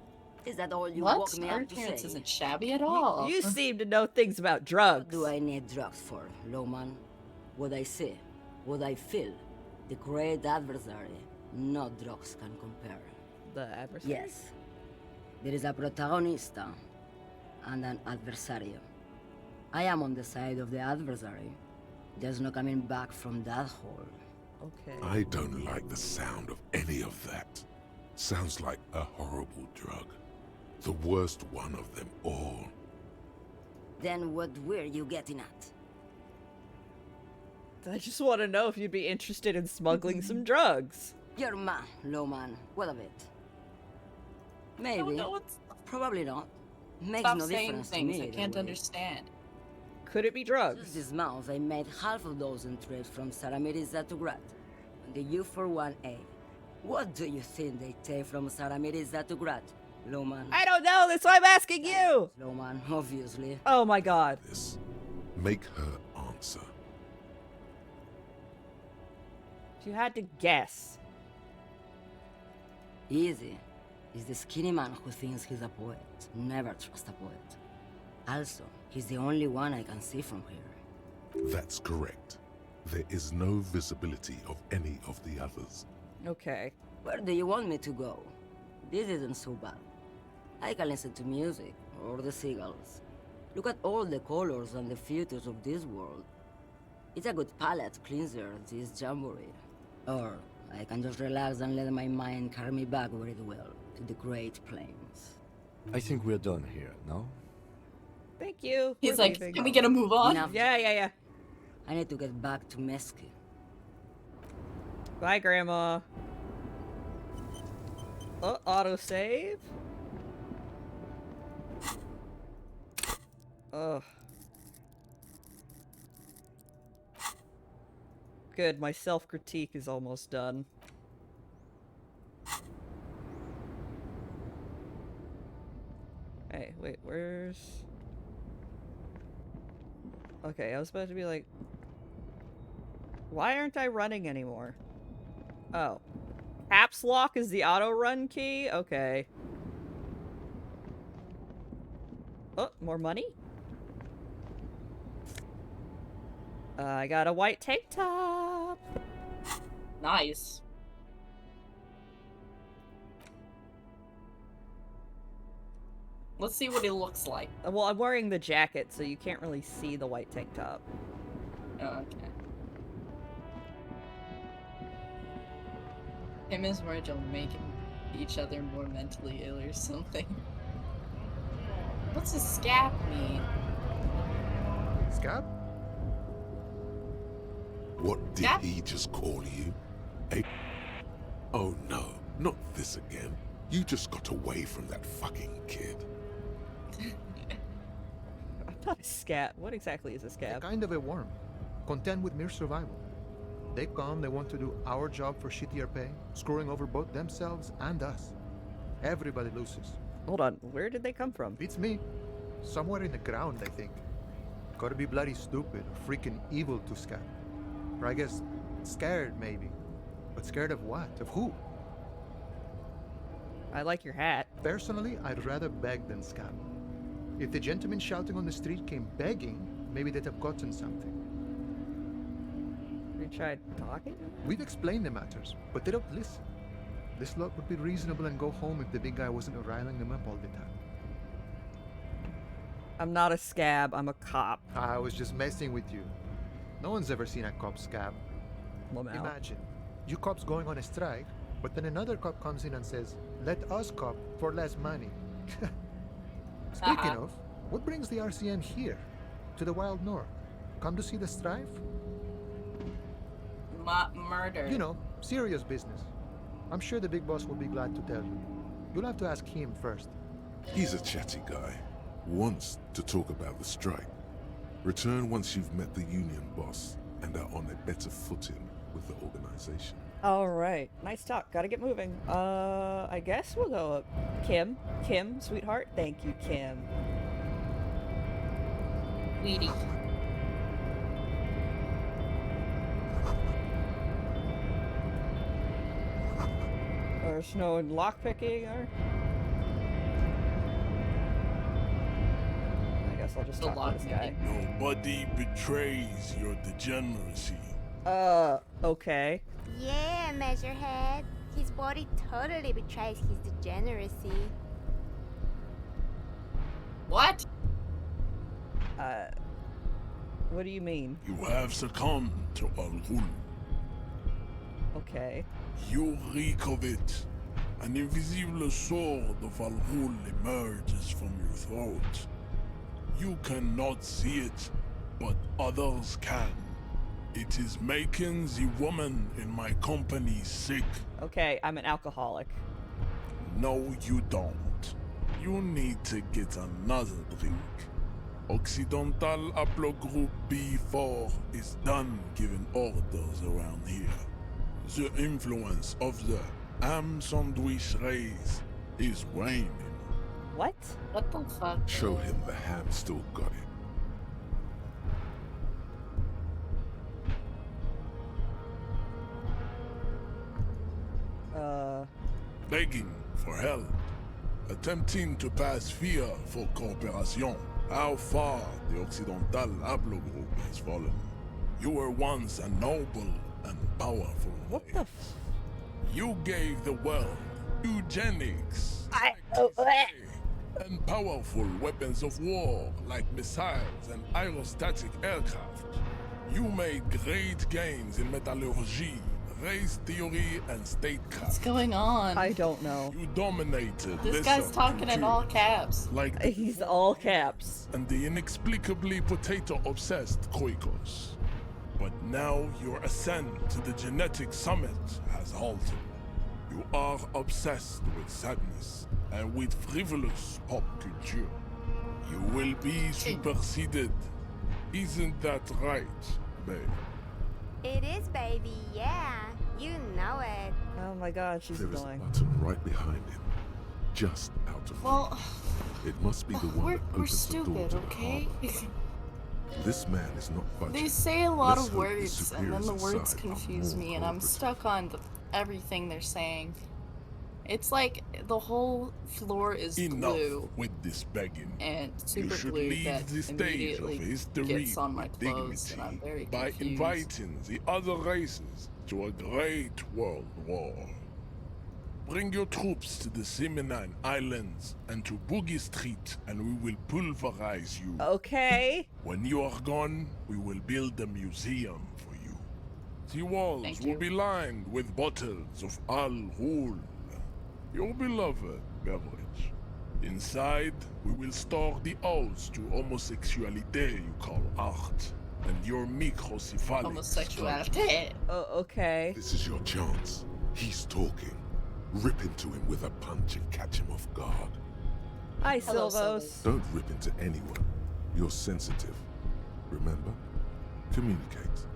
Is that all you What? woke me Our up to appearance say? isn't shabby at all. You seem to know things about drugs. What do I need drugs for, Lowman? What I see, what I feel. The great adversary. No drugs can compare. The adversary? Yes. There is a protagonista and an adversario. I am on the side of the adversary. There's no coming back from that hole. Okay. I don't like the sound of any of that. Sounds like a horrible drug. The worst one of them all. Then what were you getting at? I just want to know if you'd be interested in smuggling some drugs. You're man, Lowman. What of it? Maybe. I don't know what's... Probably not. Makes Stop no saying difference to things me. I either can't way. understand. Could it be drugs? Just this month, I made half a dozen trips from Saramiriza to Grat. And the U41A. What do you think they take from Saramiriza to Grat, Lowman? I don't know. That's why I'm asking you. Lowman, obviously. Oh my god. This. Make her answer. If you had to guess. Easy. He's the skinny man who thinks he's a poet. Never trust a poet. Also, he's the only one I can see from here. That's correct. There is no visibility of any of the others. Okay. Where do you want me to go? This isn't so bad. I can listen to music, or the seagulls. Look at all the colors and the features of this world. It's a good palate cleanser, this jamboree. Or I can just relax and let my mind carry me back where it will, to the Great Plains. I think we're done here, no? Thank you. He's We're like, leaving. can we get a move on? Enough. Yeah. I need to get back to Mesky. Bye, Grandma. Oh, autosave. Ugh. Good, my self-critique is almost done. Hey, wait, where's... Okay, I was about to be like... Why aren't I running anymore? Oh. Caps lock is the auto-run key? Okay. Oh, more money? I got a white tank top! Nice. Let's see what he looks like. Well, I'm wearing the jacket, so you can't really see the white tank top. Oh, okay. Him and Virgil making each other more mentally ill or something. What's a scab mean? Scab? What did Scab? he just call you? A... Oh no, not this again. You just got away from that fucking kid. I'm not a scab. What exactly is a They're scab? kind of a worm, content with mere survival. They come, they want to do our job for shittier pay, screwing over both themselves and us. Everybody loses. Hold on, where did they come from? Beats me. Somewhere in the ground, I think. Gotta be bloody stupid or freaking evil to scab. Or I guess, scared maybe. But scared of what? Of who? I like your hat. Personally, I'd rather beg than scab. If the gentleman shouting on the street came begging, maybe they'd have gotten something. We tried talking? We've explained the matters, but they don't listen. This lot would be reasonable and go home if the big guy wasn't riling them up all the time. I'm not a scab, I'm a cop. I was just messing with you. No one's ever seen a cop scab. Lamau. Imagine, you cops going on a strike, but then another cop comes in and says, let us cop for less money. Speaking of, what brings the RCM here? To the Wild North? Come to see the strife? Murder. You know, serious business. I'm sure the big boss will be glad to tell you. You'll have to ask him first. He's a chatty guy. Wants to talk about the strike. Return once you've met the union boss and are on a better footing with the organization. Alright, nice talk. Gotta get moving. I guess we'll go up. Kim, sweetheart. Thank you, Kim. Weedy. There's no lockpicking or... I guess I'll just talk to this guy. Nobody betrays your degeneracy. Okay. Yeah, Measurehead. His body totally betrays his degeneracy. What? What do you mean? You have succumbed to Al-Ghul. Okay. You reek of it. An invisible sword of Al-Ghul emerges from your throat. You cannot see it, but others can. It is making the woman in my company sick. Okay, I'm an alcoholic. No, you don't. You need to get another drink. Occidental Haplogroup B4 is done giving orders around here. The influence of the ham sandwich race is waning. What? What the fuck? Show him the ham still got it. Begging for help. Attempting to pass fear for cooperation. How far the Occidental Haplogroup has fallen. You were once a noble and powerful. What the You gave the world eugenics. And powerful weapons of war like missiles and aerostatic aircraft. You made great gains in metallurgy, race theory, and statecraft. What's going on? I don't know. You dominated. This guy's talking in all caps. Like he's all caps. And the inexplicably potato-obsessed Kroikos. But now your ascent to the genetic summit has halted. You are obsessed with sadness and with frivolous pop culture. You will be superseded. Isn't that right, babe? It is, baby, yeah. You know it. Oh my god, she's There is a annoying. button right behind him, just out of Well, reach. It must be the one that we're opens the door stupid, to the okay? harbor. This man is not budging. They say a lot Let's of hope the words, and then the superiors words inside are confuse more me, and I'm cooperative. stuck on everything they're saying. It's like the whole floor is Enough glue with this begging. and You super should glue leave that the stage of immediately history gets on my with clothes, and I'm dignity very by confused. inviting the other races to a great world war. Bring your troops to the Simonine Islands and to Boogie Street, and we will pulverize you. Okay. When you are gone, we will build a museum for you. The walls Thank will you. be lined with bottles of Al-Ghul, your beloved beverage. Inside, we will store the odes to homosexuality you call art, and your microcephalic Homosexuality. Oh, okay. This is your chance. He's talking. Rip into him with a punch and catch him off guard. Hi, Hello, Silvos. Don't rip into anyone. You're sensitive. Remember? Communicate.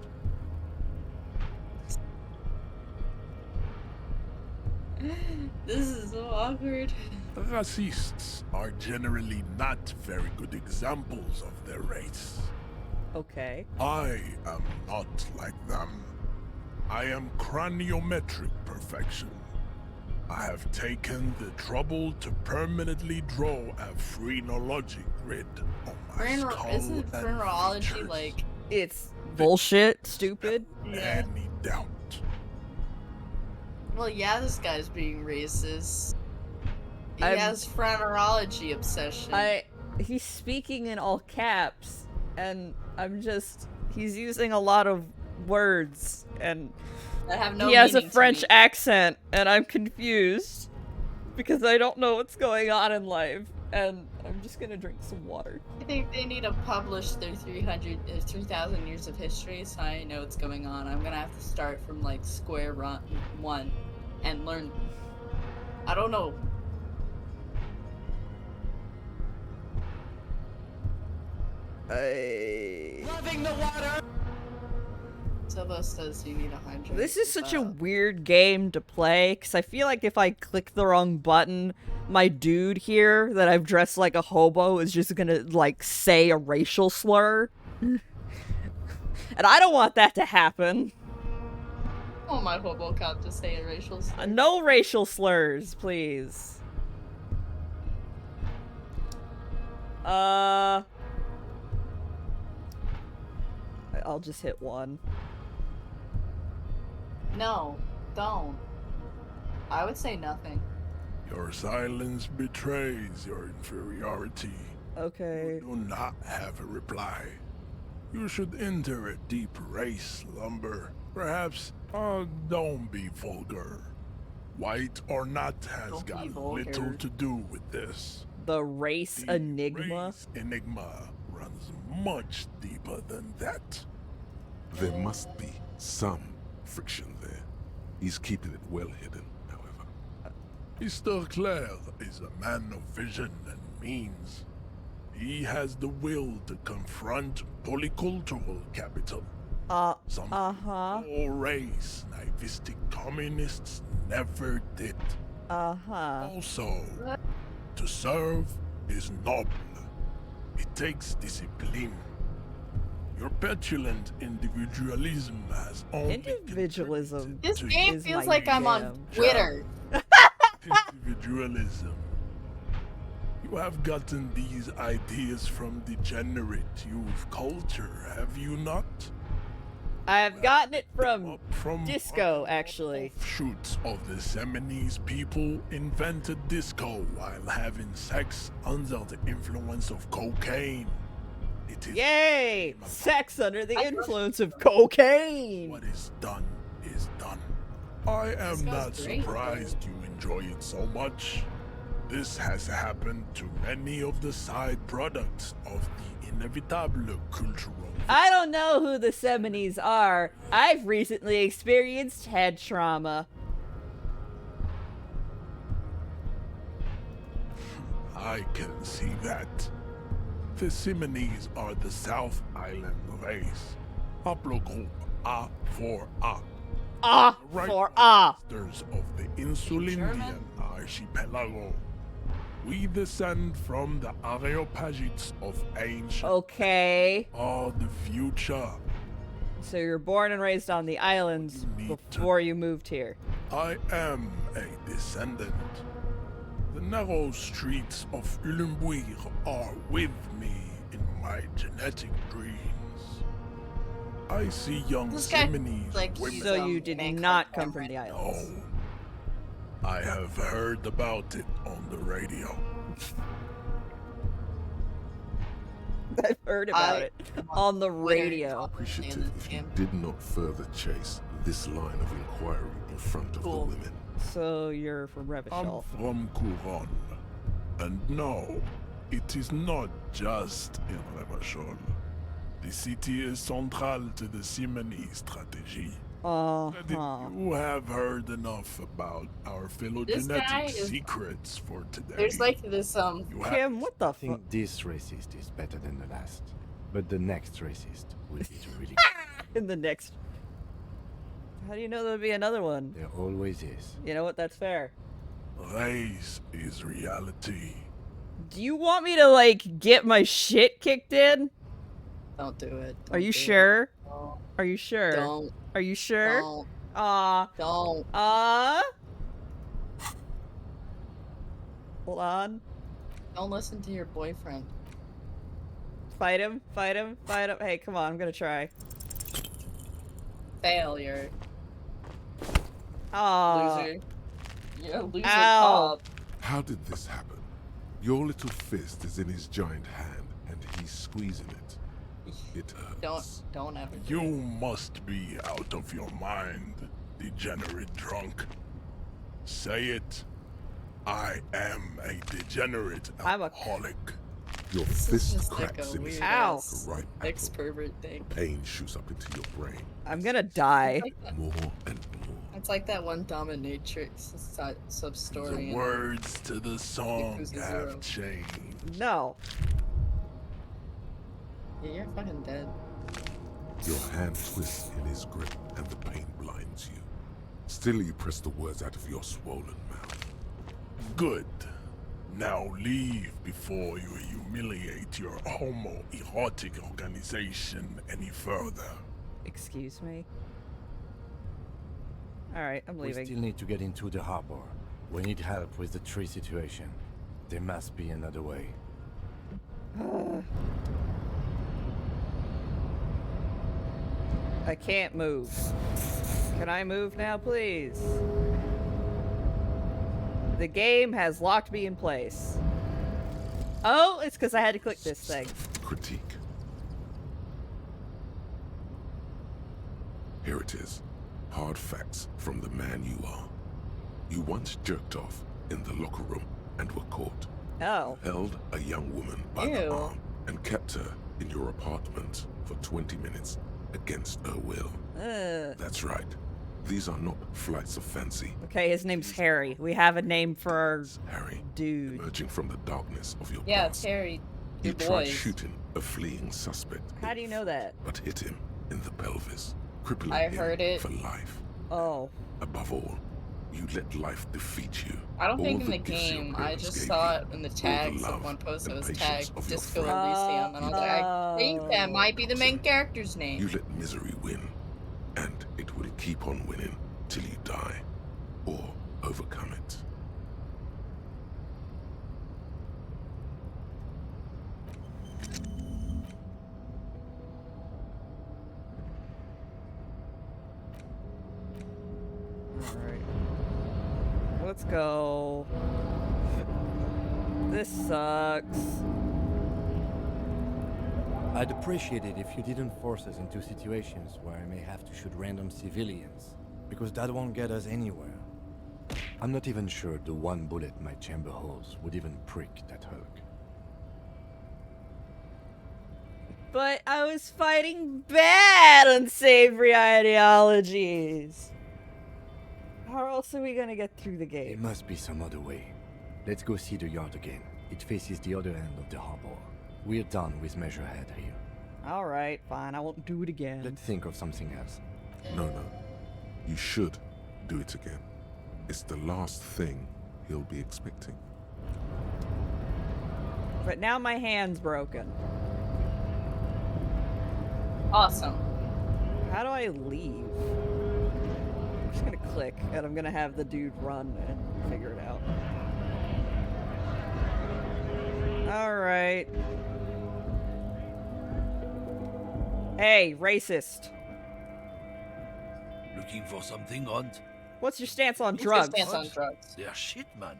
This is so awkward. Racists are generally not very good examples of their race. Okay. I am not like them. I am craniometric perfection. I have taken the trouble to permanently draw a phrenologic grid on my skull Isn't and phrenology features. like It's bullshit, stupid. Any doubt? Well, yeah, this guy's being racist. He I'm- has phrenology obsession. He's speaking in all caps, and he's using a lot of words, and That have no he has a meaning to French me. accent, and I'm confused because I don't know what's going on in life, and I'm just gonna drink some water. I think they need to publish their 3,000 years of history so I know what's going on. I'm gonna have to start from like square one and learn. I don't know. Loving the water. Silvo says you need 100. This is such a weird game to play, because I feel like if I click the wrong button, my dude here that I've dressed like a hobo is just gonna, like, say a racial slur. And I don't want that to happen. Oh, my Robocop to say a racial slur. No racial slurs, please. I'll just hit 1. No, don't. I would say nothing. Your silence betrays your inferiority. Okay. You do not have a reply. You should enter a deep race slumber. Perhaps, don't be vulgar. White or not has got little to do with this. The race enigma? Race enigma runs much deeper than that. There must be some friction there. He's keeping it well hidden, however. Mr. Clare is a man of vision and means. He has the will to confront polycultural capital. Some race naivistic communists never did. Also, to serve is noble. It takes discipline. Your petulant individualism has only Individualism. This game is feels my like I'm on jam. Twitter. Individualism. You have gotten these ideas from degenerate youth culture, have you not? I've gotten it from disco, actually. Shoots of the Seminoles people invented disco while having sex under the influence of cocaine. It is Yay! Sex under the influence of cocaine! What is done is done. I am not surprised you enjoy it so much. This has happened to many of the side products of the inevitable cultural. I don't know who the Seminoles are. I've recently experienced head trauma. I can see that. The Seminoles are the South Island race. Haplogroup A4A. Masters of the Insulindian archipelago. We descend from the Areopagites of ancient. Okay. Are the future. So you're born and raised on the islands before you moved here. I am a descendant. The narrow streets of Ulumbuir are with me in my genetic dreams. I see young Seminoles women. So you did not come from the islands. No. I have heard about it on the radio. I've heard about it on the radio. Appreciative if you did not further chase this line of inquiry in front of the women. So you're from Revachol. I'm from Couronne. And no, it is not just in Revachol. The city is central to the Simony strategy. You have heard enough about our phylogenetic secrets for today. There's like this, Kim, what the I think this racist is better than the last. But the next racist will be really In the next... How do you know there'll be another one? There always is. You know what? That's fair. Race is reality. Do you want me to, like, get my shit kicked in? Don't do it. Are you sure? Are you sure? Don't. Are you sure? Don't. Don't. Hold on. Don't listen to your boyfriend. Fight him, fight him, fight him. Hey, come on, I'm gonna try. Failure. Loser. You're a loser cop. How did this happen? Your little fist is in his giant hand, and he's squeezing it. It hurts. Don't ever. You must be out of your mind, degenerate drunk. Say it. I am a degenerate alcoholic. Your fist cracks in his Ow. right Ex-pervert thing. pain shoots up into your brain. I'm gonna die. More and It's like that one dominatrix sub-story. The words to the song have changed. No. Yeah, you're fucking dead. Your hand twists in his grip and the pain blinds you. Still you press the words out of your swollen mouth. Good. Now leave before you humiliate your homoerotic organization any further. Excuse me? Alright, I'm We leaving. still need to get into the harbor. We need help with the tree situation. There must be another way. I can't move. Can I move now, please? The game has locked me in place. Oh, it's because I had to click this thing. Critique. Here it is. Hard facts from the man you are. You once jerked off in the locker room and were caught. Oh. You held a young woman by the arm and kept her in your apartment for 20 minutes against her will. That's right. These are not flights of fancy. Okay, his name's Harry. We have a name for our Harry, dude. emerging from the darkness of your Yeah, past. it's Harry. You Your tried boys. shooting a fleeing suspect, How do you know that? but hit him in the pelvis, crippling I him heard it. for life. Oh. Above all, you let life defeat you. I don't All think in the gifts your game. I parents just gave saw you, it in the all the tags. love Someone posted and it was patience tagged of your Disco friends. Elysium, and I was like, I think that might be the main character's name. You let misery win, and it will keep on winning till you die, or overcome it. Alright. Let's go. This sucks. I'd appreciate it if you didn't force us into situations where I may have to shoot random civilians, because that won't get us anywhere. I'm not even sure the one bullet my chamber holds would even prick that Hulk. But I was fighting bad unsavory ideologies. How else are we gonna get through the There game? must be some other way. Let's go see the yard again. It faces the other end of the harbor. We're done with Measurehead here. Alright, fine, I won't do it again. Let's think of something else. No. You should do it again. It's the last thing he'll be expecting. But now my hand's broken. Awesome. How do I leave? I'm just gonna click, and I'm gonna have the dude run and figure it out. Alright. Hey, racist. Looking for something, Hunt? What's your stance on What's your drugs? stance on drugs? They're shit, man.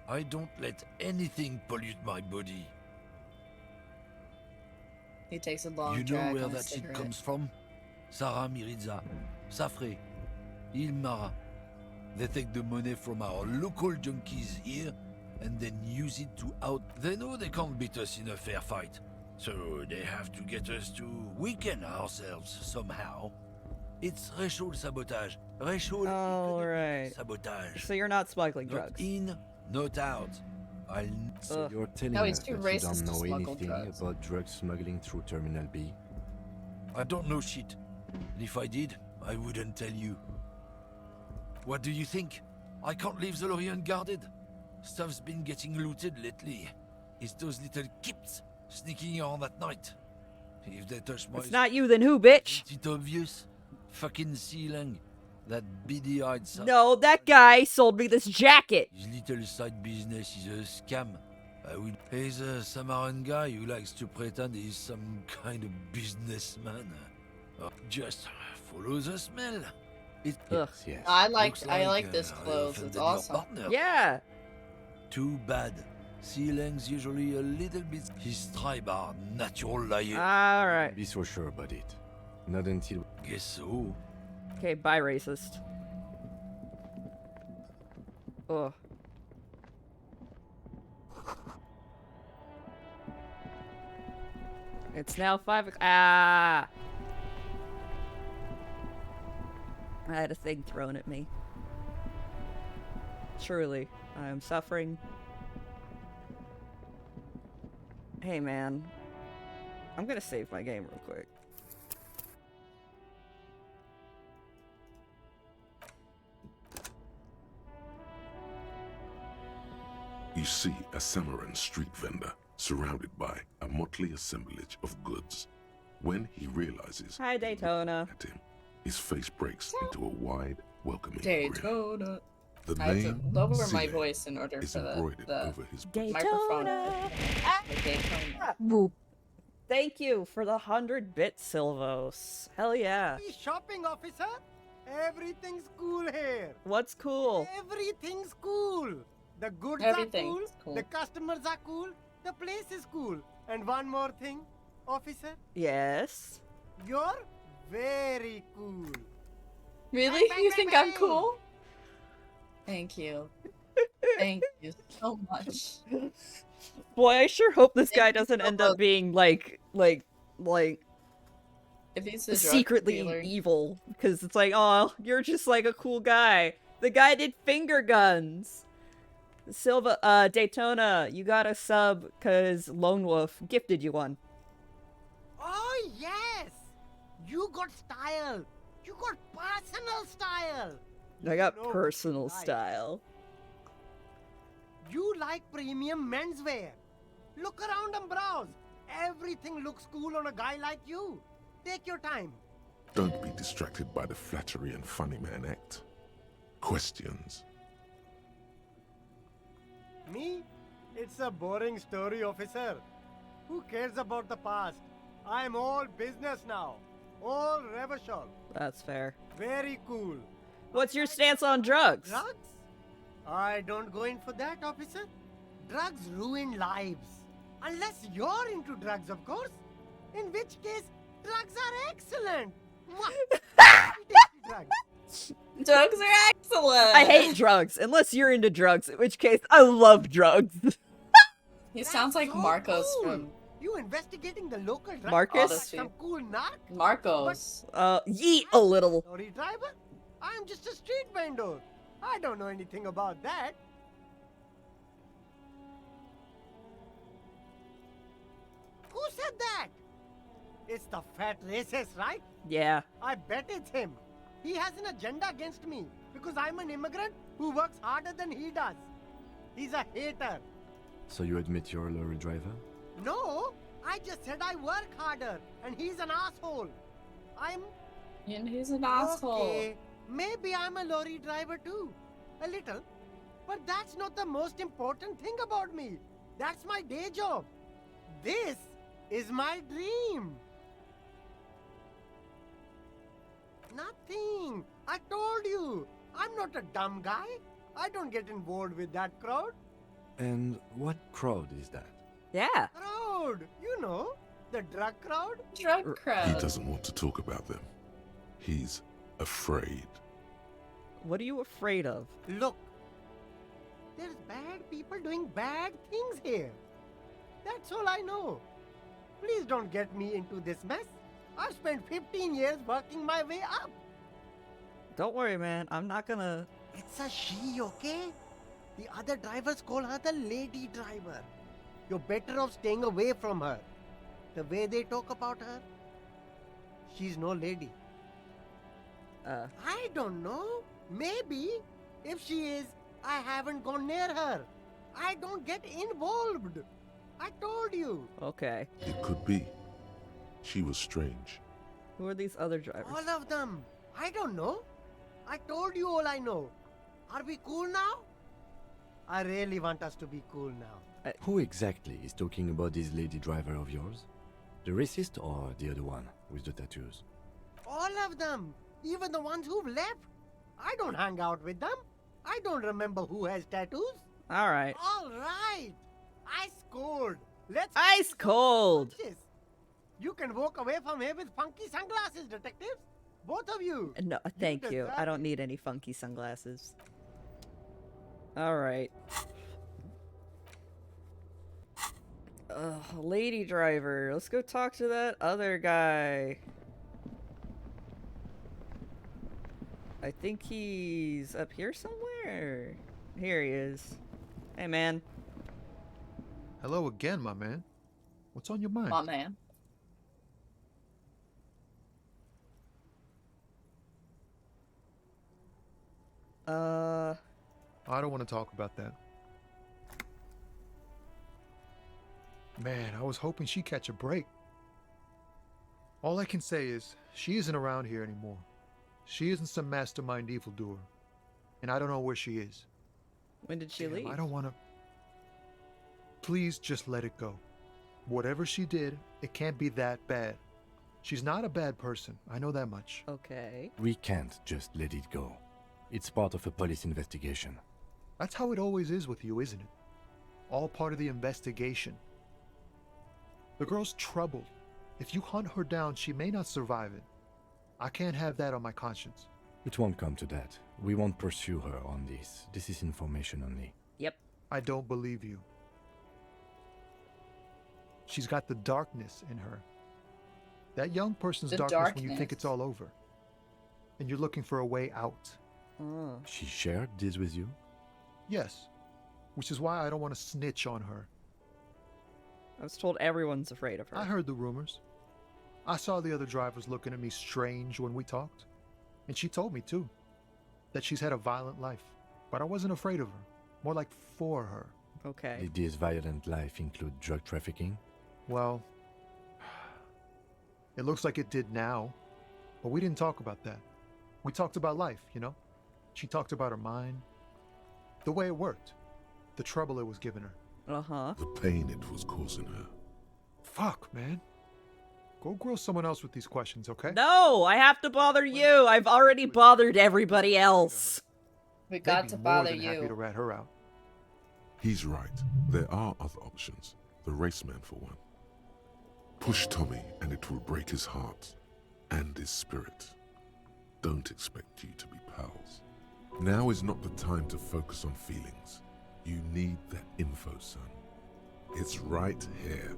I don't let anything pollute my body. He takes a long You know drag where on that his shit cigarette. comes from? Sarah Mirizza, Safre, Ilmara. They take the money from our local junkies here and then use it to out. They know they can't beat us in a fair fight, so they have to get us to weaken ourselves somehow. It's racial sabotage. Racial Alright. sabotage. So you're not smuggling Not drugs. in, not out. So you're telling No, us he's too that you racist don't to know smuggle anything drugs. about drug smuggling through Terminal B? I don't know shit. And if I did, I wouldn't tell you. What do you think? I can't leave the lorry unguarded. Stuff's been getting looted lately. It's those little kips sneaking around at night. If they touch my... It's not you, then who, bitch? Is it obvious? Fucking Sealang. That beady-eyed son. No, that guy sold me this jacket. His little side business is a scam. He's a Samaran guy who likes to pretend he's some kind of businessman. Just follow the smell. Yes, yes. I like Looks this I clothes. offended It's your awesome. partner. Yeah. Too bad. Sealang's usually a little bit. His tribe are natural liars. Alright. Be so sure about it. Not until... Guess so. Okay, bye, racist. Ugh. It's now 5 o'clock. Ah! I had a thing thrown at me. Truly, I am suffering. Hey, man. I'm gonna save my game real quick. You see a Samaran street vendor surrounded by a motley assemblage of goods. When he realizes Hi, Daytona. at him, his face breaks into a wide, welcoming grin. Daytona. The I have to name lower my Zile voice in order is for embroidered the over his microphone. Daytona. Daytona. Whoop. Thank you for the 100-bit Silvos. Hell yeah. Shopping, officer. Everything's cool here. What's cool? Everything's cool. The goods Everything's are cool. The customers are cool. The place is cool. And one more thing, officer. Yes. You're very cool. Really? You think I'm cool? Thank you. Thank you so much. Boy, I sure hope this guy doesn't end up being like if he's a drug secretly dealer. evil, because it's like, oh, you're just like a cool guy. The guy did finger guns. Silva, Daytona, you got a sub because Lone Wolf gifted you one. Oh, yes. You got style. You got personal style. I got No, personal right. style. You like premium menswear. Look around and browse. Everything looks cool on a guy like you. Take your time. Don't be distracted by the flattery and funny man act. Questions. Me? It's a boring story, officer. Who cares about the past? I'm all business now. All revolution. That's fair. Very cool. What's your stance on drugs? Drugs? I don't go in for that, officer. Drugs ruin lives. Unless you're into drugs, of course. In which case, drugs are excellent. Drugs. Drugs are excellent. I hate drugs, unless you're into drugs, in which case I love drugs. He sounds like Marcos from You investigating the local drug Marcus? like some cool narc? Marcos. Yeet a little. Lorry driver? I'm just a street vendor. I don't know anything about that. Who said that? It's the fat racist, right? Yeah. I bet it's him. He has an agenda against me because I'm an immigrant who works harder than he does. He's a hater. So you admit you're a lorry driver? No, I just said I work harder and he's an asshole. And he's an asshole. Okay, maybe I'm a lorry driver too. A little. But that's not the most important thing about me. That's my day job. This is my dream. Nothing. I told you. I'm not a dumb guy. I don't get involved with that crowd. And what crowd is that? Yeah. Crowd. You know, the drug crowd. Drug crowd. He doesn't want to talk about them. He's afraid. What are you afraid of? Look, there's bad people doing bad things here. That's all I know. Please don't get me into this mess. I've spent 15 years working my way up. Don't worry, man. I'm not gonna... It's a she, okay? The other drivers call her the lady driver. You're better off staying away from her. The way they talk about her, she's no lady. I don't know. Maybe. If she is, I haven't gone near her. I don't get involved. I told you. Okay. It could be. She was strange. Who are these other drivers? All of them. I don't know. I told you all I know. Are we cool now? I really want us to be cool now. Who exactly is talking about this lady driver of yours? The racist or the other one with the tattoos? All of them. Even the ones who've left. I don't hang out with them. I don't remember who has tattoos. All right. All right. Ice cold. Let's Ice cold. You can walk away from here with funky sunglasses, detectives. Both of you. No, thank you. I don't need any funky sunglasses. All right. Lady driver. Let's go talk to that other guy. I think he's up here somewhere. Here he is. Hey, man. Hello again, my man. What's on your mind? My man. I don't want to talk about that. Man, I was hoping she'd catch a break. All I can say is, she isn't around here anymore. She isn't some mastermind evildoer. And I don't know where she is. When did she leave? I don't want to... Please just let it go. Whatever she did, it can't be that bad. She's not a bad person. I know that much. Okay. We can't just let it go. It's part of a police investigation. That's how it always is with you, isn't it? All part of the investigation. The girl's troubled. If you hunt her down, she may not survive it. I can't have that on my conscience. It won't come to that. We won't pursue her on this. This is information only. Yep. I don't believe you. She's got the darkness in her. That young person's darkness when you think it's all over. And you're looking for a way out. She shared this with you? Yes. Which is why I don't want to snitch on her. I was told everyone's afraid of her. I heard the rumors. I saw the other drivers looking at me strange when we talked. And she told me, too, that she's had a violent life. But I wasn't afraid of her. More like for her. Okay. Did this violent life include drug trafficking? Well, it looks like it did now. But we didn't talk about that. We talked about life, you know? She talked about her mind. The way it worked. The trouble it was giving her. Uh-huh. The pain it was causing her. Fuck, man. Go grill someone else with these questions, okay? No, I have to bother you. I've already bothered everybody else. We got to bother you. Happy to rat her out. He's right. There are other options. The raceman, for one. Push Tommy, and it will break his heart and his spirit. Don't expect you to be pals. Now is not the time to focus on feelings. You need that info, son. It's right here.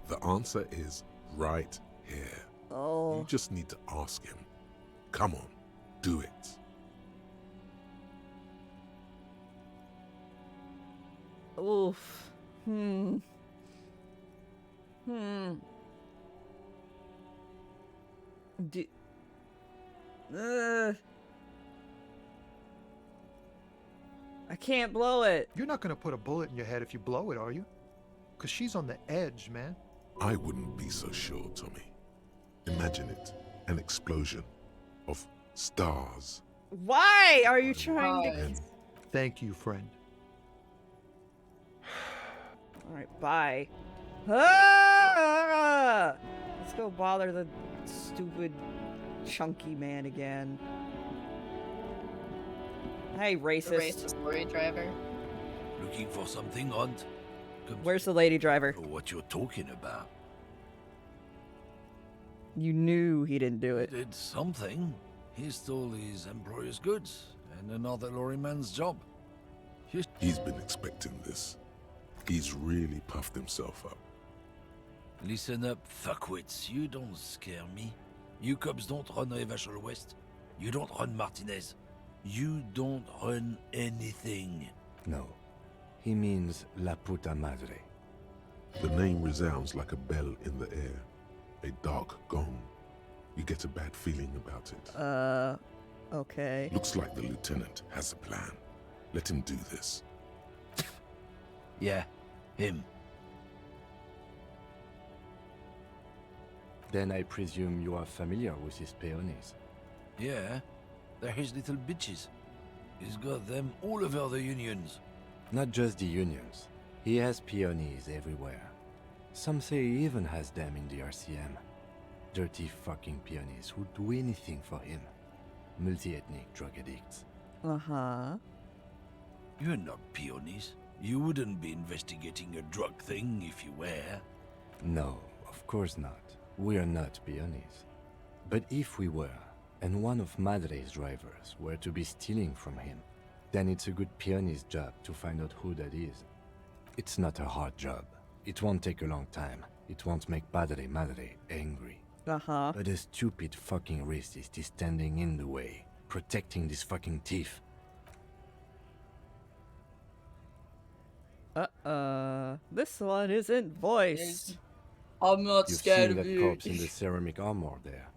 The answer is right here. Oh. You just need to ask him. Come on, do it. Oof. I can't blow it. You're not gonna put a bullet in your head if you blow it, are you? Because she's on the edge, man. I wouldn't be so sure, Tommy. Imagine it. An explosion of stars. Why are you trying to... Thank you, friend. Alright, bye. Ah! Let's go bother the stupid chunky man again. Hey, racist. The racist lorry driver. Looking for something, Hunt? Where's the lady driver? What you're talking about? You knew he didn't do it. He did something. He stole his employer's goods and another lorryman's job. He's been expecting this. He's really puffed himself up. Listen up, fuckwits. You don't scare me. You cops don't run Evashel West. You don't run Martinez. You don't run anything. No. He means La Puta Madre. The name resounds like a bell in the air. A dark gong. You get a bad feeling about it. Okay. Looks like the lieutenant has a plan. Let him do this. Yeah, him. Then I presume you are familiar with his peonies. Yeah, they're his little bitches. He's got them all over the unions. Not just the unions. He has peonies everywhere. Some say he even has them in the RCM. Dirty fucking peonies who'd do anything for him. Multi-ethnic drug addicts. Uh-huh. You're not peonies. You wouldn't be investigating a drug thing if you were. No, of course not. We're not peonies. But if we were, and one of Madre's drivers were to be stealing from him, then it's a good peony's job to find out who that is. It's not a hard job. It won't take a long time. It won't make Padre Madre angry. Uh-huh. But a stupid fucking racist is standing in the way, protecting this fucking thief. This one isn't voiced. I'm not You've scared seen of that you. corpse in the ceramic armor there.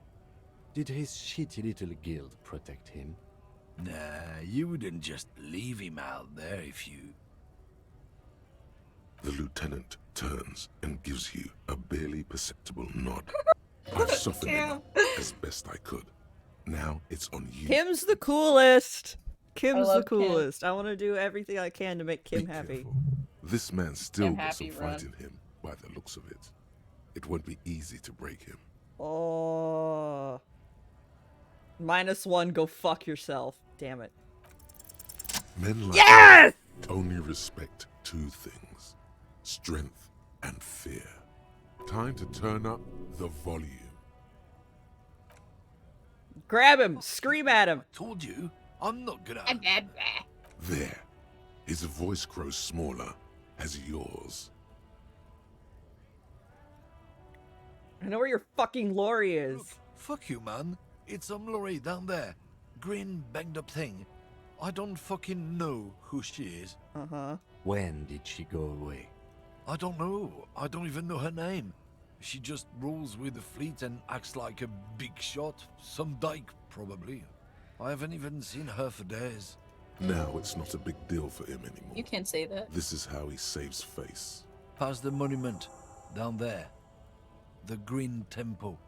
Did his shitty little guild protect him? Nah, you wouldn't just leave him out there if you... The lieutenant turns and gives you a barely perceptible nod. I've softened him as best I could. Now it's on you. Kim's the coolest. Kim's the love Kim. coolest. I want to do everything I can to make Kim happy. This man still Kim got some happy, fight run. in him, by the looks of it. It won't be easy to break him. Oh. -1, go fuck yourself. Damn it. Men like Yes! you only respect two things: strength and fear. Time to turn up the volume. Grab him! Scream at him! Told you, I'm not gonna. There. His voice grows smaller as yours. I know where your fucking lorry is. Fuck you, man. It's some lorry down there. Green, banged up thing. I don't fucking know who she is. Uh-huh. When did she go away? I don't know. I don't even know her name. She just rolls with the fleet and acts like a big shot. Some dyke, probably. I haven't even seen her for days. Now it's not a big deal for him anymore. You can't say that. This is how he saves face. Past the monument. Down there. The Green Temple.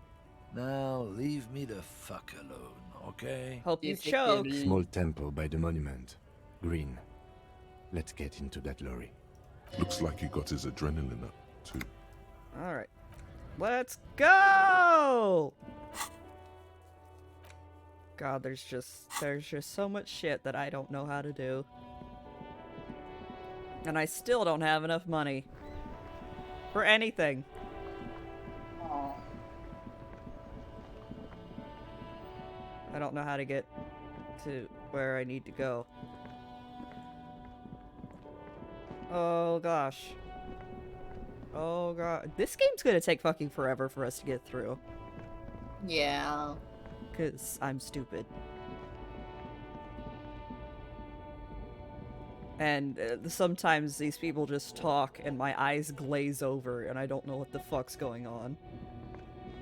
Now leave me the fuck alone, okay? Hope you choke. Small temple by the monument. Green. Let's get into that lorry. Looks like he got his adrenaline up, too. Alright. Let's go! God, there's just so much shit that I don't know how to do. And I still don't have enough money. For anything. I don't know how to get to where I need to go. Oh gosh. Oh god. This game's gonna take fucking forever for us to get through. Yeah. Because I'm stupid. And sometimes these people just talk and my eyes glaze over and I don't know what the fuck's going on.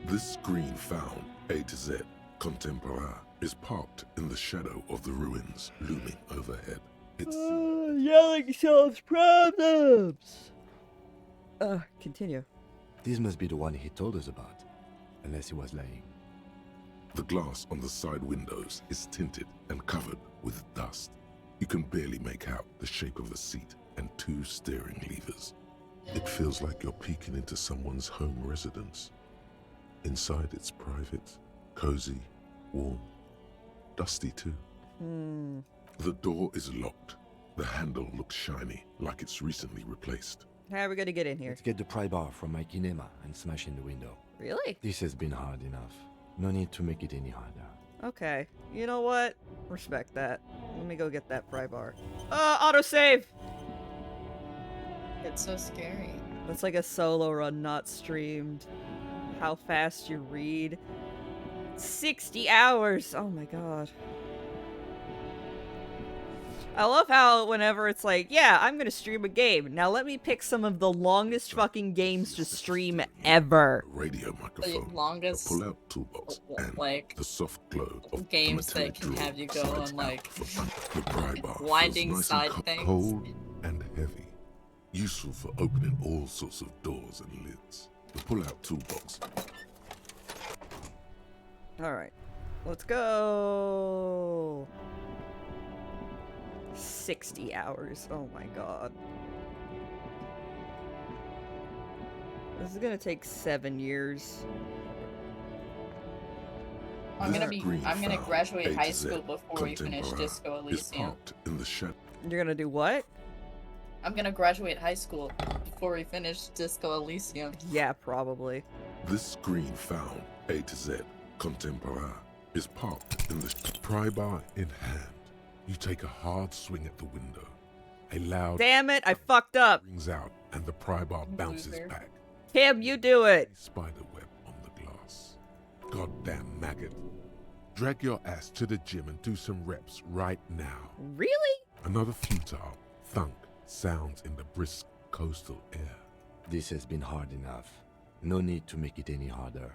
This screen found, A to Z, contemporary, is parked in the shadow of the ruins looming overhead. It's yelling solves problems! Continue. This must be the one he told us about. Unless he was lying. The glass on the side windows is tinted and covered with dust. You can barely make out the shape of a seat and two steering levers. It feels like you're peeking into someone's home residence. Inside it's private, cozy, warm, dusty too. The door is locked. The handle looks shiny, like it's recently replaced. How are we gonna get in here? Let's get the pry bar from my kinema and smash in the window. Really? This has been hard enough. No need to make it any harder. Okay. You know what? Respect that. Let me go get that pry bar. Autosave! It's so scary. That's like a solo run not streamed. How fast you read. 60 hours! Oh my god. I love how whenever it's like, yeah, I'm gonna stream a game. Now let me pick some of the longest fucking games to stream ever. Radio microphone, The longest, a pull-out toolbox, and like, the soft glow of games the that metallic can drill have you go slides on, out like, from under the pry bar. winding Feels nice side and things. cold and heavy. Useful for opening all sorts of doors and lids. The pull-out toolbox. Alright. Let's go! 60 hours. Oh my god. This is gonna take 7 years. I'm gonna graduate A high to Z, school before we finish contemporary, Disco is Elysium. parked in the shed. You're gonna do what? I'm gonna graduate high school before we finish Disco Elysium. Yeah, probably. This screen found, A to Z, contemporary, is parked in the pry bar in hand. You take a hard swing at the window. A loud Damn it, I fucked up. rings out and the pry bar bounces back. Kim, you do it. Spider web on the glass. Goddamn maggot. Drag your ass to the gym and do some reps right now. Really? Another futile thunk sounds in the brisk coastal air. This has been hard enough. No need to make it any harder.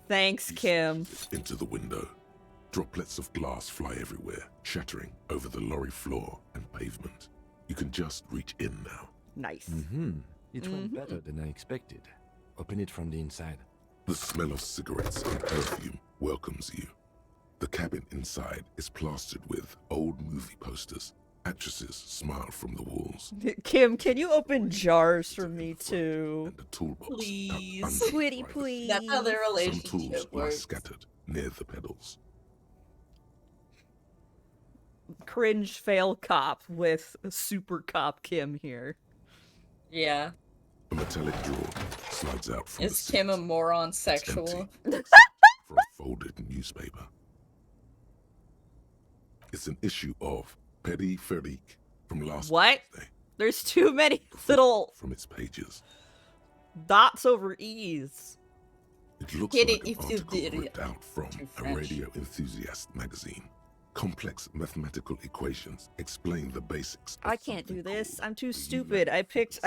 Thanks, Kim. Into the window. Droplets of glass fly everywhere, shattering over the lorry floor and pavement. You can just reach in now. Nice. It went better than I expected. Open it from the inside. The smell of cigarettes and perfume welcomes you. The cabin inside is plastered with old movie posters. Actresses smile from the walls. Kim, can you open jars for me too? The toolbox Please. Pretty please. That's how their Some relationship tools lie works. scattered near the pedals. Cringe fail cop with super cop Kim here. Yeah. A metallic drawer slides out from Is the Kim a seat. moron sexual? For a folded newspaper. It's an issue of Petit Ferique from last What? Thursday. There's too many little From its pages. dots over E's. It looks Kitty, like an if you article did it ripped out from to a French. radio enthusiast magazine. Complex mathematical equations explain the basics. I can't do this. I'm too stupid. I picked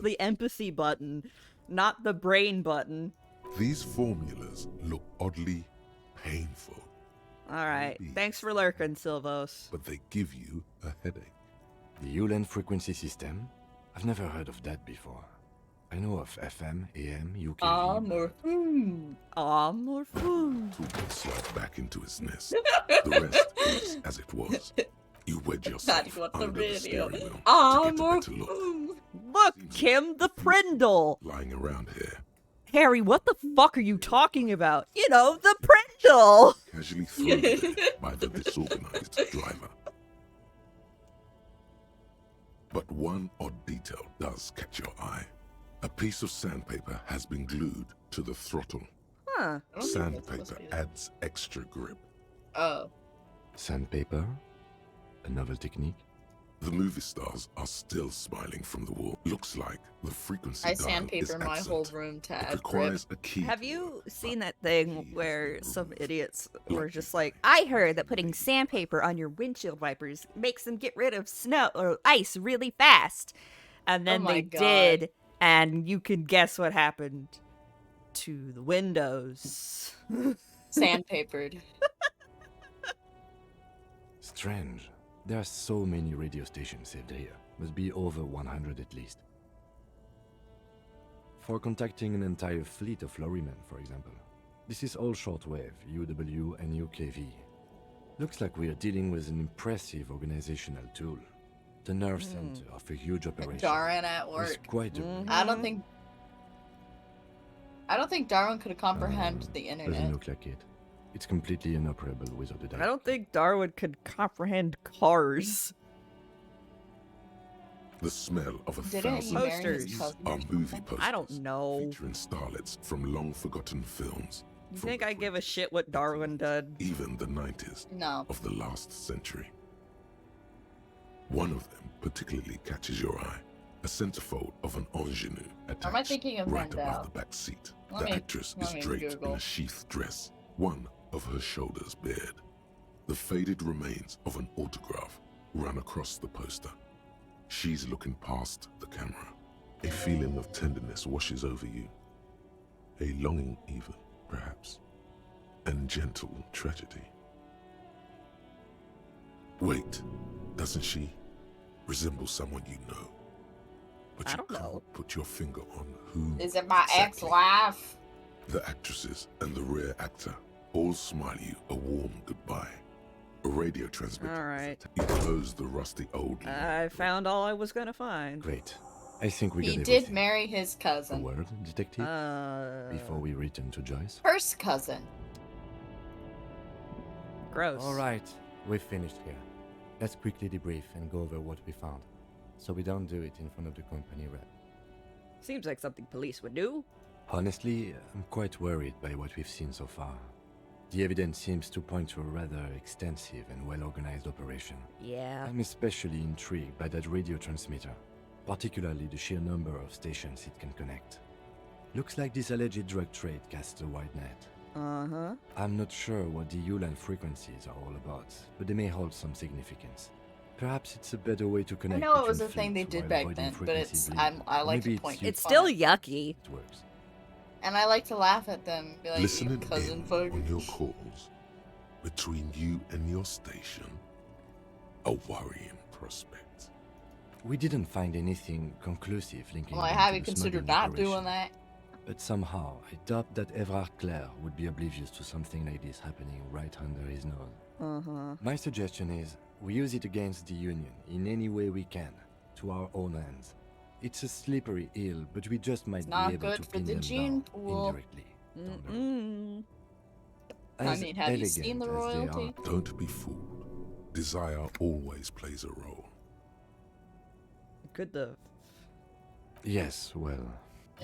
the empathy button, not the brain button. These formulas look oddly painful, Alright. Thanks for lurking, Silvos. but they give you a headache. The Ulan frequency system? I've never heard of that before. I know of FM, AM, UKV. More food. More food. Tuba slide back into his nest. The rest is as it was. You wedge yourself Daddy, what's the under the video? steering wheel to get a More better look. food. Look, Kim, the Prindle. Lying around here, Harry, what the fuck are you talking about? You know, the Prindle. casually thrown there by the disorganized driver. But one odd detail does catch your eye. A piece of sandpaper has been glued to the throttle. Huh. Sandpaper adds extra grip. Oh. Sandpaper? A novel technique? The movie stars are still smiling from the wall. Looks like the frequency I dial is sandpaper my excellent. whole room to It add grip. requires a key. Have you seen that thing where some idiots were just like, I heard that putting sandpaper on your windshield wipers makes them get rid of snow or ice really fast. And then Oh my they God. did, and you can guess what happened to the windows. Sandpapered. Strange. There are so many radio stations saved here. Must be over 100 at least. For contacting an entire fleet of lorrymen, for example. This is all shortwave, UW and UKV. Looks like we are dealing with an impressive organizational tool. The nerve center of a huge operation. Darwin at It's work. quite a I don't think Darwin could comprehend the Doesn't internet. look like it. It's completely inoperable without a doubt. I don't think Darwin could comprehend cars. The smell of a Didn't he thousand marry his trees cousin are movie posters I don't know. featuring starlets from long-forgotten films, You think I give a shit what Darwin did? even the 90s No. of the last century. One of them particularly catches your eye. A centerfold of an ingenue attached Am I thinking of right Mandel? above the back seat. Let The me- actress let is me draped in Google. a sheath dress, one of her shoulders bared. The faded remains of an autograph run across the poster. She's looking past the camera. A feeling of tenderness washes over you. A longing even, perhaps. And gentle tragedy. Wait, doesn't she resemble someone you know? But I you don't can't know. put your finger on who. Is it my exactly. ex-wife? The actresses and the rare actor all smile you a warm goodbye. A radio transmitter. Alright. You close the rusty old. I found all I was gonna find. Great. I think we He got did everything. marry his A cousin. word, detective? Before we return to Joyce? First cousin. Gross. Alright, we've finished here. Let's quickly debrief and go over what we found. So we don't do it in front of the company rep. Seems like something police would do. Honestly, I'm quite worried by what we've seen so far. The evidence seems to point to a rather extensive and well-organized operation. Yeah. I'm especially intrigued by that radio transmitter, particularly the sheer number of stations it can connect. Looks like this alleged drug trade casts a wide net. Uh-huh. I'm not sure what the Ulan frequencies are all about, but they may hold some significance. Perhaps it's a better way to I connect. know it was a between thing they fleets did while back avoiding then, but frequency it's bleeding. I like Maybe to point. It's fun still at- yucky. It works. And I like to laugh at them. Be like, Listening "You cousin in fuck." on your calls between you and your station. A worrying prospect. We didn't find anything conclusive linking I'm like, them have to you the considered smuggling not operation. doing that? But somehow, I doubt that Everard Clare would be oblivious to something like this happening right under his nose. Uh-huh. My suggestion is, we use it against the Union in any way we can, to our own ends. It's a slippery eel, but we just might It's be not able good to for pin the them gene down pool. indirectly. I As mean, have you seen the elegant as they royalty? are, Don't be fooled. Desire always plays a role. Could the... Yes, well...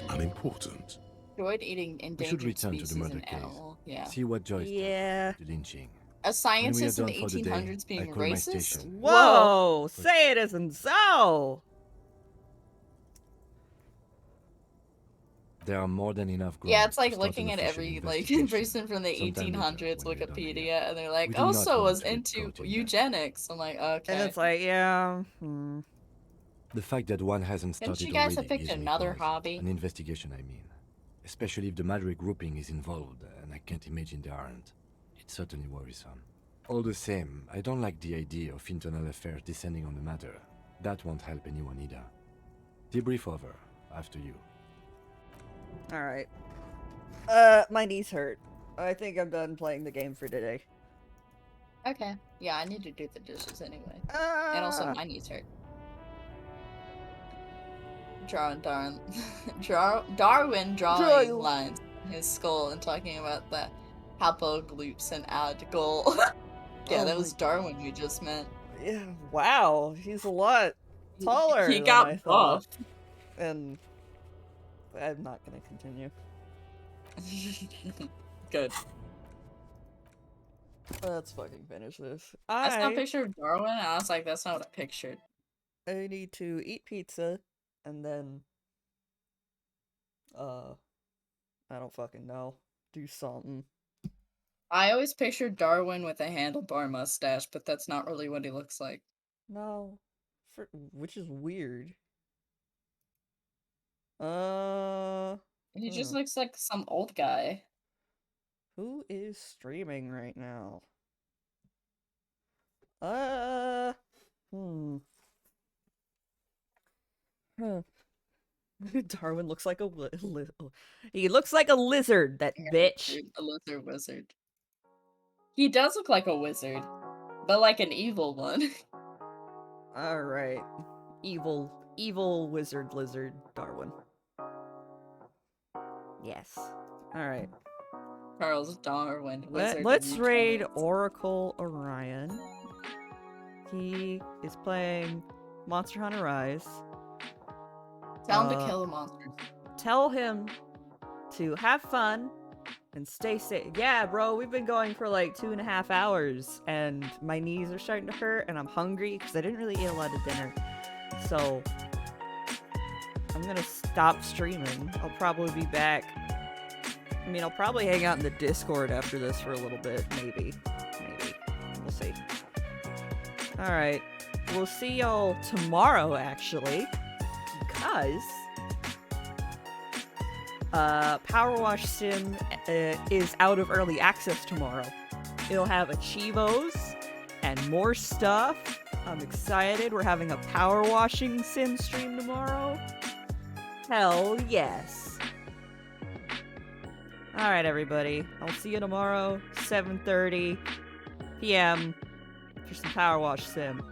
Unimportant. Enjoyed eating We should endangered return to species the murder and case. animal. Yeah. See what Joyce Yeah. does, the lynching. A When we are scientist in done the for the day, 1800s I being call my racist? station. Whoa! Say it isn't so! There are more than enough Yeah, grounds it's like to start looking an at official every like investigation person from the sometime later 1800s when we're done here. Wikipedia, and they're like, We do not also want was to get into caught in that. eugenics. I'm like, okay. And it's like, yeah... The fact that one hasn't Couldn't started you guys have already picked gives me another pause. hobby? An investigation, I mean. Especially if the Madrid grouping is involved, and I can't imagine they aren't. It's certainly worrisome. All the same, I don't like the idea of internal affairs descending on the matter. That won't help anyone either. Debrief over. After you. Alright. My knees hurt. I think I'm done playing the game for today. Okay. Yeah, I need to do the dishes anyway. And also, my knees hurt. Darwin drawing lines in his skull and talking about the haplogroups and add goal. Yeah, Oh that was my- Darwin we just met. Yeah, wow, he's a lot taller He than got I thought. buff. And I'm not gonna continue. Good. Let's fucking finish this. I saw a picture of Darwin and I was like, that's not what I pictured. I need to eat pizza and then I don't fucking know. Do something. I always pictured Darwin with a handlebar mustache, but that's not really what he looks like. No. Which is weird. He just looks like some old guy. Who is streaming right now? Darwin looks like a he looks like a lizard, that bitch. A lizard wizard. He does look like a wizard, but like an evil one. Alright. Evil wizard lizard Darwin. Yes. Alright. Charles Darwin, wizard. Let's raid Oracle Orion. He is playing Monster Hunter Rise. Tell him to kill the monsters. Tell him to have fun and stay safe. Yeah, bro, we've been going for like 2.5 hours and my knees are starting to hurt and I'm hungry because I didn't really eat a lot of dinner. So I'm gonna stop streaming. I'll probably be back. I mean, I'll probably hang out in the Discord after this for a little bit, maybe. Maybe. We'll see. Alright. We'll see y'all tomorrow, actually. Because Power Wash Sim is out of early access tomorrow. It'll have achievos and more stuff. I'm excited. We're having a power washing sim stream tomorrow. Hell yes. Alright, everybody. I'll see you tomorrow, 7:30 p.m. for some power wash sim.